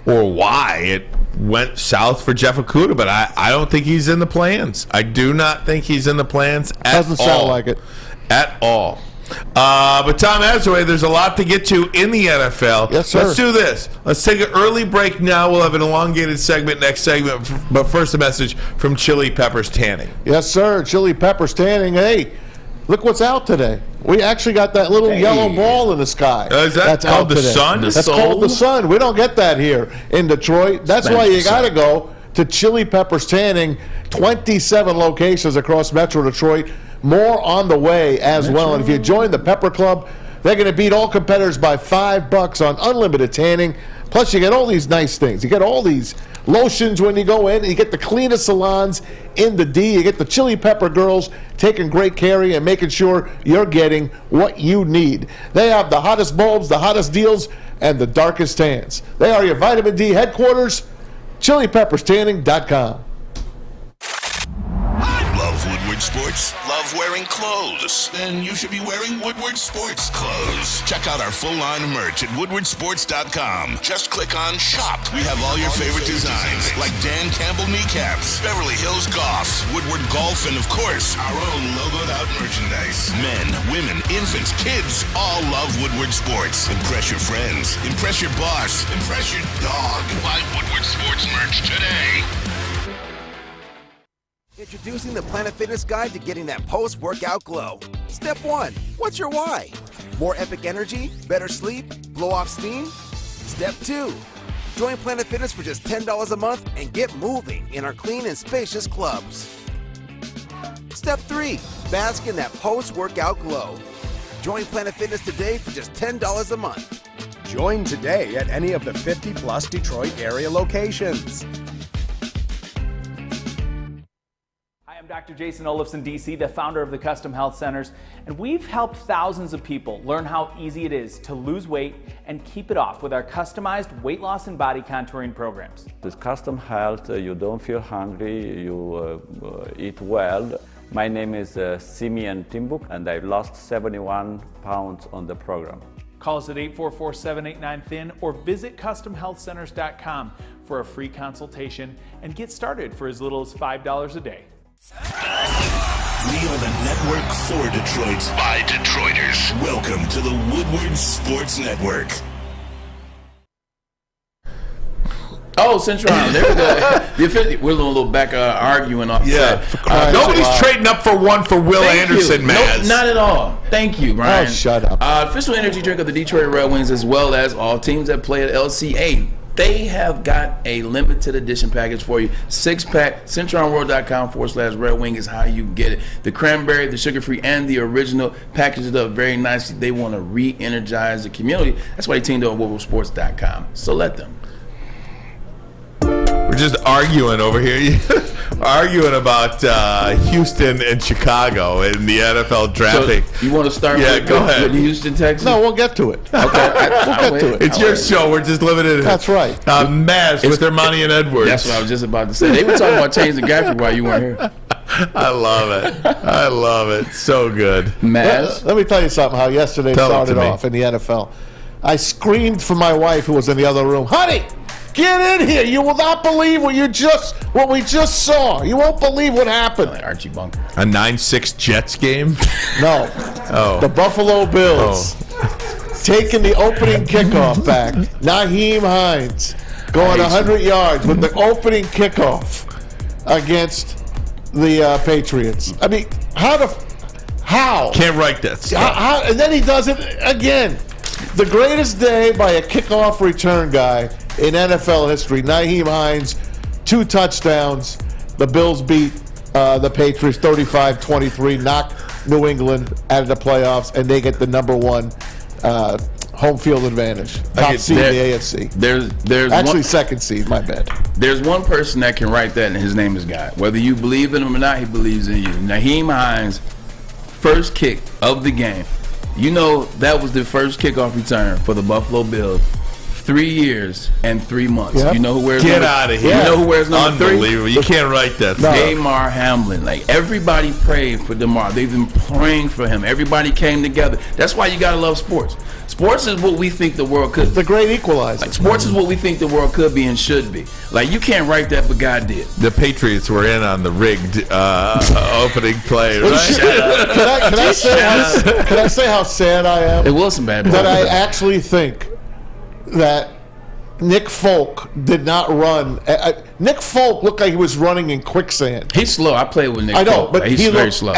or why it went south for Jeff Okudah, but I don't think he's in the plans. I do not think he's in the plans at all. Doesn't sound like it. At all. But Tom Mazawey, there's a lot to get to in the NFL. Yes, sir. Let's do this. Let's take an early break now. We'll have an elongated segment next segment. But first, a message from Chili Peppers Tanning. Yes, sir. Chili Peppers Tanning. Hey, look what's out today. We actually got that little yellow ball in the sky. Is that That's called out the today. sun? That's called the sun. We don't get that here in Detroit. That's why you got to go to Chili Peppers Tanning. 27 locations across Metro Detroit. More on the way as well. And if you join the Pepper Club, they're going to beat all competitors by $5 on unlimited tanning. Plus, you get all these nice things. You get all these lotions when you go in. You get the cleanest salons in the D. You get the Chili Pepper girls taking great care of you and making sure you're getting what you need. They have the hottest bulbs, the hottest deals, and the darkest tans. They are your vitamin D headquarters. ChiliPeppersTanning.com. Love Woodward Sports? Love wearing clothes? Then you should be wearing Woodward Sports clothes. Check out our full line of merch at woodwardsports.com. Just click on Shop. We have all your favorite designs, like Dan Campbell kneecaps, Beverly Hills Goff, Woodward Golf, and of course, our own logoed out merchandise. Men, women, infants, kids all love Woodward Sports. Impress your friends. Impress your boss. Impress your dog. Buy Woodward Sports merch today. Introducing the Planet Fitness Guide to getting that post-workout glow. Step 1. What's your why? More epic energy? Better sleep? Blow off steam? Step 2. Join Planet Fitness for just $10 a month and get moving in our clean and spacious clubs. Step 3. Bask in that post-workout glow. Join Planet Fitness today for just $10 a month. Join today at any of the 50-plus Detroit area locations. I'm Dr. Jason Olafson, DC, the founder of the Custom Health Centers, and we've helped thousands of people learn how easy it is to lose weight and keep it off with our customized weight loss and body contouring programs. With Custom Health, you don't feel hungry, you eat well. My name is Simeon Timbuk, and I've lost 71 pounds on the program. Call us at 844-789-THIN or visit CustomHealthCenters.com for a free consultation and get started for as little as $5 a day. We are the network for Detroit by Detroiters. Welcome to the Woodward Sports Network. Oh, Central Island. There we go. We're a little back arguing off. Yeah. Nobody's trading up for one for Will Anderson, Maz. Nope, not at all. Thank you, Brian. Oh, shut up. Official energy drink of the Detroit Red Wings, as well as all teams that play at LCA. They have got a limited edition package for you. 6-pack. CentronWorld.com/Red Wing is how you get it. The cranberry, the sugar-free, and the original packaged up very nicely. They want to re-energize the community. That's why they teamed up with WoodwardSports.com. So let them. We're just arguing over here. Arguing about Houston and Chicago in the NFL drafting. So you want to start with Houston, Texas? No, we'll get to it. Okay. We'll get to it. It's your show. We're just limited. That's right. Maz with Ermanni and Edwards. That's what I was just about to say. They were talking about changing the graphic while you weren't here. I love it. I love it. So good. Maz? Let me tell you something, how yesterday started off in the NFL. I screamed for my wife, who was in the other room, honey, get in here. You will not believe what we just saw. You won't believe what happened. Like Archie Bunker. A 9-6 Jets game? No. Oh. The Buffalo Bills taking the opening kickoff back. Nyheim Hines going 100 yards with the opening kickoff against the Patriots. I mean, how? Can't write that. How? And then he does it again. The greatest day by a kickoff return guy in NFL history. Nyheim Hines, 2 touchdowns. The Bills beat the Patriots 35-23, knock New England out of the playoffs, and they get the number 1 home field advantage. Top seed in the AFC. There's actually second seed, my bad. There's one person that can write that, and his name is God. Whether you believe in him or not, he believes in you. Nyheim Hines, first kick of the game. You know that was the first kickoff return for the Buffalo Bills. 3 years and 3 months. Yep. You know who wears Get out of here. You know who wears number 3? Unbelievable. You can't write that. Damar Hamlin. Like, everybody prayed for Damar. They've been praying for him. Everybody came together. That's why you gotta love sports. Sports is what we think the world could be. The great equalizer. Like, sports is what we think the world could be and should be. Like, you can't write that, but God did. The Patriots were in on the rigged opening play, right? Can I say how sad I am? It was some bad. That I actually think that Nick Folk did not run. Nick Folk looked like he was running in quicksand. He's slow. I played with Nick Folk. I know, but he's he very looked slow.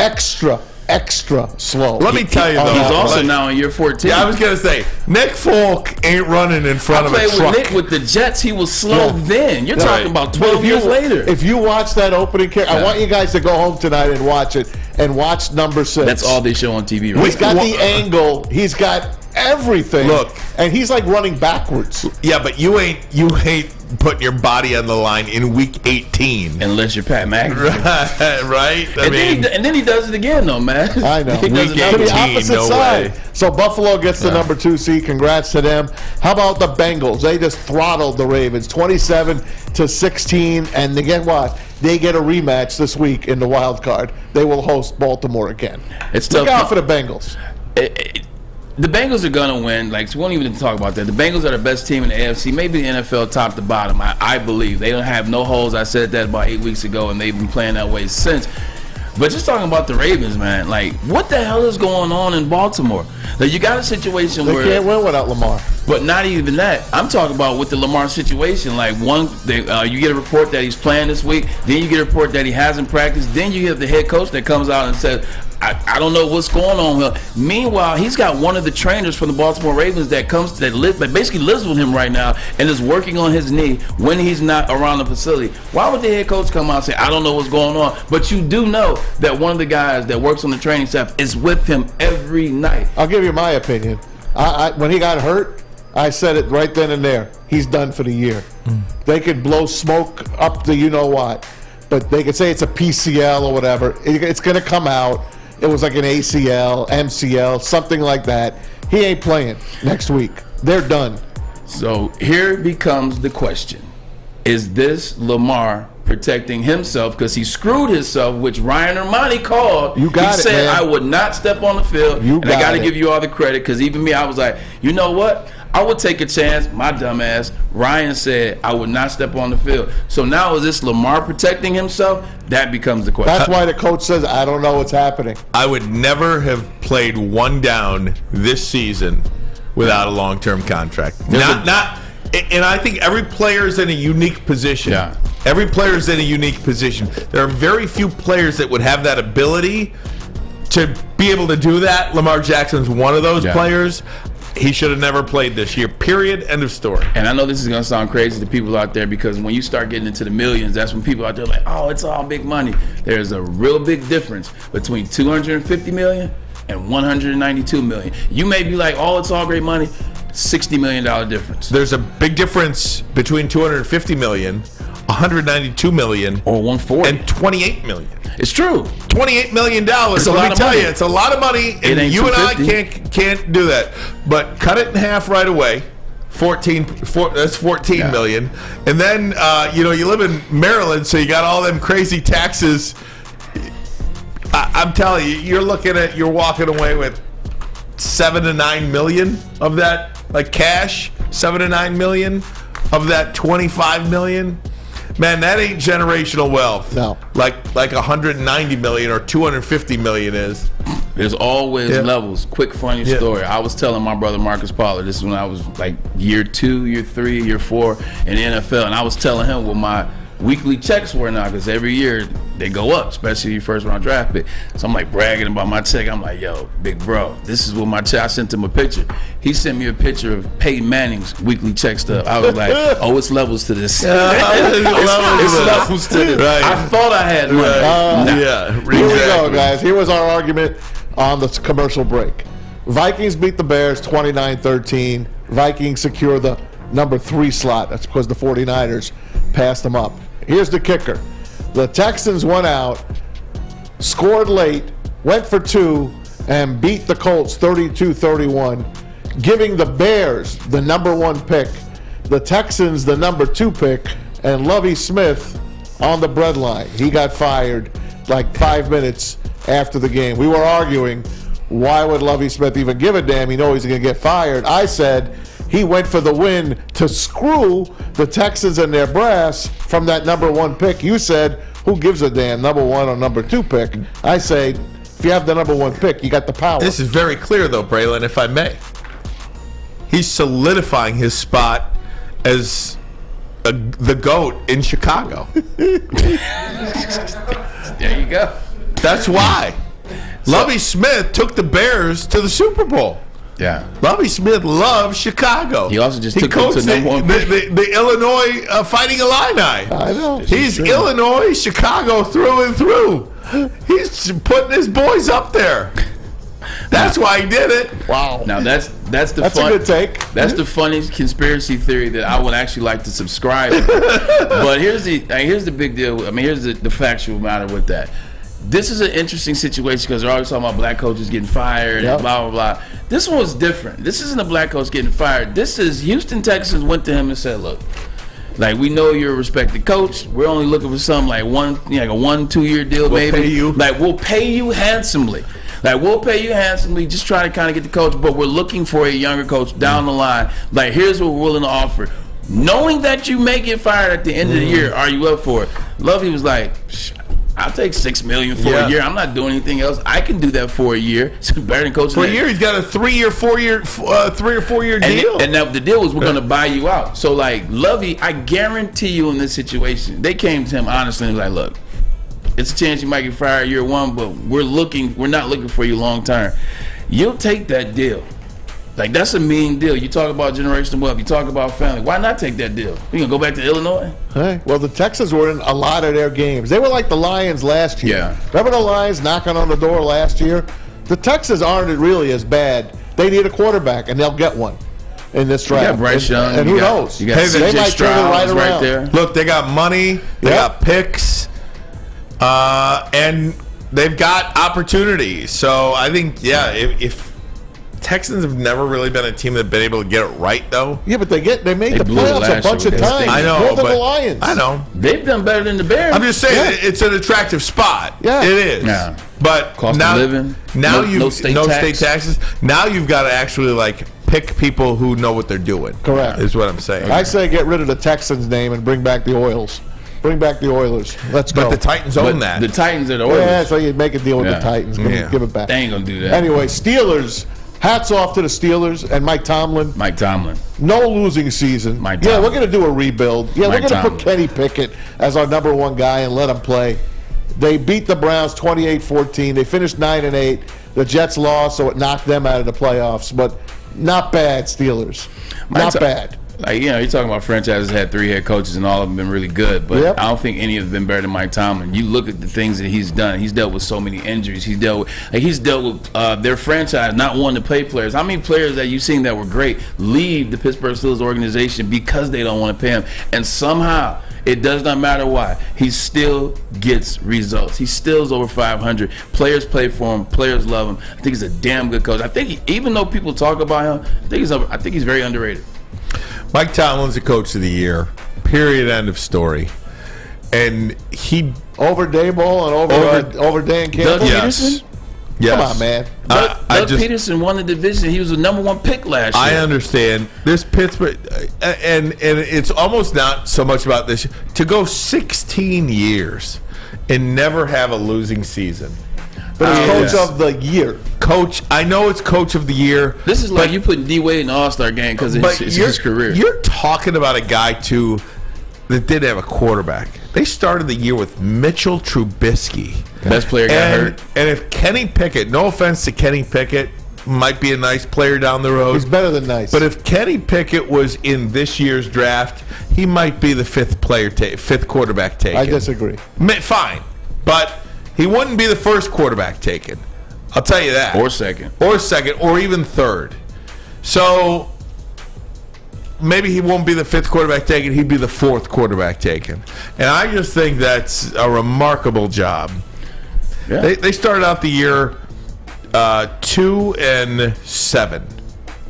Extra slow. Let me tell you, though. He's also now in year 14. Yeah, I was going to say, Nick Folk ain't running in front of a truck. I played with Nick with the Jets. He was slow then. You're talking about 12 years later. If you watch that opening kick, I want you guys to go home tonight and watch it, and watch number 6. That's all they show on TV, right? He's got the angle. He's got everything. Look, and he's like running backwards. Yeah, but you ain't putting your body on the line in week 18 unless you're Pat McAfee, right? And then he does it again, though, man. I know. He does week 18, the opposite side. Way. So Buffalo gets the number 2 seed. Congrats to them. How about the Bengals? They just throttled the Ravens, 27-16, and again, what? They get a rematch this week in the wild card. They will host Baltimore again. It's Look tough out for the Bengals. The Bengals are going to win. Like, so we won't even talk about that. The Bengals are the best team in the AFC, maybe the NFL top to bottom. I believe. They don't have no holes. I said that about 8 weeks ago, and they've been playing that way since. But just talking about the Ravens, man, like, what the hell is going on in Baltimore? Like, you got a situation where they can't win without Lamar. But not even that. I'm talking about with the Lamar situation. Like, you get a report that he's playing this week, then you get a report that he hasn't practiced, then you get the head coach that comes out and says, I don't know what's going on with him. Meanwhile, he's got one of the trainers from the Baltimore Ravens that basically lives with him right now and is working on his knee when he's not around the facility. Why would the head coach come out and say, I don't know what's going on? But you do know that one of the guys that works on the training staff is with him every night. I'll give you my opinion. When he got hurt, I said it right then and there. He's done for the year. They could blow smoke up the you-know-what, but they could say it's a PCL or whatever. It's going to come out. It was like an ACL, MCL, something like that. He ain't playing next week. They're done. So here becomes the question. Is this Lamar protecting himself because he screwed himself, which Ryan Ermanni called? You got he it, said, man. I would not step on the field. I got to give you all the credit because even me, I was like, you know what? I would take a chance. My dumb ass. Ryan said I would not step on the field. So now is this Lamar protecting himself? That becomes the question. That's why the coach says, I don't know what's happening. I would never have played one down this season without a long-term contract. And I think every player is in a unique position. Yeah. Every player is in a unique position. There are very few players that would have that ability to be able to do that. Lamar Jackson's one of those players. He should have never played this year. Period. End of story. And I know this is going to sound crazy to people out there because when you start getting into the millions, that's when people out there are like, oh, it's all big money. There's a real big difference between $250 million and $192 million. You may be like, oh, it's all great money. $60 million difference. There's a big difference between $250 million, $192 million, or $140 and $28 million. It's true. $28 million. It's a Let lot me of tell money. you, it's a lot of money, It and ain't you and I 250. can't do that. But cut it in half right away. That's 14 million. And then you live in Maryland, so you got all them crazy taxes. I'm telling you, you're walking away with 7 to 9 million of that, like cash. 7 to 9 million of that 25 million. Man, that ain't generational wealth. No. Like 190 million or 250 million is. There's always levels. Quick funny story. I was telling my brother Marcus Pollard, this is when I was like year 2, year 3, year 4 in the NFL, and I was telling him what my weekly checks were now, because every year they go up, especially your first round draft pick. So I'm like bragging about my check. I'm like, yo, big bro, this is what my check. I sent him a picture. He sent me a picture of Peyton Manning's weekly check stuff. I was like, oh, it's levels to this. It's levels to this. Right. I thought I had money. Yeah. Here we go, guys. Here was our argument on the commercial break. Vikings beat the Bears 29-13. Vikings secure the number 3 slot. That's because the 49ers passed them up. Here's the kicker. The Texans went out, scored late, went for 2, and beat the Colts 32-31, giving the Bears the number 1 pick, the Texans the number 2 pick, and Lovie Smith on the breadline. He got fired like 5 minutes after the game. We were arguing, why would Lovie Smith even give a damn? He knows he's going to get fired. I said he went for the win to screw the Texans and their brass from that number 1 pick. You said, who gives a damn, number 1 or number 2 pick? I say, if you have the number 1 pick, you got the power. This is very clear, though, Braylon, if I may. He's solidifying his spot as the GOAT in Chicago. There you go. That's why. Lovie Smith took the Bears to the Super Bowl. Yeah. Lovie Smith loves Chicago. He also just took them to number 1 pick. the Illinois Fighting Illini. I know. He's Illinois, Chicago through and through. He's putting his boys up there. That's why he did it. Wow. Now that's a good take. That's the funniest conspiracy theory that I would actually like to subscribe to. But here's the big deal. I mean, here's the factual matter with that. This is an interesting situation because they're always talking about black coaches getting fired and blah, blah, blah. This one was different. This isn't a black coach getting fired. This is Houston Texans went to him and said, look, like, we know you're a respected coach. We're only looking for something like a 1-2 year deal, maybe. Pay you. Like, we'll pay you handsomely. Just try to kind of get the coach, but we're looking for a younger coach down the line. Like, here's what we're willing to offer. Knowing that you may get fired at the end of the year, are you up for it? Lovey was like, I'll take $6 million for a year. I'm not doing anything else. I can do that for a year. It's better than coaching. For a year, he's got a 3 or 4 year deal. And now the deal was we're going to buy you out. So, like, Lovey, I guarantee you in this situation, they came to him honestly and was like, look, it's a chance you might get fired year 1, but we're not looking for you long term. You'll take that deal. Like, that's a mean deal. You talk about generational wealth. You talk about family. Why not take that deal? You gonna go back to Illinois? Hey, well, the Texans were in a lot of their games. They were like the Lions last year. Yeah. Remember the Lions knocking on the door last year? The Texans aren't really as bad. They need a quarterback, and they'll get one in this draft. You got Bryce Young. And who knows? You got they might turn it right around. there. Look, they got money. They got picks. And they've got opportunities. So I think, if Texans have never really been a team that's been able to get it right, though. Yeah, but they made the playoffs a bunch of times. I know, more than but the Lions. I know. They've done better than the Bears. I'm just saying it's an attractive spot. Yeah, it is. Yeah. But cost now, of living. Now no state taxes. Now you've got to actually pick people who know what they're doing. Correct. Is what I'm saying. I say get rid of the Texans name and bring back the Oils. Bring back the Oilers. Let's go. But the Titans own that. The Titans are the Oilers. Yeah, so you make a deal with the Titans. Give it back. They ain't gonna do that. Anyway, Steelers. Hats off to the Steelers and Mike Tomlin. No losing season. We're going to do a rebuild. Yeah, we're going to put Kenny Pickett as our number 1 guy and let him play. They beat the Browns 28-14. They finished 9-8. The Jets lost, so it knocked them out of the playoffs. But not bad Steelers. Not bad. Like, you're talking about franchises that had 3 head coaches and all of them been really good, but I don't think any of them been better than Mike Tomlin. You look at the things that he's done. He's dealt with so many injuries. He's dealt with their franchise not wanting to pay players. How many players that you've seen that were great leave the Pittsburgh Steelers organization because they don't want to pay him? And somehow, it does not matter why, he still gets results. He still is over 500. Players play for him. Players love him. I think he's a damn good coach. I think even though people talk about him, I think he's very underrated. Mike Tomlin's the coach of the year. Period. End of story. And he over Daboll and over Dan Campbell. Yes. Yes. Come on, man. Doug Peterson won the division. He was the number 1 pick last year. I understand this Pittsburgh, and it's almost not so much about this. To go 16 years and never have a losing season. But it's coach of the year. Coach, I know it's coach of the year. This is like you put D Wade in the All-Star game because it's his career. You're talking about a guy, too, that did have a quarterback. They started the year with Mitchell Trubisky. Best player got hurt. And if Kenny Pickett, no offense to Kenny Pickett, might be a nice player down the road. He's better than nice. But if Kenny Pickett was in this year's draft, he might be the 5th quarterback taken. I disagree. Fine. But he wouldn't be the first quarterback taken. I'll tell you that. Or second. Or even third. So maybe he won't be the 5th quarterback taken. He'd be the 4th quarterback taken. And I just think that's a remarkable job. Yeah. They started out the year 2-7.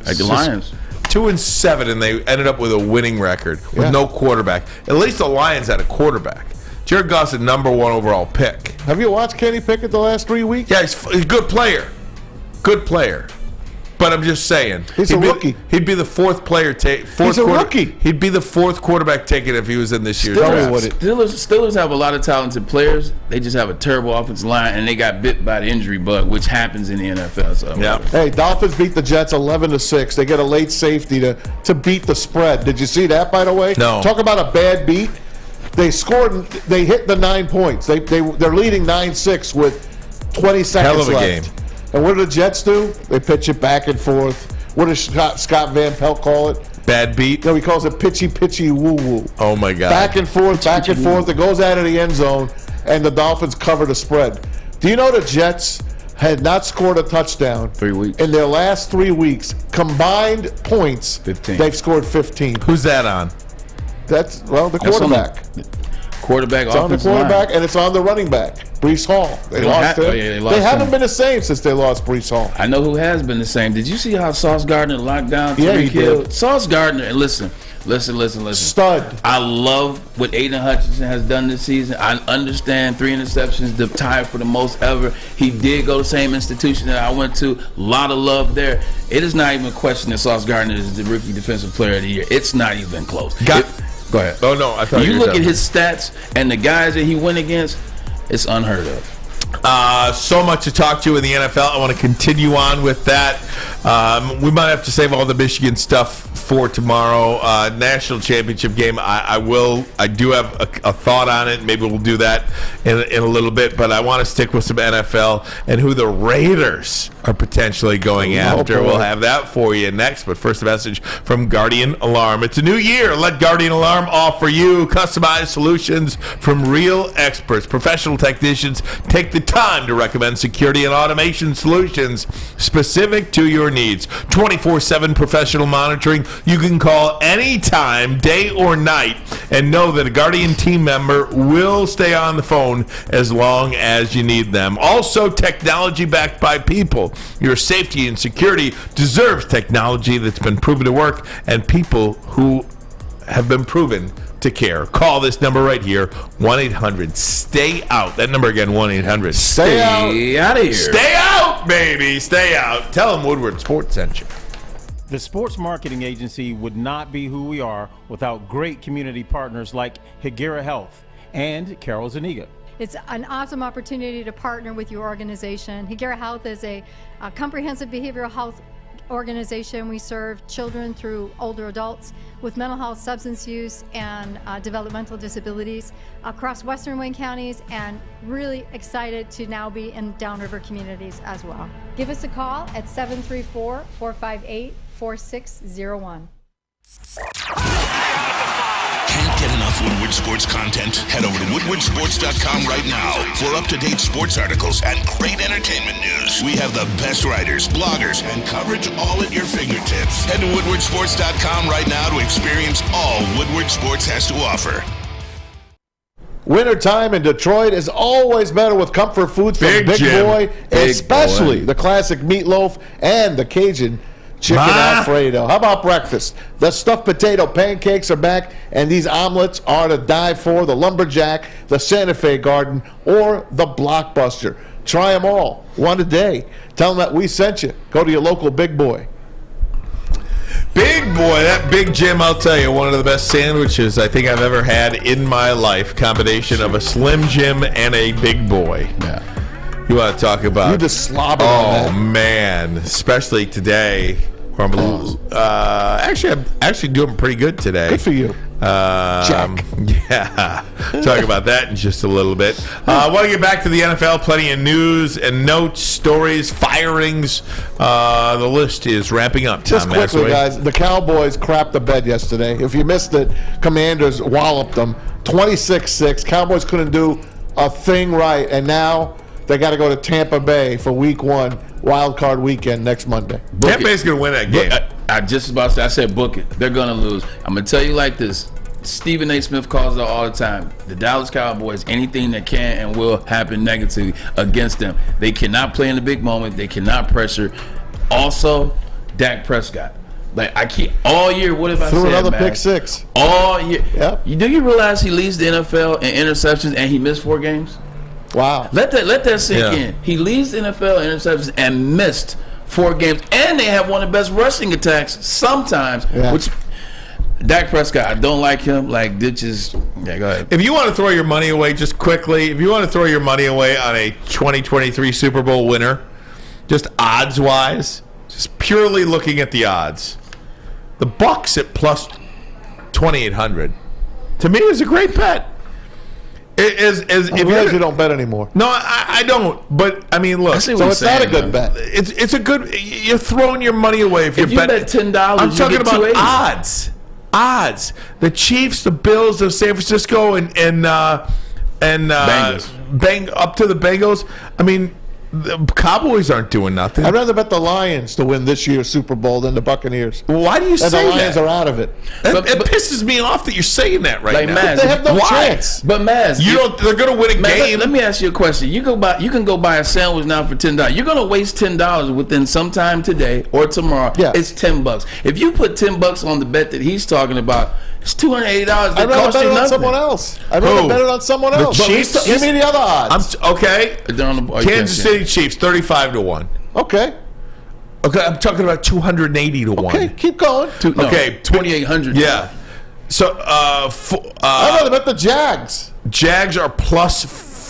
Like the Lions. 2-7, and they ended up with a winning record with no quarterback. At least the Lions had a quarterback. Jared Goff's a number 1 overall pick. Have you watched Kenny Pickett the last 3 weeks? Yeah, he's a good player. Good player. But I'm just saying. He's a rookie. He'd be the 4th player He's a rookie. He'd be the 4th quarterback taken if he was in this year's draft. Steelers have a lot of talented players. They just have a terrible offensive line, and they got bit by the injury bug, which happens in the NFL. So Hey, Dolphins beat the Jets 11-6. They get a late safety to beat the spread. Did you see that, by the way? No. Talk about a bad beat. They scored. They hit the 9 points. They're leading 9-6 with 20 seconds Hell of a left. game. And what do the Jets do? They pitch it back and forth. What does Scott Van Pelt call it? Bad beat? No, he calls it pitchy woo-woo. Oh, my God. Back and forth. It goes out of the end zone, and the Dolphins cover the spread. Do you know the Jets had not scored a touchdown 3 weeks in their last 3 weeks? Combined points, 15. They've scored 15. Who's that on? That's, the quarterback. Quarterback, it's on the quarterback, and it's on the running back, Breece Hall. They lost him. They haven't been the same since they lost Breece Hall. I know who has been the same. Did you see how Sauce Gardner locked down Tyreek Hill? did. Sauce Gardner, and listen. Stud. I love what Aiden Hutchinson has done this season. I understand 3 interceptions, the tie for the most ever. He did go to the same institution that I went to. A lot of love there. It is not even a question that Sauce Gardner is the rookie defensive player of the year. It's not even close. Go ahead. Oh, no. I thought you look at his stats and the guys that he went against, it's unheard of. So much to talk to in the NFL. I want to continue on with that. We might have to save all the Michigan stuff for tomorrow. National championship game. I do have a thought on it. Maybe we'll do that in a little bit. But I want to stick with some NFL and who the Raiders are potentially going after. We'll have that for you next. But first, a message from Guardian Alarm. It's a new year. Let Guardian Alarm offer you customized solutions from real experts. Professional technicians take the time to recommend security and automation solutions specific to your needs. 24/7 professional monitoring. You can call anytime, day or night, and know that a Guardian team member will stay on the phone as long as you need them. Also, technology backed by people. Your safety and security deserves technology that's been proven to work and people who have been proven to care. Call this number right here, 1-800-STAY-OUT. That number again, 1-800. Stay out. Out of here. Stay out, baby. Stay out. Tell them Woodward Sports sent you. The sports marketing agency would not be who we are without great community partners like Higuera Health and Carol Zuniga. It's an awesome opportunity to partner with your organization. Higuera Health is a comprehensive behavioral health organization. We serve children through older adults with mental health, substance use, and developmental disabilities across Western Wayne counties, and really excited to now be in downriver communities as well. Give us a call at 734-458-4600 888-4601. Can't get enough Woodward Sports content? Head over to woodwardsports.com right now for up-to-date sports articles and great entertainment news. We have the best writers, bloggers, and coverage all at your fingertips. Head to woodwardsports.com right now to experience all Woodward Sports has to offer. Wintertime in Detroit is always better with comfort foods from Big Boy, especially the classic meatloaf and the Cajun chicken Alfredo. How about breakfast? The stuffed potato pancakes are back, and these omelets are to die for. The Lumberjack, the Santa Fe Garden, or the Blockbuster. Try them all, one a day. Tell them that we sent you. Go to your local Big Boy. Big Boy, that Big Jim, I'll tell you, one of the best sandwiches I think I've ever had in my life. Combination of a Slim Jim and a Big Boy. Yeah. You want to talk about? You just slobber on that. Oh man, especially today, where I'm a little. I'm actually doing pretty good today. Good for you. Jack. Yeah. Talk about that in just a little bit. I want to get back to the NFL. Plenty of news and notes, stories, firings. The list is ramping up. Just Tom quickly, Mazawey. guys, the Cowboys crapped the bed yesterday. If you missed it, Commanders walloped them 26-6. Cowboys couldn't do a thing right, and now they got to go to Tampa Bay for Week 1, Wild Card Weekend next Monday. Tampa Bay's going to win that game. I just about to say, I said book it. They're going to lose. I'm going to tell you like this. Stephen A. Smith calls it all the time. The Dallas Cowboys, anything that can and will happen negatively against them. They cannot play in the big moment. They cannot pressure. Also, Dak Prescott. Like, I keep all year. What have I said? Threw another man? pick six. All year. Yep. Do you realize he leads the NFL in interceptions and he missed 4 games? Wow. Let that sink in. He leads the NFL in interceptions and missed 4 games, and they have one of the best rushing attacks sometimes. Yeah. Which Dak Prescott, I don't like him. Like, ditches. Yeah, go ahead. If you want to throw your money away, just quickly, if you want to throw your money away on a 2023 Super Bowl winner, just odds-wise, just purely looking at the odds, the Bucks at plus 2,800, to me, is a great bet. I realize you don't bet anymore. No, I don't. But I mean, look. So it's not a good bet. It's a good. You're throwing your money away if you bet $10. I'm talking about $2.80. odds. The Chiefs, the Bills, the San Francisco, and Bengals. Bang up to the Bengals. I mean, the Cowboys aren't doing nothing. I'd rather bet the Lions to win this year's Super Bowl than the Buccaneers. Why do you say that? The Lions are out of it. It pisses me off that you're saying that right now. Maz, they have no chance. But Maz, they're going to win a game. Let me ask you a question. You can go buy a sandwich now for $10. You're going to waste $10 within some time today or tomorrow. Yeah. It's $10. If you put $10 on the bet that he's talking about, it's $280. I'd rather bet it on someone else. I'd rather bet it on someone else. The Chiefs? Give me the other odds. Okay. Kansas City Chiefs, 35-1. Okay. Okay, I'm talking about 280 to 1. Okay, keep going. Okay, 2,800. Yeah. So, I'd rather bet the Jags. Jags are plus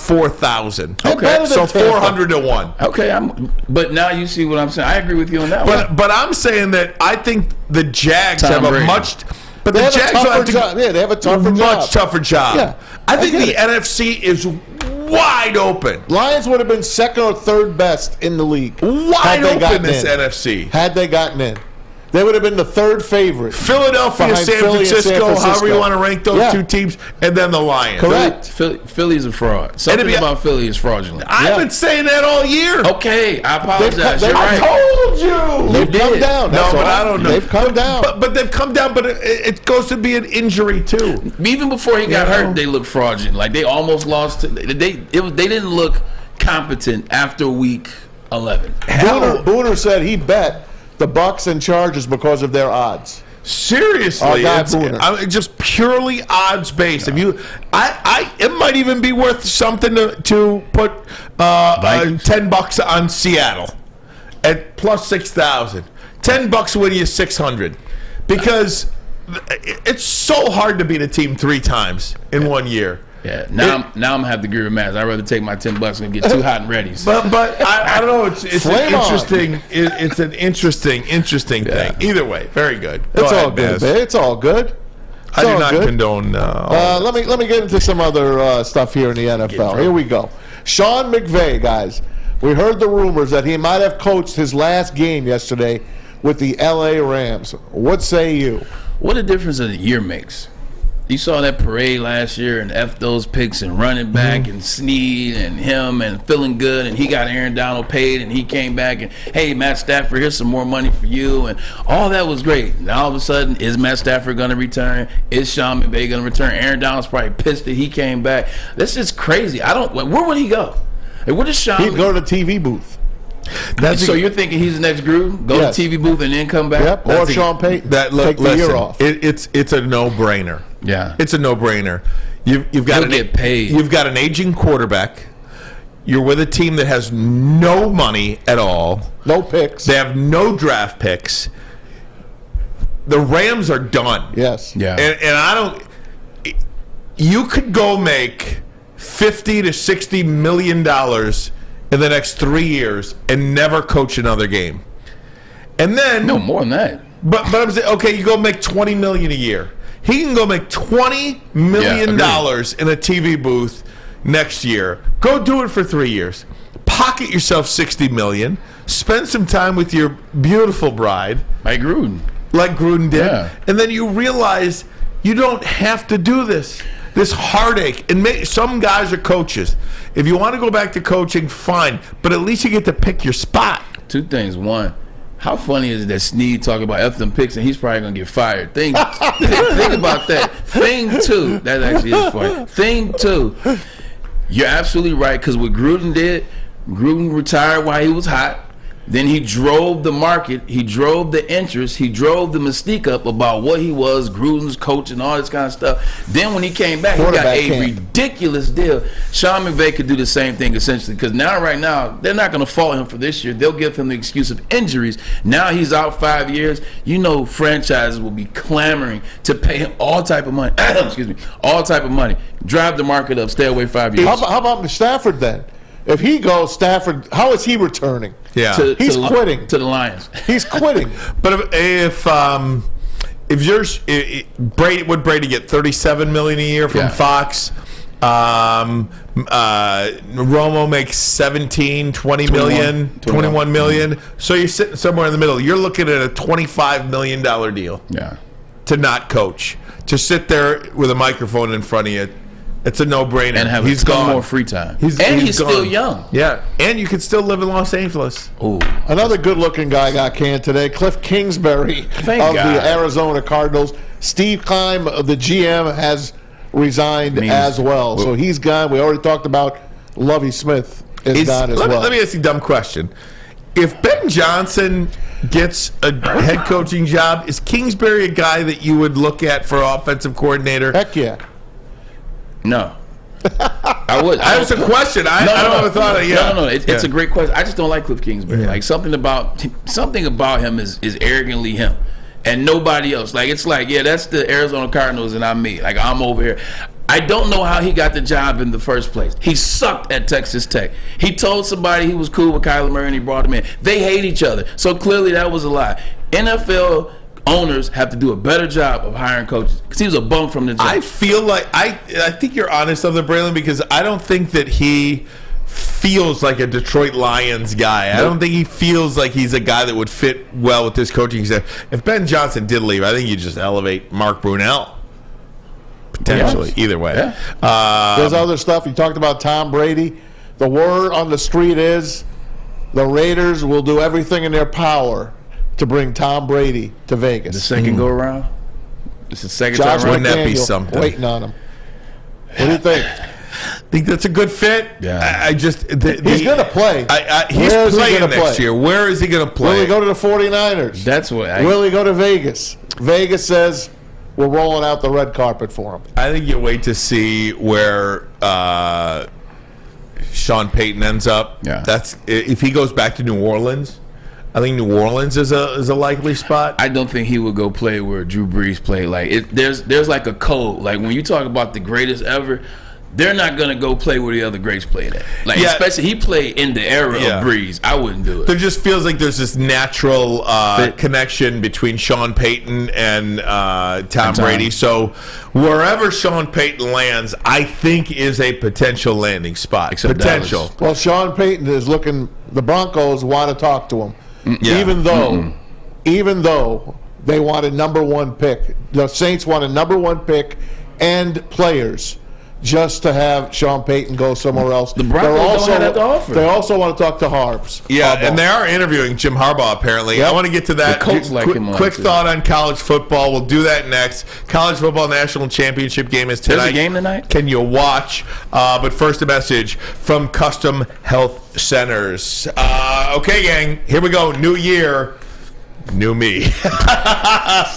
4,000. Okay, so 400 to 1. Okay, but now you see what I'm saying. I agree with you on that one. But I'm saying that I think the Jags have a much. But they the have Jags a tougher have to, job. Yeah, they have a tougher job. Much tougher job. Yeah, I think the it. NFC is wide open. Lions would have been second or third best in the league. Wide open this NFC. Had they gotten in. They would have been the third favorite. Philadelphia, San Francisco, however you want to rank those two teams, and then the Lions. Correct. Philly's a fraud. Something about Philly is fraudulent. I've been saying that all year. Okay, I apologize. You're I right. told you. They've come down. No, but I don't know. They've come down. But they've come down, but it goes to be an injury, too. Even before he got hurt, they looked fraudulent. Like, they almost lost. They didn't look competent after week 11. Booner said he bet the Bucks and Chargers because of their odds. Seriously, it's just purely odds based. If you, it might even be worth something to put $10 on Seattle at plus 6,000. $10 win you 600 because it's so hard to beat a team 3 times in 1 year. Yeah, now I'm gonna have to agree with Matt. I'd rather take my $10 and get too hot and ready. But I don't know. It's an interesting. It's an interesting thing. Either way, very good. It's all good. It's all good. I do not condone. Let me get into some other stuff here in the NFL. Here we go. Sean McVay, guys. We heard the rumors that he might have coached his last game yesterday with the L.A. Rams. What say you? What a difference a year makes. You saw that parade last year and F those picks and running back and Snead and him and feeling good, and he got Aaron Donald paid and he came back and, hey, Matt Stafford, here's some more money for you, and all that was great. Now all of a sudden, is Matt Stafford going to return? Is Sean McVay going to return? Aaron Donald's probably pissed that he came back. This is crazy. Where would he go? Where does Sean? He'd go to the TV booth. So you're thinking he's the next Gruden? Go to TV booth and then come back? Yep, or Sean Payton. Take the year off. It's a no-brainer. Yeah, it's a no-brainer. You've got get paid. You've got an aging quarterback. You're with a team that has no money at all. No picks. They have no draft picks. The Rams are done. Yes. Yeah. And I don't. You could go make $50 to $60 million in the next 3 years and never coach another game. And then no more than that. But I'm saying, okay, you go make $20 million a year. He can go make $20 million in a TV booth next year. Go do it for 3 years. Pocket yourself $60 million. Spend some time with your beautiful bride, like Gruden did, and then you realize you don't have to do this heartache. And some guys are coaches. If you want to go back to coaching, fine, but at least you get to pick your spot. Two things. One, how funny is it that Snead talking about F them picks and he's probably going to get fired? Think about that. Thing two, that actually is funny. Thing two, you're absolutely right, because what Gruden did, Gruden retired while he was hot. Then he drove the market, he drove the interest, he drove the mystique up about what he was, Gruden's coach and all this kind of stuff. Then when he came back, he got a ridiculous deal. Sean McVay could do the same thing essentially, because right now, they're not going to fault him for this year. They'll give him the excuse of injuries. Now he's out 5 years. You know franchises will be clamoring to pay him all type of money. Excuse me, all type of money. Drive the market up, stay away 5 years. How about Stafford then? If he goes, Stafford, how is he returning? Yeah, he's quitting to the Lions. He's quitting. But if Brady, would Brady get $37 million a year from Fox? Romo makes 17, 20 million, 21 million. So you're sitting somewhere in the middle. You're looking at a $25 million deal. Yeah, to not coach, to sit there with a microphone in front of you. It's a no-brainer. And have a ton more free time. He's still young. Yeah, and you can still live in Los Angeles. Ooh. Another good-looking guy got canned today, Cliff Kingsbury of the Arizona Cardinals. Steve Keim, the GM, has resigned as well. So he's gone. We already talked about Lovie Smith is gone as well. Let me ask you a dumb question. If Ben Johnson gets a head coaching job, is Kingsbury a guy that you would look at for offensive coordinator? Heck yeah. No. I would. That was a question. I don't have thought of it. No. It's a great question. I just don't like Cliff Kingsbury. Like something about him is arrogantly him, and nobody else. Like it's like, yeah, that's the Arizona Cardinals, and I'm me. Like I'm over here. I don't know how he got the job in the first place. He sucked at Texas Tech. He told somebody he was cool with Kyler Murray, and he brought him in. They hate each other, so clearly that was a lie. NFL owners have to do a better job of hiring coaches, because he was a bum from the jump. I feel like I think you're honest on the Braylon, because I don't think that he feels like a Detroit Lions guy. I don't think he feels like he's a guy that would fit well with this coaching staff. If Ben Johnson did leave, I think you just elevate Mark Brunell. Potentially, either way. Yeah. There's other stuff. You talked about Tom Brady. The word on the street is the Raiders will do everything in their power to bring Tom Brady to Vegas. The second go around? It's the second time around? Wouldn't that be something? Waiting on him. What do you think? I think that's a good fit. Yeah. I just... he's going to play. He's playing next year. Where is he going to play? Will he go to the 49ers? That's what Will he go to Vegas? Vegas says we're rolling out the red carpet for him. I think you wait to see where Sean Payton ends up. Yeah. That's if he goes back to New Orleans. I think New Orleans is a likely spot. I don't think he would go play where Drew Brees played. Like there's like a code. Like when you talk about the greatest ever, they're not gonna go play where the other greats played at. Like especially he played in the era of Brees. I wouldn't do it. There just feels like there's this natural connection between Sean Payton and Tom Brady. So wherever Sean Payton lands, I think is a potential landing spot. Potential. Dallas. Well, Sean Payton is looking. The Broncos want to talk to him. Even though even though they wanted number 1 pick. The Saints wanted number 1 pick and players just to have Sean Payton go somewhere else. The Broncos don't have that to offer. They also want to talk to Harbaugh. Yeah, and they are interviewing Jim Harbaugh, apparently. Yep. I want to get to that. The Colts like him a lot, Quick too. thought on college football. We'll do that next. College football national championship game is tonight. There's a game tonight? Can you watch? But first, a message from Custom Health Centers. Okay, gang, here we go. New year, new me.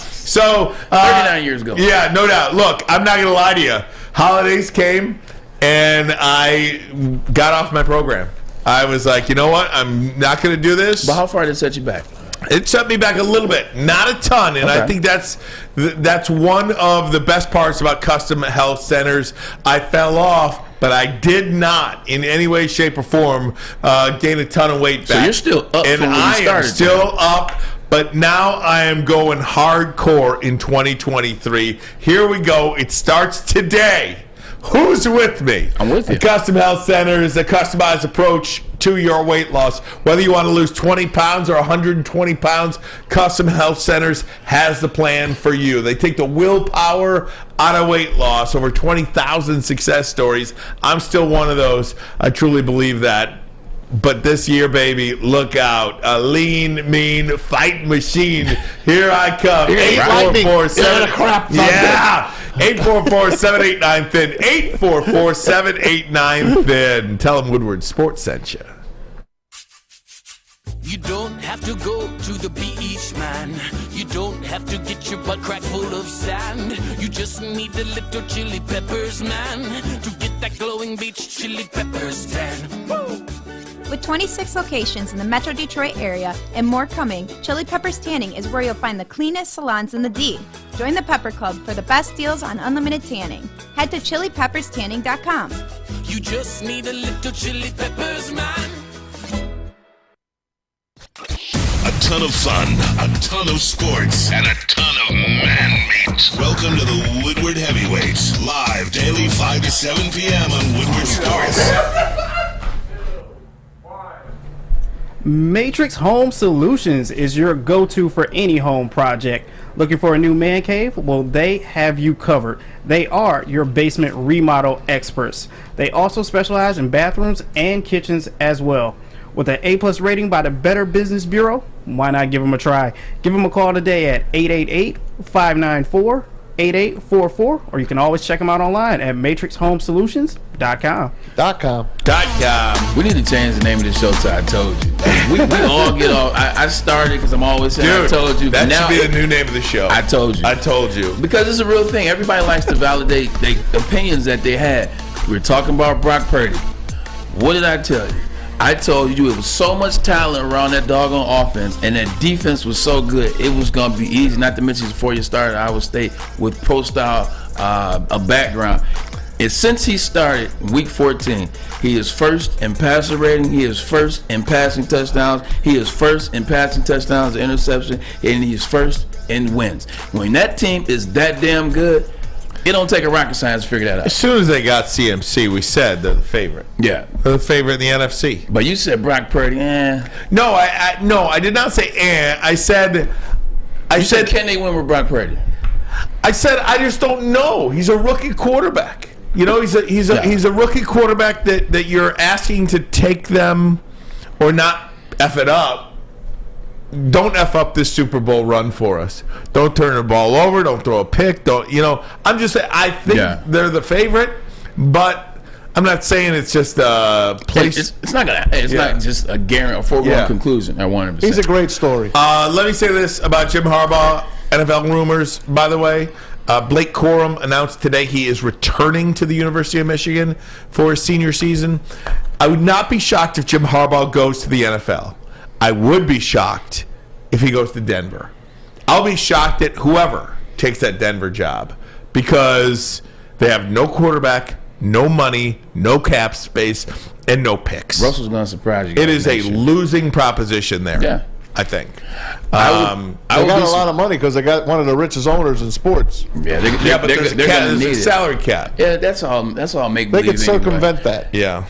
So 39 years ago. Yeah, no doubt. Look, I'm not going to lie to you. Holidays came, and I got off my program. I was like, you know what? I'm not going to do this. But how far did it set you back? It set me back a little bit, not a ton, and I think that's one of the best parts about Custom Health Centers. I fell off, but I did not, in any way, shape, or form, gain a ton of weight back. So you're still up and from when you I started. am still up. But now I am going hardcore in 2023. Here we go. It starts today. Who's with me? I'm with you. Custom Health Centers, a customized approach to your weight loss. Whether you want to lose 20 pounds or 120 pounds, Custom Health Centers has the plan for you. They take the willpower out of weight loss. Over 20,000 success stories. I'm still one of those. I truly believe that. But this year, baby, look out. A lean, mean fight machine. Here I come. 844-789-THIN. 844-789-THIN. Tell them Woodward Sports sent you. You don't have to go to the beach, man. You don't have to get your butt crack full of sand. You just need a little chili peppers, man, to get that glowing beach chili peppers tan. Woo! With 26 locations in the Metro Detroit area and more coming, Chili Peppers Tanning is where you'll find the cleanest salons in the D. Join the Pepper Club for the best deals on unlimited tanning. Head to chilipepperstanning.com. You just need a little chili peppers, man. A ton of fun, a ton of sports, and a ton of man-meat. Welcome to the Woodward Heavyweights, live daily 5 to 7 p.m. on Woodward Sports. Matrix Home Solutions is your go-to for any home project. Looking for a new man cave? Well, they have you covered. They are your basement remodel experts. They also specialize in bathrooms and kitchens as well. With an A+ rating by the Better Business Bureau, why not give them a try? Give them a call today at 888-594-8844, or you can always check them out online at matrixhomesolutions.com. We need to change the name of the show to I Told You. We all get off. I started because I'm always saying I told you. That now should be the new name of the show. I told you. I told you. Because it's a real thing. Everybody likes to validate the opinions that they had. We were talking about Brock Purdy. What did I tell you? I told you it was so much talent around that doggone offense, and that defense was so good, it was going to be easy. Not to mention before you started Iowa State with pro-style a background. And since he started week 14, he is first in passer rating, he is first in passing touchdowns, he is first in passing touchdowns, interception, and he is first in wins. When that team is that damn good, it don't take a rocket science to figure that out. As soon as they got CMC, we said they're the favorite. Yeah. They're the favorite in the NFC. But you said Brock Purdy, No, I did not say I said... You said can they win with Brock Purdy? I said I just don't know. He's a rookie quarterback. You know, he's a rookie quarterback that you're asking to take them or not F it up. Don't F up this Super Bowl run for us. Don't turn the ball over. Don't throw a pick. I'm just saying, I think they're the favorite, but I'm not saying it's just a place. It's not not just a guarantee, a foregone conclusion. I 100%. He's a great story. Let me say this about Jim Harbaugh. NFL rumors, by the way. Blake Corum announced today he is returning to the University of Michigan for his senior season. I would not be shocked if Jim Harbaugh goes to the NFL. I would be shocked if he goes to Denver. I'll be shocked at whoever takes that Denver job because they have no quarterback, no money, no cap space, and no picks. Russell's going to surprise you. It is a losing proposition there. Yeah. I think. They got a lot of money because they got one of the richest owners in sports. Yeah, but there's a salary cap. Yeah, that's all make believe. They could circumvent that. Yeah.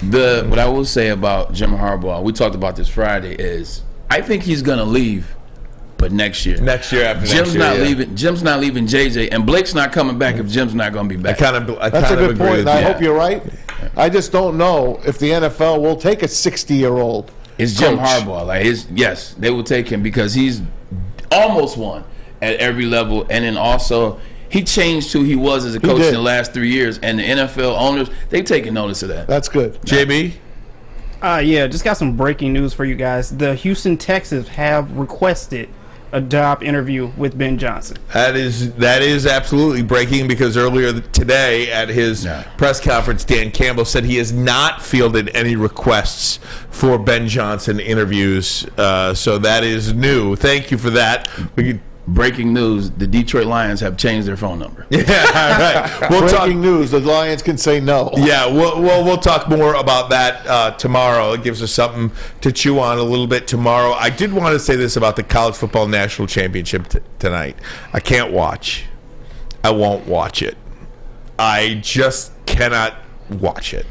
What I will say about Jim Harbaugh, we talked about this Friday, is I think he's gonna leave but next year. Next year after Jim's next year, not yeah. leaving. Jim's not leaving JJ, and Blake's not coming back if Jim's not going to be back. That's a good point. And I hope you're right. I just don't know if the NFL will take a 60-year-old. It's Jim Harbaugh. Yes, they will take him because he's almost won at every level, and then also he changed who he was as a coach in the last 3 years, and the NFL owners, they've taken notice of that. That's good. JB? Yeah, just got some breaking news for you guys. The Houston Texans have requested a job interview with Ben Johnson. That is absolutely breaking because earlier today at his press conference, Dan Campbell said he has not fielded any requests for Ben Johnson interviews. So that is new. Thank you for that. Breaking news, the Detroit Lions have changed their phone number. Yeah, right. Breaking news, the Lions can say no. Yeah, we'll talk more about that tomorrow. It gives us something to chew on a little bit tomorrow. I did want to say this about the College Football National Championship tonight. I can't watch. I won't watch it. I just cannot watch it.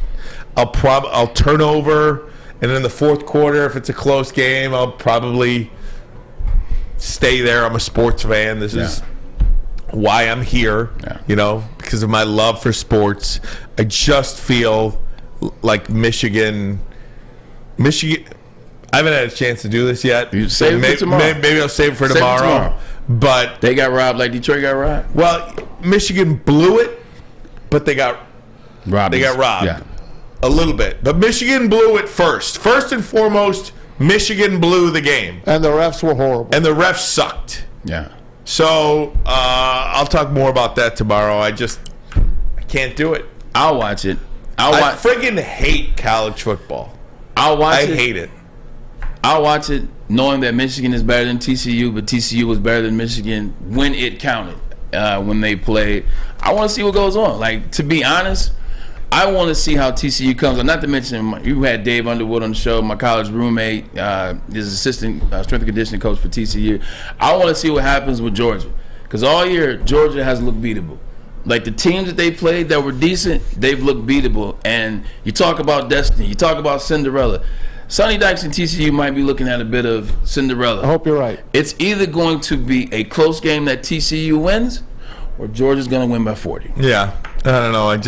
I'll turn over, and in the fourth quarter, if it's a close game, I'll probably stay there. I'm a sports fan. This is why I'm here, because of my love for sports. I just feel like Michigan. I haven't had a chance to do this yet. You save it for tomorrow. Maybe I'll save it for tomorrow. But they got robbed like Detroit got robbed. Well, Michigan blew it, but they got robbed. They got robbed a little bit. But Michigan blew it first. First and foremost, Michigan blew the game. And the refs were horrible. And the refs sucked. Yeah. So I'll talk more about that tomorrow. I can't do it. I'll watch it. I friggin' hate college football. I hate it. I'll watch it knowing that Michigan is better than TCU, but TCU was better than Michigan when it counted, when they played. I want to see what goes on. Like, to be honest, I want to see how TCU comes on. Not to mention, you had Dave Underwood on the show, my college roommate, his assistant strength and conditioning coach for TCU. I want to see what happens with Georgia. Because all year, Georgia has looked beatable. Like, the teams that they played that were decent, they've looked beatable. And you talk about destiny. You talk about Cinderella. Sonny Dykes and TCU might be looking at a bit of Cinderella. I hope you're right. It's either going to be a close game that TCU wins, or Georgia's going to win by 40. Yeah. I don't know. I like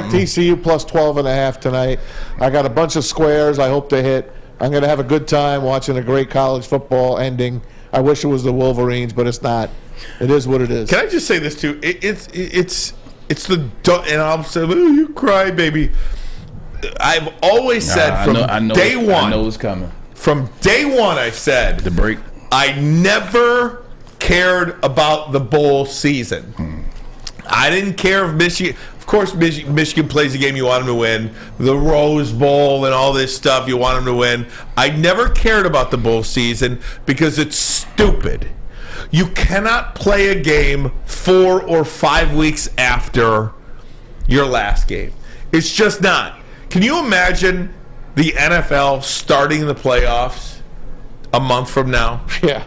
TCU plus 12.5 tonight. I got a bunch of squares I hope to hit. I'm going to have a good time watching a great college football ending. I wish it was the Wolverines, but it's not. It is what it is. Can I just say this too? It's the, and I'll say, oh, you cry, baby. I've always said from day one. I know it's coming. From day one, I said the break. I never cared about the bowl season. I didn't care if Michigan. Of course, Michigan plays the game you want them to win, the Rose Bowl and all this stuff. You want them to win. I never cared about the bowl season because it's stupid. You cannot play a game 4 or 5 weeks after your last game. It's just not. Can you imagine the NFL starting the playoffs a month from now? Yeah.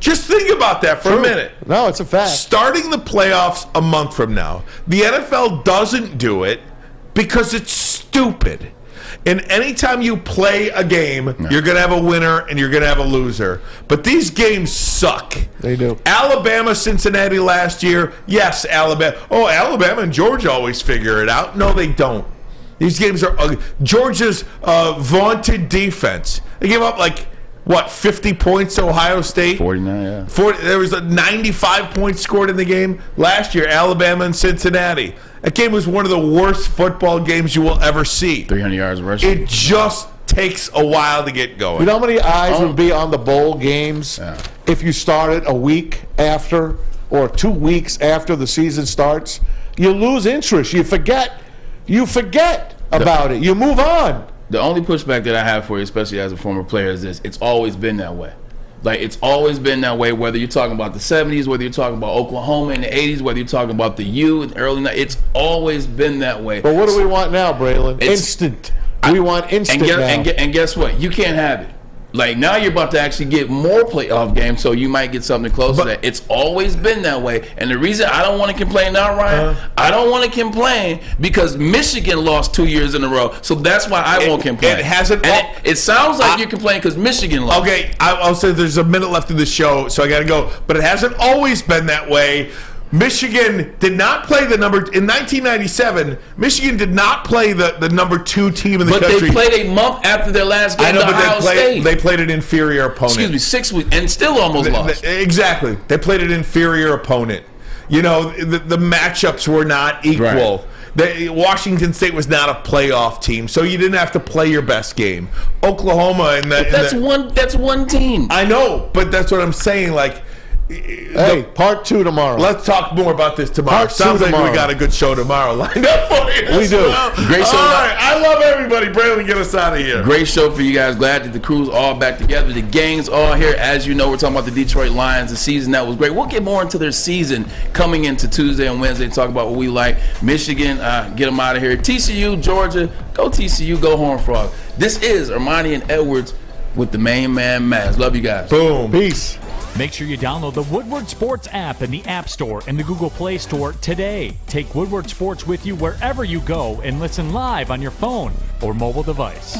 Just think about that for a minute. No, it's a fact. Starting the playoffs a month from now. The NFL doesn't do it because it's stupid. And anytime you play a game, you're going to have a winner and you're going to have a loser. But these games suck. They do. Alabama, Cincinnati last year. Yes, Alabama. Oh, Alabama and Georgia always figure it out. No, they don't. These games are ugly. Georgia's vaunted defense. They gave up 50 points to Ohio State? 49, yeah. 40, there was 95 points scored in the game. Last year, Alabama and Cincinnati. That game was one of the worst football games you will ever see. 300 yards rushing. It just takes a while to get going. You know how many eyes would be on the bowl games if you started a week after or 2 weeks after the season starts? You lose interest. You forget about it. You move on. The only pushback that I have for you, especially as a former player, is this. It's always been that way. It's always been that way, whether you're talking about the 70s, whether you're talking about Oklahoma in the 80s, whether you're talking about the U in the early 90s. It's always been that way. But what do we want now, Braylon? Instant. We want instant now. And guess what? You can't have it. Like, now you're about to actually get more playoff games, so you might get something close to that. It's always been that way. And the reason I don't want to complain now, Ryan, I don't want to complain because Michigan lost 2 years in a row. So that's why I won't complain. It hasn't. It sounds like you're complaining because Michigan lost. Okay, I'll say there's a minute left in the show, so I got to go. But it hasn't always been that way. Michigan did not play in 1997. Michigan did not play the number 2 team in the country. But they played a month after their last game. I know, to but Ohio State. they played an inferior opponent. Excuse me, 6 weeks and still almost lost. Exactly, they played an inferior opponent. You know, the matchups were not equal. Right. Washington State was not a playoff team, so you didn't have to play your best game. Oklahoma That's one team. I know, but that's what I'm saying. Like. Hey, part 2 tomorrow. Let's talk more about this tomorrow. Sounds like we got a good show tomorrow lined up for you. We do. Great show. All right, I love everybody. Braylon, get us out of here. Great show for you guys. Glad that the crew's all back together. The gang's all here. As you know, we're talking about the Detroit Lions. The season that was great. We'll get more into their season coming into Tuesday and Wednesday. Talk about what we like. Michigan, get them out of here. TCU, Georgia, go TCU, go Horned Frog. This is Ermanni and Edwards with the main man, Maz. Love you guys. Boom. Peace. Make sure you download the Woodward Sports app in the App Store and the Google Play Store today. Take Woodward Sports with you wherever you go and listen live on your phone or mobile device.